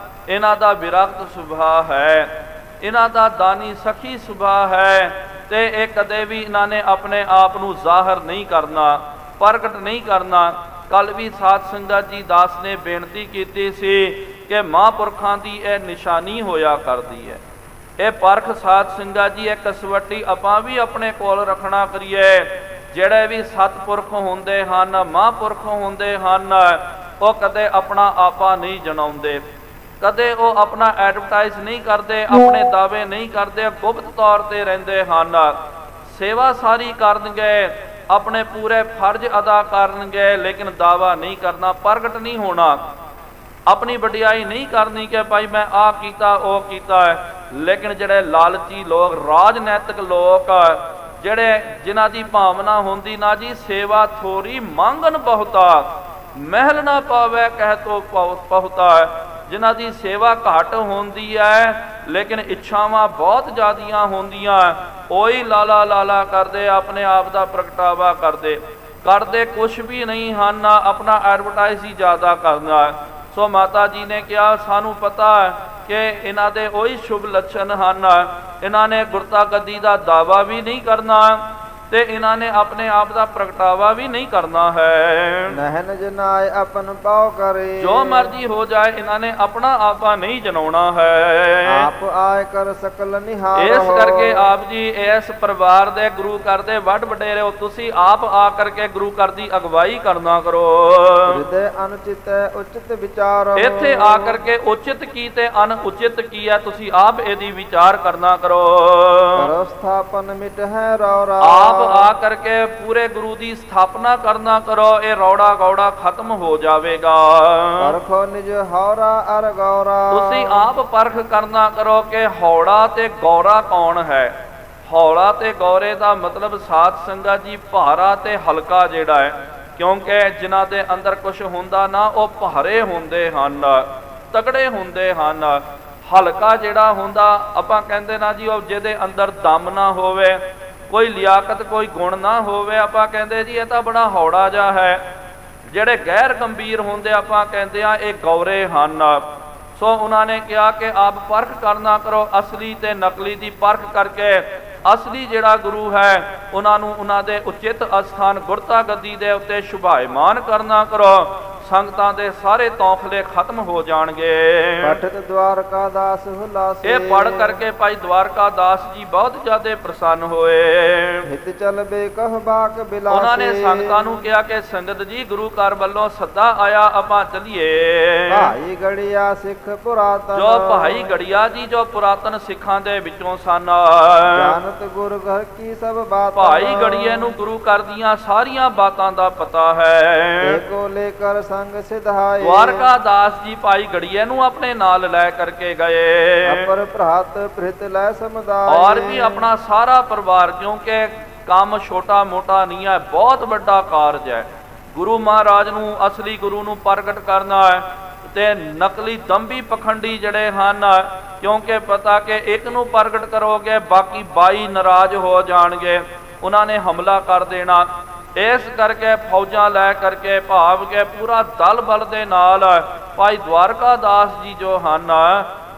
ਇਹਨਾਂ ਦਾ ਵਿਰਕਤ ਸੁਭਾਅ ਹੈ, ਇਹਨਾਂ ਦਾ ਦਾਨੀ ਸਖੀ ਸੁਭਾਅ ਹੈ, ਤੇ ਇਹ ਕਦੇ ਵੀ ਇਹਨਾਂ ਨੇ ਆਪਣੇ ਆਪ ਨੂੰ ਜ਼ਾਹਰ ਨਹੀਂ ਕਰਨਾ, ਪ੍ਰਗਟ ਨਹੀਂ ਕਰਨਾ। ਕੱਲ ਵੀ ਸਾਧ ਸੰਗਤ ਜੀ ਦਾਸ ਨੇ ਬੇਨਤੀ ਕੀਤੀ ਸੀ ਕਿ ਮਹਾਂਪੁਰਖਾਂ ਦੀ ਇਹ ਨਿਸ਼ਾਨੀ ਹੋਇਆ ਕਰਦੀ ਹੈ। ਇਹ ਪਰਖ ਸਾਧ ਸੰਗਤ ਜੀ, ਇਹ ਕਸਵੱਟੀ ਆਪਾਂ ਵੀ ਆਪਣੇ ਕੋਲ ਰੱਖਣਾ ਕਰੀਏ। ਜਿਹੜੇ ਵੀ ਸਤਪੁਰਖ ਹੁੰਦੇ ਹਨ, ਮਹਾਂਪੁਰਖ ਹੁੰਦੇ ਹਨ, ਉਹ ਕਦੇ ਆਪਣਾ ਆਪਾ ਨਹੀਂ ਜਣਾਉਂਦੇ, ਕਦੇ ਉਹ ਆਪਣਾ ਐਡਵਰਟਾਈਜ਼ ਨਹੀਂ ਕਰਦੇ, ਆਪਣੇ ਦਾਅਵੇ ਨਹੀਂ ਕਰਦੇ, ਗੁਪਤ ਤੌਰ ਤੇ ਰਹਿੰਦੇ ਹਨ। ਸੇਵਾ ਸਾਰੀ ਕਰਨਗੇ, ਆਪਣੇ ਪੂਰੇ ਫਰਜ਼ ਅਦਾ ਕਰਨਗੇ, ਲੇਕਿਨ ਦਾਵਾ ਨਹੀਂ ਕਰਨਾ, ਪ੍ਰਗਟ ਨਹੀਂ ਹੋਣਾ, ਆਪਣੀ ਵਡਿਆਈ ਨਹੀਂ ਕਰਨੀ ਕਿ ਭਾਈ ਮੈਂ ਆਹ ਕੀਤਾ ਉਹ ਕੀਤਾ ਹੈ। ਲੇਕਿਨ ਜਿਹੜੇ ਲਾਲਚੀ ਲੋਕ, ਰਾਜਨੈਤਿਕ ਲੋਕ, ਜਿਹੜੇ ਜਿਨ੍ਹਾਂ ਦੀ ਭਾਵਨਾ ਹੁੰਦੀ ਨਾ ਜੀ ਸੇਵਾ ਥੋੜੀ ਮੰਗਣ ਬਹੁਤਾ, ਮਹਿਲ ਨਾ ਪਾਵੇ ਕਹਿ ਤੋ ਬਹੁਤਾ, ਜਿਨ੍ਹਾਂ ਦੀ ਸੇਵਾ ਘੱਟ ਹੁੰਦੀ ਹੈ ਲੇਕਿਨ ਇੱਛਾਵਾਂ ਬਹੁਤ ਜ਼ਿਆਦੀਆਂ ਹੁੰਦੀਆਂ, ਉਹੀ ਲਾਲਾ ਲਾਲਾ ਕਰਦੇ, ਆਪਣੇ ਆਪ ਦਾ ਪ੍ਰਗਟਾਵਾ ਕਰਦੇ ਕੁਛ ਵੀ ਨਹੀਂ ਹਨ, ਆਪਣਾ ਐਡਵਰਟਾਈਜ਼ ਹੀ ਜ਼ਿਆਦਾ ਕਰਨਾ। ਸੋ ਮਾਤਾ ਜੀ ਨੇ ਕਿਹਾ ਸਾਨੂੰ ਪਤਾ ਹੈ ਕਿ ਇਹਨਾਂ ਦੇ ਉਹੀ ਸ਼ੁਭ ਲੱਛਣ ਹਨ, ਇਹਨਾਂ ਨੇ ਗੁਰਤਾ ਗੱਦੀ ਦਾ ਦਾਵਾ ਵੀ ਨਹੀਂ ਕਰਨਾ, ਤੇ ਇਹਨਾਂ ਨੇ ਆਪਣੇ ਆਪ ਦਾ ਪ੍ਰਗਟਾਵਾ ਵੀ ਨਹੀਂ ਕਰਨਾ ਹੈ। ਨਹਿਨ ਜਨਾਏ ਆਪਨ ਪਾਉ ਕਰੇ। ਜੋ ਮਰਜੀ ਹੋ ਜਾਏ, ਇਹਨਾਂ ਨੇ ਆਪਣਾ ਆਪਾ ਨਹੀਂ ਜਨਾਉਣਾ ਹੈ। ਆਪ ਆਏ ਕਰ ਸਕਲ ਨਿਹਾਰ। ਇਸ ਕਰਕੇ ਆਪ ਜੀ ਇਸ ਪਰਿਵਾਰ ਦੇ ਗੁਰੂ ਘਰ ਦੇ ਵੱਡ ਵਡੇਰੇ ਹੋ, ਤੁਸੀਂ ਆਪ ਆ ਕਰਕੇ ਗੁਰੂ ਘਰ ਦੀ ਅਗਵਾਈ ਕਰਨਾ ਕਰੋ। ਹਿਰਦੇ ਅਨੁਚਿਤ ਉਚਿਤ ਵਿਚਾਰ। ਇੱਥੇ ਆ ਕਰਕੇ ਉਚਿਤ ਕੀ ਤੇ ਅਨੁਚਿਤ ਕੀ ਹੈ, ਤੁਸੀਂ ਆਪ ਇਹਦੀ ਵਿਚਾਰ ਕਰਨਾ ਕਰੋ। ਕਰੋ ਸਥਾਪਨ ਮਿਟ ਹੈ ਰੌਰਾ। ਆਪ ਆ ਕਰਕੇ ਪੂਰੇ ਗੁਰੂ ਦੀ ਸਥਾਪਨਾ ਕਰਨਾ ਕਰੋ, ਇਹ ਰੌੜਾ ਗੌੜਾ ਖਤਮ ਹੋ ਜਾਵੇਗਾ। ਪਰਖੋ ਨਿਜ ਹੌਰਾ ਅਰ ਗੌਰਾ। ਤੁਸੀਂ ਆਪ ਪਰਖ ਕਰਨਾ ਕਰੋ ਕਿ ਹੌੜਾ ਤੇ ਗੌਰਾ ਕੌਣ ਹੈ। ਹੌਲਾ ਤੇ ਗੌਰੇ ਦਾ ਮਤਲਬ ਸਾਧ ਸੰਗਤ ਜੀ ਭਾਰਾ ਤੇ ਹਲਕਾ ਜਿਹੜਾ ਹੈ, ਕਿਉਂਕਿ ਜਿਨ੍ਹਾਂ ਦੇ ਅੰਦਰ ਕੁਝ ਹੁੰਦਾ ਨਾ ਉਹ ਭਾਰੇ ਹੁੰਦੇ ਹਨ, ਤਗੜੇ ਹੁੰਦੇ ਹਨ। ਹਲਕਾ ਜਿਹੜਾ ਹੁੰਦਾ ਆਪਾਂ ਕਹਿੰਦੇ ਨਾ ਜੀ ਉਹ ਜਿਹਦੇ ਅੰਦਰ ਦਮ ਨਾ ਹੋਵੇ, ਕੋਈ ਲਿਆਕਤ ਕੋਈ ਗੁਣ ਨਾ ਹੋਵੇ, ਆਪਾਂ ਕਹਿੰਦੇ ਜੀ ਇਹ ਤਾਂ ਬੜਾ ਹੌੜਾ ਜਿਹਾ ਹੈ। ਜਿਹੜੇ ਗੈਰ ਗੰਭੀਰ ਹੁੰਦੇ ਆਪਾਂ ਕਹਿੰਦੇ ਆ ਇਹ ਗੌਰੇ ਹਨ। ਸੋ ਉਹਨਾਂ ਨੇ ਕਿਹਾ ਕਿ ਆਪ ਪਰਖ ਕਰਨਾ ਕਰੋ, ਅਸਲੀ ਤੇ ਨਕਲੀ ਦੀ ਪਰਖ ਕਰਕੇ ਅਸਲੀ ਜਿਹੜਾ ਗੁਰੂ ਹੈ ਉਹਨਾਂ ਨੂੰ ਉਹਨਾਂ ਦੇ ਉਚਿਤ ਅਸਥਾਨ ਗੁਰਤਾ ਗੱਦੀ ਦੇ ਉੱਤੇ ਸ਼ੁਭਾਇਮਾਨ ਕਰਨਾ ਕਰੋ। ਸੰਗਤਾਂ ਦੇ ਸਾਰੇ ਤੌਖਲੇ ਖਤਮ ਹੋ ਜਾਣਗੇ। ਪਠਿਤ ਦਵਾਰਕਾ ਦਾਸ ਹੁਲਾਸੇ, ਇਹ ਪੜ ਕਰਕੇ ਭਾਈ ਦਵਾਰਕਾ ਦਾਸ ਜੀ ਬਹੁਤ ਜ਼ਿਆਦਾ ਪ੍ਰਸੰਨ ਹੋਏ। ਹਿਤ ਚਲਬੇ ਕਹ ਬਾਕ ਬਿਲਾਸੇ, ਉਹਨਾਂ ਨੇ ਸੰਗਤਾਂ ਨੂੰ ਕਿਹਾ ਕਿ ਸੰਗਤ ਜੀ ਗੁਰੂ ਘਰ ਵੱਲੋਂ ਸੱਦਾ ਆਇਆ, ਆਪਾਂ ਚੱਲੀਏ। ਭਾਈ ਗੜੀਆ ਸਿੱਖ ਪੁਰਾਤਨ, ਜੋ ਭਾਈ ਗੜੀਆ ਜੀ ਜੋ ਪੁਰਾਤਨ ਸਿੱਖਾਂ ਦੇ ਵਿੱਚੋਂ ਸਨ, ਜਾਨਤ ਗੁਰ ਘਰ ਕੀ ਸਭ ਬਾਤ, ਭਾਈ ਗੜੀਏ ਨੂੰ ਗੁਰੂ ਘਰ ਦੀਆਂ ਸਾਰੀਆਂ ਬਾਤਾਂ ਦਾ ਪਤਾ ਹੈ। ਏਕੋ ਲੇਕਰ ਸੰਗ ਸਿਧਾਏ, ਦਵਾਰਕਾ ਦਾਸ ਜੀ ਭਾਈ ਗੜੀਏ ਨੂੰ ਆਪਣੇ ਨਾਲ ਲੈ ਕਰਕੇ ਗਏ। ਅਪਰ ਭਰਾਤ ਪ੍ਰਿਤ ਲੈ ਸਮੁਦਾਇ, ਔਰ ਵੀ ਆਪਣਾ ਸਾਰਾ ਪਰਿਵਾਰ, ਕਿਉਂਕਿ ਕੰਮ ਛੋਟਾ ਮੋਟਾ ਨਹੀਂ ਹੈ, ਬਹੁਤ ਵੱਡਾ ਕਾਰਜ ਹੈ। ਗੁਰੂ ਮਹਾਰਾਜ ਨੂੰ, ਅਸਲੀ ਗੁਰੂ ਨੂੰ ਪ੍ਰਗਟ ਕਰਨਾ ਹੈ ਤੇ ਨਕਲੀ ਦੰਭੀ ਪਖੰਡੀ ਜਿਹੜੇ ਹਨ, ਕਿਉਂਕਿ ਪਤਾ ਕਿ ਇੱਕ ਨੂੰ ਪ੍ਰਗਟ ਕਰੋਗੇ ਬਾਕੀ 22 ਨਾਰਾਜ਼ ਹੋ ਜਾਣਗੇ, ਉਹਨਾਂ ਨੇ ਹਮਲਾ ਕਰ ਦੇਣਾ। ਇਸ ਕਰਕੇ ਫੌਜਾਂ ਲੈ ਕਰਕੇ ਭਾਵ ਕੇ ਪੂਰਾ ਦਲ ਬਲ ਦੇ ਨਾਲ ਭਾਈ ਦਵਾਰਕਾ ਦਾਸ ਜੀ ਜੋ ਹਨ,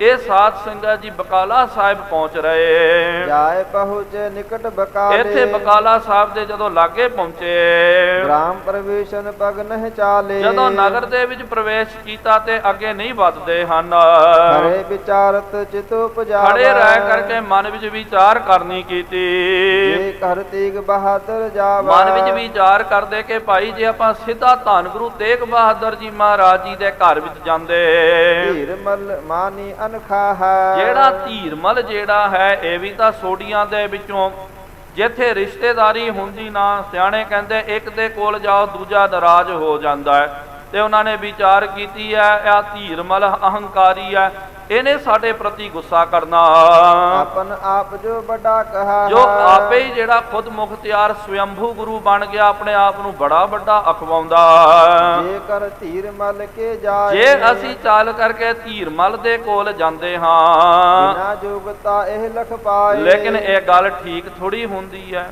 ਇਹ ਸਾਧ ਸੰਗਤ ਜੀ ਬਕਾਲਾ ਸਾਹਿਬ ਪਹੁੰਚ ਰਹੇ। ਜਾਏ ਪਹੁੰਚੇ ਨਿਕਟ ਬਕਾਲੇ, ਇੱਥੇ ਬਕਾਲਾ ਸਾਹਿਬ ਦੇ ਜਦੋਂ ਲਾਗੇ ਪਹੁੰਚੇ, ਰਾਮ ਪ੍ਰਵੇਸ਼ਨ ਪਗ ਨਹਿ ਚਾਲੇ, ਜਦੋਂ ਨਗਰ ਦੇ ਵਿੱਚ ਪ੍ਰਵੇਸ਼ ਕੀਤਾ ਤੇ ਅੱਗੇ ਨਹੀਂ ਵੱਧਦੇ ਹਨ। ਹਰੇ ਵਿਚਾਰਤ ਚਿਤ ਉਪਜਾਵੇ, ਖੜੇ ਰਹਿ ਕਰਕੇ ਮਨ ਵਿੱਚ ਵਿਚਾਰ ਕਰਨੀ ਕੀਤੀ। ਜੇ ਘਰ ਤੇਗ ਬਹਾਦਰ ਜਾਵੇ, ਮਨ ਵਿੱਚ ਵਿਚਾਰ ਕਰਦੇ ਕਿ ਭਾਈ ਜੇ ਆਪਾਂ ਸਿੱਧਾ ਧੰਨ ਗੁਰੂ ਤੇਗ ਬਹਾਦਰ ਜੀ ਮਹਾਰਾਜ ਜੀ ਦੇ ਘਰ ਵਿੱਚ ਜਾਂਦੇ, ਧੀਰ ਮਲ ਮਾਨੀ ਅਨਖਾ ਹੈ, ਜਿਹੜਾ ਧੀਰਮਲ ਜਿਹੜਾ ਹੈ ਇਹ ਵੀ ਤਾਂ ਸੋਡੀਆਂ ਦੇ ਵਿੱਚੋਂ, ਜਿੱਥੇ ਰਿਸ਼ਤੇਦਾਰੀ ਹੁੰਦੀ ਨਾ, ਸਿਆਣੇ ਕਹਿੰਦੇ ਇੱਕ ਦੇ ਕੋਲ ਜਾਓ ਦੂਜਾ ਨਾਰਾਜ਼ ਹੋ ਜਾਂਦਾ ਹੈ। ਤੇ ਉਹਨਾਂ ਨੇ ਵਿਚਾਰ ਕੀਤੀ ਹੈ, ਇਹ ਧੀਰਮਲ ਅਹੰਕਾਰੀ ਹੈ, ਇਹਨੇ ਸਾਡੇ ਪ੍ਰਤੀ ਗੁੱਸਾ ਕਰਨਾ। ਆਪਨ ਆਪ ਜੋ ਵੱਡਾ ਕਹਾ, ਜੋ ਆਪੇ ਹੀ ਜਿਹੜਾ ਖੁਦ ਮੁਖਤਿਆਰ ਸਵਯੰਭੂ ਗੁਰੂ ਬਣ ਗਿਆ, ਆਪਣੇ ਆਪ ਨੂੰ ਬੜਾ ਵੱਡਾ ਅਖਵਾਉਂਦਾ। ਜੇਕਰ ਧੀਰਮਲ ਕੇ ਜਾਏ, ਜੇ ਅਸੀਂ ਚੱਲ ਕਰਕੇ ਧੀਰਮਲ ਦੇ ਕੋਲ ਜਾਂਦੇ ਹਾਂ, ਬਿਨਾ ਯੋਗਤਾ ਇਹ ਲਖ ਪਾਏ, ਲੇਕਿਨ ਇਹ ਗੱਲ ਠੀਕ ਥੋੜੀ ਹੁੰਦੀ ਹੈ।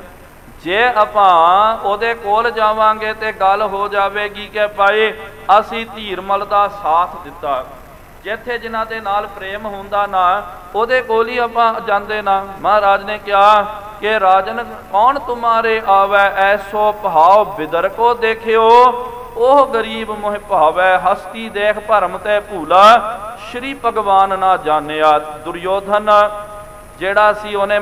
ਜੇ ਆਪਾਂ ਉਹਦੇ ਕੋਲ ਜਾਵਾਂਗੇ ਤੇ ਗੱਲ ਹੋ ਜਾਵੇਗੀ ਕਿ ਭਾਈ ਅਸੀਂ ਧੀਰਮਲ ਦਾ ਸਾਥ ਦਿੱਤਾ। ਜਿੱਥੇ ਜਿਨ੍ਹਾਂ ਦੇ ਨਾਲ ਪ੍ਰੇਮ ਹੁੰਦਾ ਨਾ, ਉਹਦੇ ਕੋਲ ਹੀ ਆਪਾਂ ਜਾਂਦੇ ਨਾ। ਮਹਾਰਾਜ ਨੇ ਕਿਹਾ ਕਿ ਰਾਜਨ ਕੌਣ ਤੁਮਾਰੇ ਆਵੈ, ਐਸੋ ਭਾਵ ਬਿਦਰ ਕੋ ਦੇਖਿਓ, ਉਹ ਗਰੀਬ ਮੋਹ ਭਾਵੈ, ਹਸਤੀ ਦੇਖ ਭਰਮ ਤੇ ਭੂਲਾ, ਸ਼੍ਰੀ ਭਗਵਾਨ ਨਾ ਜਾਣਿਆ। ਦੁਰਯੋਧਨ ਜਿਹੜਾ ਸੀ, ਉਹਨੇ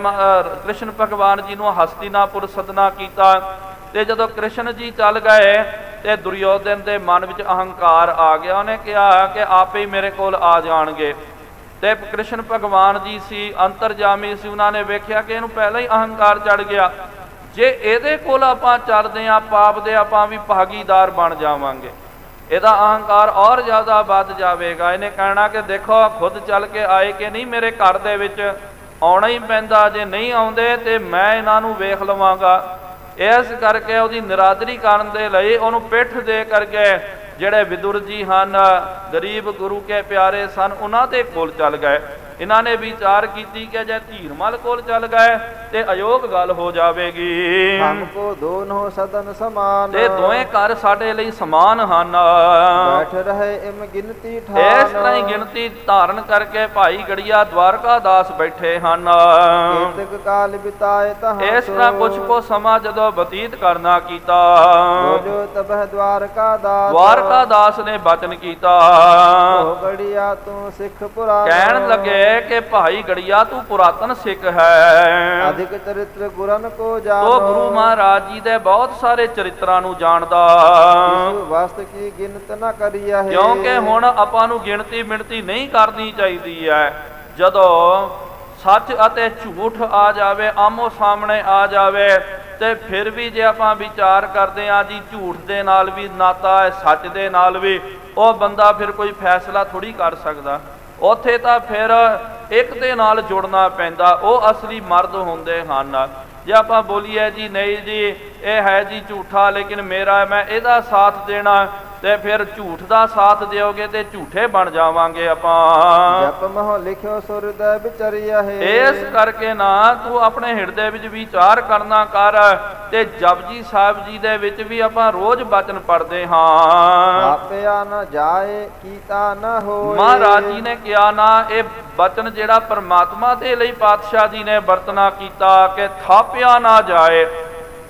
ਕ੍ਰਿਸ਼ਨ ਭਗਵਾਨ ਜੀ ਨੂੰ ਹਸਤੀਨਾਪੁਰ ਸਦਨਾ ਕੀਤਾ, ਤੇ ਜਦੋਂ ਕ੍ਰਿਸ਼ਨ ਜੀ ਚੱਲ ਗਏ ਤੇ ਦੁਰਯੋਧਨ ਦੇ ਮਨ ਵਿੱਚ ਅਹੰਕਾਰ ਆ ਗਿਆ। ਉਹਨੇ ਕਿਹਾ ਕਿ ਆਪੇ ਹੀ ਮੇਰੇ ਕੋਲ ਆ ਜਾਣਗੇ। ਤੇ ਕ੍ਰਿਸ਼ਨ ਭਗਵਾਨ ਜੀ ਸੀ, ਅੰਤਰਜਾਮੀ ਸੀ, ਉਹਨਾਂ ਨੇ ਵੇਖਿਆ ਕਿ ਇਹਨੂੰ ਪਹਿਲਾਂ ਹੀ ਅਹੰਕਾਰ ਚੜ ਗਿਆ। ਜੇ ਇਹਦੇ ਕੋਲ ਆਪਾਂ ਚੱਲਦੇ ਹਾਂ, ਪਾਪ ਦੇ ਆਪਾਂ ਵੀ ਭਾਗੀਦਾਰ ਬਣ ਜਾਵਾਂਗੇ, ਇਹਦਾ ਅਹੰਕਾਰ ਔਰ ਜ਼ਿਆਦਾ ਵੱਧ ਜਾਵੇਗਾ। ਇਹਨੇ ਕਹਿਣਾ ਕਿ ਦੇਖੋ ਖੁਦ ਚੱਲ ਕੇ ਆਏ ਕਿ ਨਹੀਂ, ਮੇਰੇ ਘਰ ਦੇ ਵਿੱਚ ਆਉਣਾ ਹੀ ਪੈਂਦਾ, ਜੇ ਨਹੀਂ ਆਉਂਦੇ ਤੇ ਮੈਂ ਇਹਨਾਂ ਨੂੰ ਵੇਖ ਲਵਾਂਗਾ। ਇਸ ਕਰਕੇ ਉਹਦੀ ਨਿਰਾਦਰੀ ਕਰਨ ਦੇ ਲਈ ਉਹਨੂੰ ਪਿੱਠ ਦੇ ਕਰਕੇ ਜਿਹੜੇ ਵਿਦੁਰ ਜੀ ਹਨ, ਗਰੀਬ ਗੁਰੂ ਕੇ ਪਿਆਰੇ ਸਨ, ਉਹਨਾਂ ਦੇ ਕੋਲ ਚੱਲ ਗਏ। ਇਹਨਾਂ ਨੇ ਵਿਚਾਰ ਕੀਤੀ ਕਿ ਜੇ ਧੀਰਮਲ ਕੋਲ ਚੱਲ ਗਏ ਤੇ ਅਯੋਗ ਗੱਲ ਹੋ ਜਾਵੇਗੀ। ਹਮਕੋ ਦੋਨੋਂ ਸਦਨ ਸਮਾਨ, ਤੇ ਦੋਵੇਂ ਘਰ ਸਾਡੇ ਲਈ ਸਮਾਨ ਹਨ। ਬੈਠ ਰਹੇ ਇਮ ਗਿਣਤੀ ਠਾਨ, ਇਸ ਤਰ੍ਹਾਂ ਹੀ ਗਿਣਤੀ ਧਾਰਨ ਕਰਕੇ ਭਾਈ ਗੜੀਆ ਦਵਾਰਕਾ ਦਾਸ ਬੈਠੇ ਹਨ। ਕੇਤਕ ਕਾਲ ਬਿਤਾਏ ਤਹਾਂ, ਇਸ ਤਰ੍ਹਾਂ ਕੁਛ ਕੋ ਸਮਾਂ ਜਦੋਂ ਬਤੀਤ ਕਰਨਾ ਕੀਤਾ, ਜੋ ਤਬਹ ਦਵਾਰਕਾ ਦਾਸ, ਦਵਾਰਕਾ ਦਾਸ ਨੇ ਬਚਨ ਕੀਤਾ। ਓ ਗੜੀਆ ਤੂੰ ਸਿੱਖ ਪੁਰਾਣ, ਕਹਿਣ ਲੱਗੇ ਕਿ ਭਾਈ ਗੜੀਆ ਤੂੰ ਪੁਰਾਤਨ ਸਿੱਖ ਹੈ, ਅਧਿਕ ਚਰਿਤ੍ਰ ਗੁਰਨ ਕੋ ਜਾਣੋ, ਤੋ ਗੁਰੂ ਮਹਾਰਾਜ ਜੀ ਦੇ ਬਹੁਤ ਸਾਰੇ ਚਰਿਤਰਾਂ ਨੂੰ ਜਾਣਦਾ। ਵਸਤ ਕੀ ਗਿਣਤ ਨਾ ਕਰੀਆ ਹੈ, ਕਿਉਂਕਿ ਹੁਣ ਆਪਾਂ ਨੂੰ ਗਿਣਤੀ ਮਿਣਤੀ ਨਹੀਂ ਕਰਨੀ ਚਾਹੀਦੀ ਹੈ। ਜਦੋਂ ਸੱਚ ਅਤੇ ਝੂਠ ਆ ਜਾਵੇ, ਆਮੋ ਸਾਹਮਣੇ ਆ ਜਾਵੇ, ਤੇ ਫਿਰ ਵੀ ਜੇ ਆਪਾਂ ਵਿਚਾਰ ਕਰਦੇ ਹਾਂ ਜੀ ਝੂਠ ਦੇ ਨਾਲ ਵੀ ਨਾਤਾ ਹੈ, ਸੱਚ ਦੇ ਨਾਲ ਵੀ, ਉਹ ਬੰਦਾ ਫਿਰ ਕੋਈ ਫੈਸਲਾ ਥੋੜੀ ਕਰ ਸਕਦਾ। ਉੱਥੇ ਤਾਂ ਫਿਰ ਇੱਕ ਦੇ ਨਾਲ ਜੁੜਨਾ ਪੈਂਦਾ, ਉਹ ਅਸਲੀ ਮਰਦ ਹੁੰਦੇ ਹਨ। ਜੇ ਆਪਾਂ ਬੋਲੀਏ ਜੀ ਨਹੀਂ ਜੀ ਇਹ ਹੈ ਜੀ ਝੂਠਾ, ਲੇਕਿਨ ਮੇਰਾ, ਮੈਂ ਇਹਦਾ ਸਾਥ ਦੇਣਾ, ਤੇ ਫਿਰ ਝੂਠ ਦਾ ਸਾਥ ਦਿਓਗੇ ਤੇ ਝੂਠੇ ਬਣ ਜਾਵਾਂਗੇ ਆਪਾਂ। ਜਪ ਮਹ ਲਿਖਿਓ ਸੁਰਦੈ ਵਿਚਰਿਆ ਹੈ, ਇਸ ਕਰਕੇ ਨਾ ਤੂੰ ਆਪਣੇ ਹਿਰਦੇ ਵਿੱਚ ਵਿਚਾਰ ਕਰਨਾ ਕਰ। ਤੇ ਜਪਜੀ ਸਾਹਿਬ ਜੀ ਦੇ ਵਿੱਚ ਵੀ ਆਪਾਂ ਰੋਜ਼ ਬਚਨ ਪੜ੍ਹਦੇ ਹਾਂ, ਆਪਿਆ ਨਾ ਜਾਏ ਕੀਤਾ ਨਾ ਹੋਏ। ਮਹਾਰਾਜ ਜੀ ਨੇ ਕਿਹਾ ਨਾ, ਇਹ ਬਚਨ ਜਿਹੜਾ ਪਰਮਾਤਮਾ ਦੇ ਲਈ ਪਾਤਸ਼ਾਹ ਜੀ ਨੇ ਵਰਤਣਾ ਕੀਤਾ ਕਿ ਥਾਪਿਆ ਨਾ ਜਾਏ।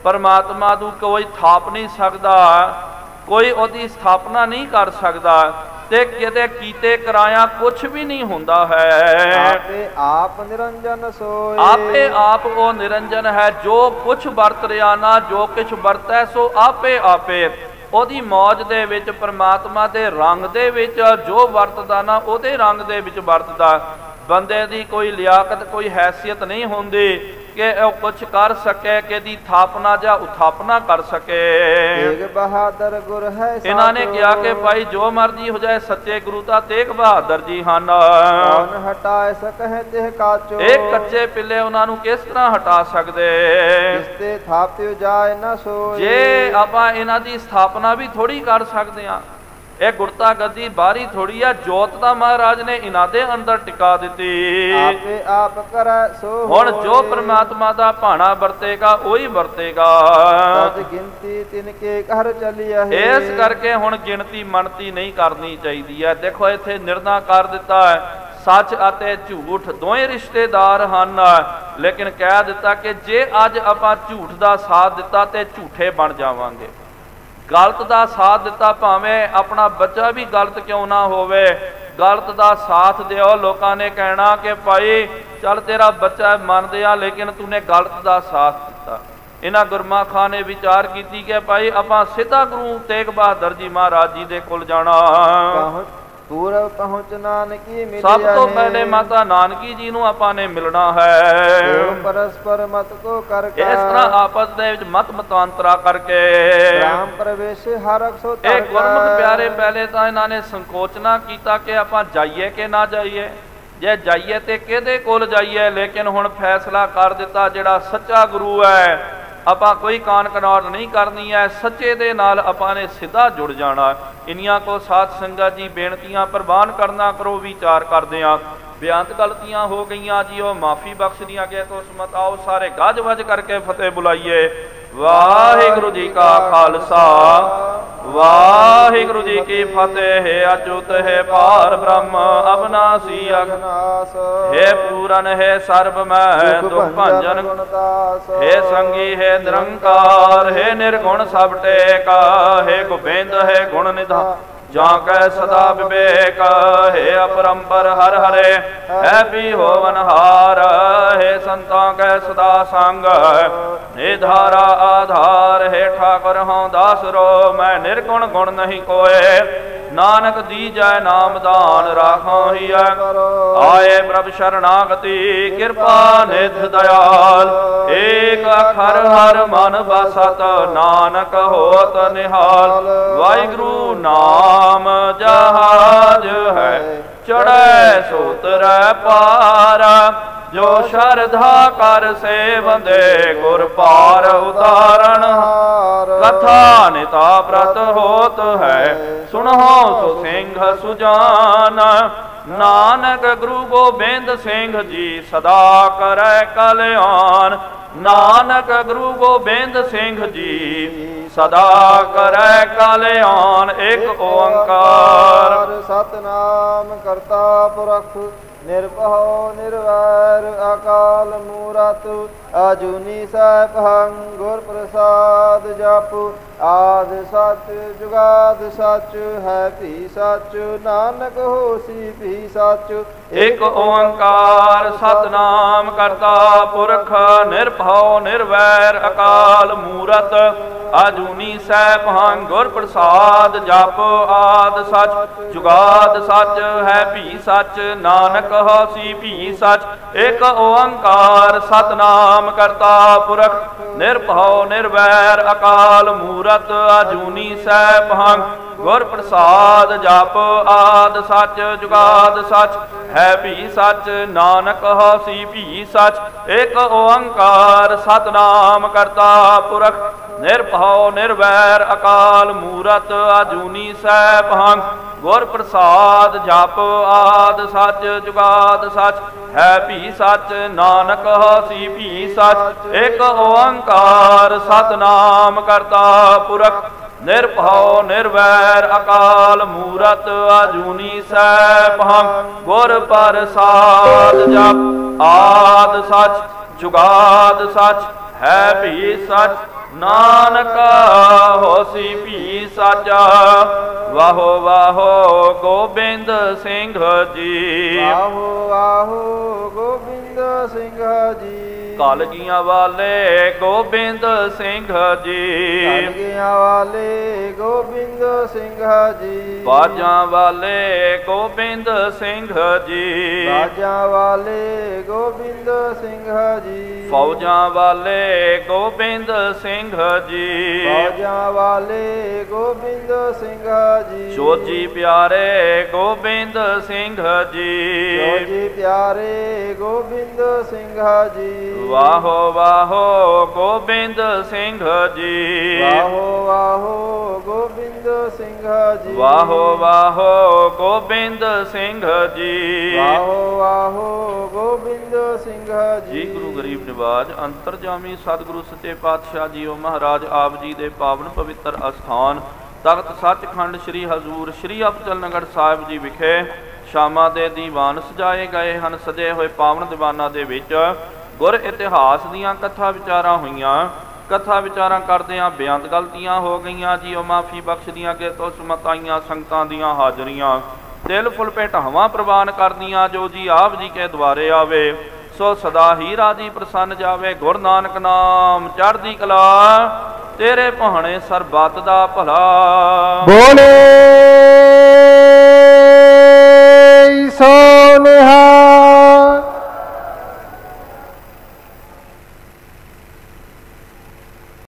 ਪਰਮਾਤਮਾ ਨੂੰ ਕੋਈ ਥਾਪ ਨਹੀਂ ਸਕਦਾ, ਕੋਈ ਉਹਦੀ ਸਥਾਪਨਾ ਨਹੀਂ ਕਰ ਸਕਦਾ ਤੇ ਕਿਤੇ ਕੀਤੇ ਕਰਾਇਆ ਕੁਛ ਵੀ ਨਹੀਂ ਹੁੰਦਾ ਹੈ। ਆਪੇ ਆਪ ਨਿਰੰਜਨ ਸੋਏ, ਆਪੇ ਆਪ ਉਹ ਨਿਰੰਜਨ ਹੈ। ਜੋ ਕੁਛ ਵਰਤ ਰਿਹਾ ਨਾ, ਜੋ ਕੁਛ ਵਰਤੈ ਸੋ ਆਪੇ ਆਪੇ ਉਹਦੀ ਮੌਜ ਦੇ ਵਿੱਚ, ਪਰਮਾਤਮਾ ਦੇ ਰੰਗ ਦੇ ਵਿੱਚ ਜੋ ਵਰਤਦਾ ਨਾ ਉਹਦੇ ਰੰਗ ਦੇ ਵਿੱਚ ਵਰਤਦਾ। ਬੰਦੇ ਦੀ ਕੋਈ ਲਿਆਕਤ, ਕੋਈ ਹੈਸੀਅਤ ਨਹੀਂ ਹੁੰਦੀ ਕਿ ਉਹ ਕੁਛ ਕਰ ਸਕੇ, ਕਿ ਦੀ ਥਾਪਨਾ ਜਾਂ ਉਥਾਪਨਾ ਕਰ ਸਕੇ। ਤੇਗ ਬਹਾਦਰ ਗੁਰ ਹੈ ਇਹਨਾਂ ਨੇ ਕਿਹਾ ਕਿ ਭਾਈ ਜੋ ਮਰਜ਼ੀ ਹੋ ਜਾਏ, ਸੱਚੇ ਗੁਰੂ ਤਾਂ ਤੇਗ ਬਹਾਦਰ ਜੀ ਹਨ। ਕੌਣ ਹਟਾਏ ਸਕਹਿ ਤਿਹ ਕਾਚੋ, ਇਹ ਕੱਚੇ ਪਿੱਲੇ ਉਹਨਾਂ ਨੂੰ ਕਿਸ ਤਰ੍ਹਾਂ ਹਟਾ ਸਕਦੇ। ਜਿਸਤੇ ਥਾਪਿਓ ਜਾਏ ਨਾ ਸੋਏ, ਜੇ ਆਪਾਂ ਇਹਨਾਂ ਦੀ ਸਥਾਪਨਾ ਵੀ ਥੋੜੀ ਕਰ ਸਕਦੇ ਹਾਂ। ਇਹ ਗੁਰਤਾ ਗੱਦੀ ਬਾਹਰੀ ਥੋੜੀ ਆ, ਜੋਤ ਦਾ ਮਹਾਰਾਜ ਨੇ ਇਹਨਾਂ ਦੇ ਅੰਦਰ ਟਿਕਾ ਦਿੱਤੀ। ਆਪੇ ਆਪ ਕਰੈ ਸੋ ਹੁਣ ਜੋ ਪ੍ਰਮਾਤਮਾ ਦਾ ਭਾਣਾ ਵਰਤੇਗਾ ਉਹੀ ਵਰਤੇਗਾ। ਤਦ ਗਿਣਤੀ ਤਿਨਕੇ ਘਰ ਚਲਿਆ ਹੈ। ਇਸ ਕਰਕੇ ਹੁਣ ਗਿਣਤੀ ਮੰਨਤੀ ਨਹੀਂ ਕਰਨੀ ਚਾਹੀਦੀ ਹੈ। ਦੇਖੋ ਇੱਥੇ ਨਿਰਣਾ ਕਰ ਦਿੱਤਾ ਹੈ, ਸੱਚ ਅਤੇ ਝੂਠ ਦੋਵੇਂ ਰਿਸ਼ਤੇਦਾਰ ਹਨ, ਲੇਕਿਨ ਕਹਿ ਦਿੱਤਾ ਕਿ ਜੇ ਅੱਜ ਆਪਾਂ ਝੂਠ ਦਾ ਸਾਥ ਦਿੱਤਾ ਤੇ ਝੂਠੇ ਬਣ ਜਾਵਾਂਗੇ। ਗਲਤ ਦਾ ਸਾਥ ਦਿੱਤਾ, ਭਾਵੇਂ ਆਪਣਾ ਬੱਚਾ ਵੀ ਗਲਤ ਕਿਉਂ ਨਾ ਹੋਵੇ, ਗਲਤ ਦਾ ਸਾਥ ਦਿਓ। ਲੋਕਾਂ ਨੇ ਕਹਿਣਾ ਕਿ ਭਾਈ ਚੱਲ ਤੇਰਾ ਬੱਚਾ ਮੰਨਦੇ ਆ, ਲੇਕਿਨ ਤੂਨੇ ਗਲਤ ਦਾ ਸਾਥ ਦਿੱਤਾ। ਇਹਨਾਂ ਗੁਰਮੁਖਾਂ ਨੇ ਵਿਚਾਰ ਕੀਤੀ ਕਿ ਭਾਈ ਆਪਾਂ ਸਿੱਧਾ ਗੁਰੂ ਤੇਗ ਬਹਾਦਰ ਜੀ ਮਹਾਰਾਜ ਜੀ ਦੇ ਕੋਲ ਜਾਣਾ। ਪੂਰਬ ਪਹੁੰਚ ਨਾਨਕੀ ਮਿਲਿਆ, ਸਭ ਤੋਂ ਪਹਿਲੇ ਮਾਤਾ ਨਾਨਕੀ ਜੀ ਨੂੰ ਆਪਾਂ ਨੇ ਮਿਲਣਾ ਹੈ। ਪਰਸਪਰ ਮਤ ਕੋ ਕਰਕੇ, ਇਸ ਤਰ੍ਹਾਂ ਆਪਸ ਦੇ ਵਿੱਚ ਮਤ ਮਤਾਂਤਰਾ ਕਰਕੇ ਰਾਮ ਪ੍ਰਵੇਸ਼ ਹਰ ਸੋ ਇਹ ਗੁਰਮੁਖ ਪਿਆਰੇ ਪਹਿਲੇ ਤਾਂ ਇਹਨਾਂ ਨੇ ਸੰਕੋਚਨਾ ਕੀਤਾ ਕਿ ਆਪਾਂ ਜਾਈਏ ਕਿ ਨਾ ਜਾਈਏ, ਜੇ ਜਾਈਏ ਤੇ ਕਿਹਦੇ ਕੋਲ ਜਾਈਏ। ਲੇਕਿਨ ਹੁਣ ਫੈਸਲਾ ਕਰ ਦਿੱਤਾ, ਜਿਹੜਾ ਸੱਚਾ ਗੁਰੂ ਹੈ ਆਪਾਂ ਕੋਈ ਕਾਨ ਕਨਾਟ ਨਹੀਂ ਕਰਨੀ ਹੈ, ਸੱਚੇ ਦੇ ਨਾਲ ਆਪਾਂ ਨੇ ਸਿੱਧਾ ਜੁੜ ਜਾਣਾ। ਇੰਨੀਆਂ ਕੋ ਸਾਧ ਸੰਗਤ ਜੀ ਬੇਨਤੀਆਂ ਪ੍ਰਵਾਨ ਕਰਨਾ ਕਰੋ, ਵਿਚਾਰ ਕਰਦੇ ਆ। ਬੇਅੰਤ ਗਲਤੀਆਂ ਹੋ ਗਈਆਂ ਜੀ, ਉਹ ਮਾਫੀ ਬਖਸ਼ ਦੀਆਂ ਗਏ ਤੋਂ ਸਮਤ ਆਓ ਸਾਰੇ ਗੱਜ ਵੱਜ ਕਰਕੇ ਫਤਿਹ ਬੁਲਾਈਏ। ਵਾਹਿਗੁਰੂ ਜੀ ਕਾ ਖਾਲਸਾ, ਵਾਹਿਗੁਰੂ ਜੀ ਕੀ ਫਤਿਹ। ਅਚੁਤ ਹੈ ਪਾਰ ਬ੍ਰਹਮ ਅਬਨਾਸੀ ਅਗਨਾਸ, ਹੈ ਪੂਰਨ ਹੈ ਸਰਬ ਮੈਂ ਦੁਖ ਭੰਜਨ ਹੈ ਸੰਗੀ ਹੈ ਨਿਰੰਕਾਰ, ਹੈ ਨਿਰਗੁਣ ਸਭ ਟੇਕਾ, ਹੈ ਗੋਬਿੰਦ ਹੈ ਗੁਣ ਨਿਧਾਨ ਜਾਂ ਕੈ ਸਦਾ ਵਿਵੇਕ, ਹੈ ਅਪਰੰਪਰ ਹਰ ਹਰੇ ਹੈ ਵੀ ਹੋਵਨ ਹਾਰ, ਹੈ ਸੰਤਾਂ ਕੈ ਸਦਾ ਸੰਗ ਹੈ ਧਾਰਾ ਆਧਾਰ, ਹੈ ਠਾਕੁਰ ਹਉ ਦਾਸ ਰੋ ਮੈਂ ਨਿਰਗੁਣ ਗੁਣ ਨਹੀਂ ਕੋਏ, ਨਾਨਕ ਦੀਜੈ ਨਾਮਦਾਨ ਰਾਖਾਂ ਹੀਐ। ਆਏ ਪ੍ਰਭ ਸ਼ਰਨਾਗਤੀ ਕਿਰਪਾ ਨਿਧ ਦਇਆਲ, ਏਕ ਅਖਰ ਹਰ ਮਨ ਬਸਤ ਨਾਨਕ ਹੋਤ ਨਿਹਾਲ। ਵਾਹਿਗੁਰੂ ਨਾਮ ਜਹਾਜ ਹੈ ਚੜ੍ਹੈ ਸੋ ਉਤਰੈ ਪਾਰ, ਜੋ ਸ਼ਰਧਾ ਕਰ ਸੇਵੰਦੇ ਗੁਰ ਪਾਰ ਉਤਾਰਨ ਹਾਰ। ਕਥਾ ਨਿਤਾ ਪ੍ਰਤ ਹੋਤ ਹੈ ਸੁਣਹੁ ਸੋ ਸਿੰਘ ਸੁਜਾਨ, ਨਾਨਕ ਗੁਰੂ ਗੋਬਿੰਦ ਸਿੰਘ ਜੀ ਸਦਾ ਕਰੈ ਕਲਿਆਣ। ਨਾਨਕ ਗੁਰੂ ਗੋਬਿੰਦ ਸਿੰਘ ਜੀ ਸਦਾ ਕਰੈ ਕਲਿਆਣ। ਇੱਕ ਓੰਕਾਰ ਸਤਨਾਮ ਕਰਤਾ ਪੁਰਖ ਨਿਰਭਉ ਨਿਰਵੈਰ ਅਕਾਲ ਮੂਰਤ ਅਜੂਨੀ ਸੈਭੰ ਗੁਰ ਪ੍ਰਸਾਦ ਜਪੁ। ਆਦਿ ਸਚ ਜੁਗਾਦ ਸਚ ਹੈ ਭੀ ਸਚ, ਨਾਨਕ ਹੋਸੀ ਭੀ ਸਚ। ਇੱਕ ਓੰਕਾਰ ਸਤਨਾਮ ਕਰਤਾ ਪੁਰਖ ਨਿਰਭਉ ਨਿਰਵੈਰ ਅਕਾਲ ਮੂਰਤ ਅਜੂਨੀ ਸੈਭੰ ਗੁਰ ਪ੍ਰਸਾਦ ਜਪ। ਆਦਿ ਸਚ ਜੁਗਾਦ ਸਚ ਹੈ ਭੀ ਸਚ, ਨਾਨਕ ਹੋਸੀ ਭੀ ਸਚ। ਇੱਕ ਓੰਕਾਰ ਸਤਨਾਮ ਕਰਤਾ ਪੁਰਖ ਨਿਰਭਉ ਨਿਰਵੈਰ ਅਕਾਲ ਮੂਰਤ ਅਜੂਨੀ ਸੈਭੰ ਗੁਰ ਪ੍ਰਸਾਦ ਜਪ। ਆਦਿ ਸਚ ਜੁਗਾਦ ਸਚ ਹੈ ਭੀ ਸਚ, ਨਾਨਕ ਹੋਸੀ ਭੀ ਸਚ। ਇੱਕ ਓੰਕਾਰ ਸਤਨਾਮ ਕਰਤਾ ਪੁਰਖ ਨਿਰਭਉ ਨਿਰਵੈਰ ਅਕਾਲ ਮੂਰਤ ਅਜੂਨੀ ਸੈਭੰ ਗੁਰ ਪ੍ਰਸਾਦ ਜਪ। ਆਦਿ ਸਚ ਜੁਗਾਦ ਸਚ ਹੈ ਭੀ ਸਚ, ਨਾਨਕ ਹੋਸੀ ਭੀ ਸਚ। ਇੱਕ ਓੰਕਾਰ ਸਤਨਾਮ ਕਰਤਾ ਪੁਰਖ ਨਿਰਭਉ ਨਿਰਵੈਰ ਅਕਾਲ ਮੂਰਤ ਅਜੂਨੀ ਸੈਭੰ ਗੁਰ ਪ੍ਰਸਾਦ ਜਪ। ਆਦਿ ਸਚ ਜੁਗਾਦ ਸਚ है भी सच नानक होसी भी साचा। वाहो वाहो गोबिंद सिंह जी। वाहो वाहो गोबिंद सिंह जी। कलगियां वाले गोबिंद सिंह जी। कलगियां वाले गोबिंद सिंह जी। बाजा वाले गोबिंद सिंह जी। बाजा वाले गोबिंद सिंह जी। फौजा वाले गोबिंद सिंह जी। फौजा वाले गोबिंद सिंह जी। चोजी प्यारे गोबिंद सिंह जी। चोजी प्यारे गोबिंद सिंह जी। वाहो वाहो गोबिंद सिंह जी। वाहो वाहो गोबिंद सिंह जी। वाहो वाहो गोबिंद सिंह जी। वाहो वाहो गोबिंद सिंह जी। गुरु गरीब निवाज अंतरजामी सतगुरु सच्चे पातशाह जीओ महाराज आप जी दे पावन पवित्र अस्थान तख्त सचखंड श्री हजूर श्री अबचलनगढ़ साहिब जी विखे शामा दे दीवान सजाए गए हैं। सजे हुए पावन दीवाना दे विच गुर इतिहास दीआं कथा विचारां होईआं। कथा विचारां करदिआं बेअंत गलतियां हो गईआं जीओ माफ़ी बख्श दियां कि तो सुमताइयां संगतां दीआं हाजरियां तिल फुल भेटावां प्रवान करदियां जो जी आप जी के द्वारे आवे सो सदा ही राजी प्रसन्न जावे। गुरु नानक नाम चढ़दी कला तेरे भाणे सरबत दा भला। बोले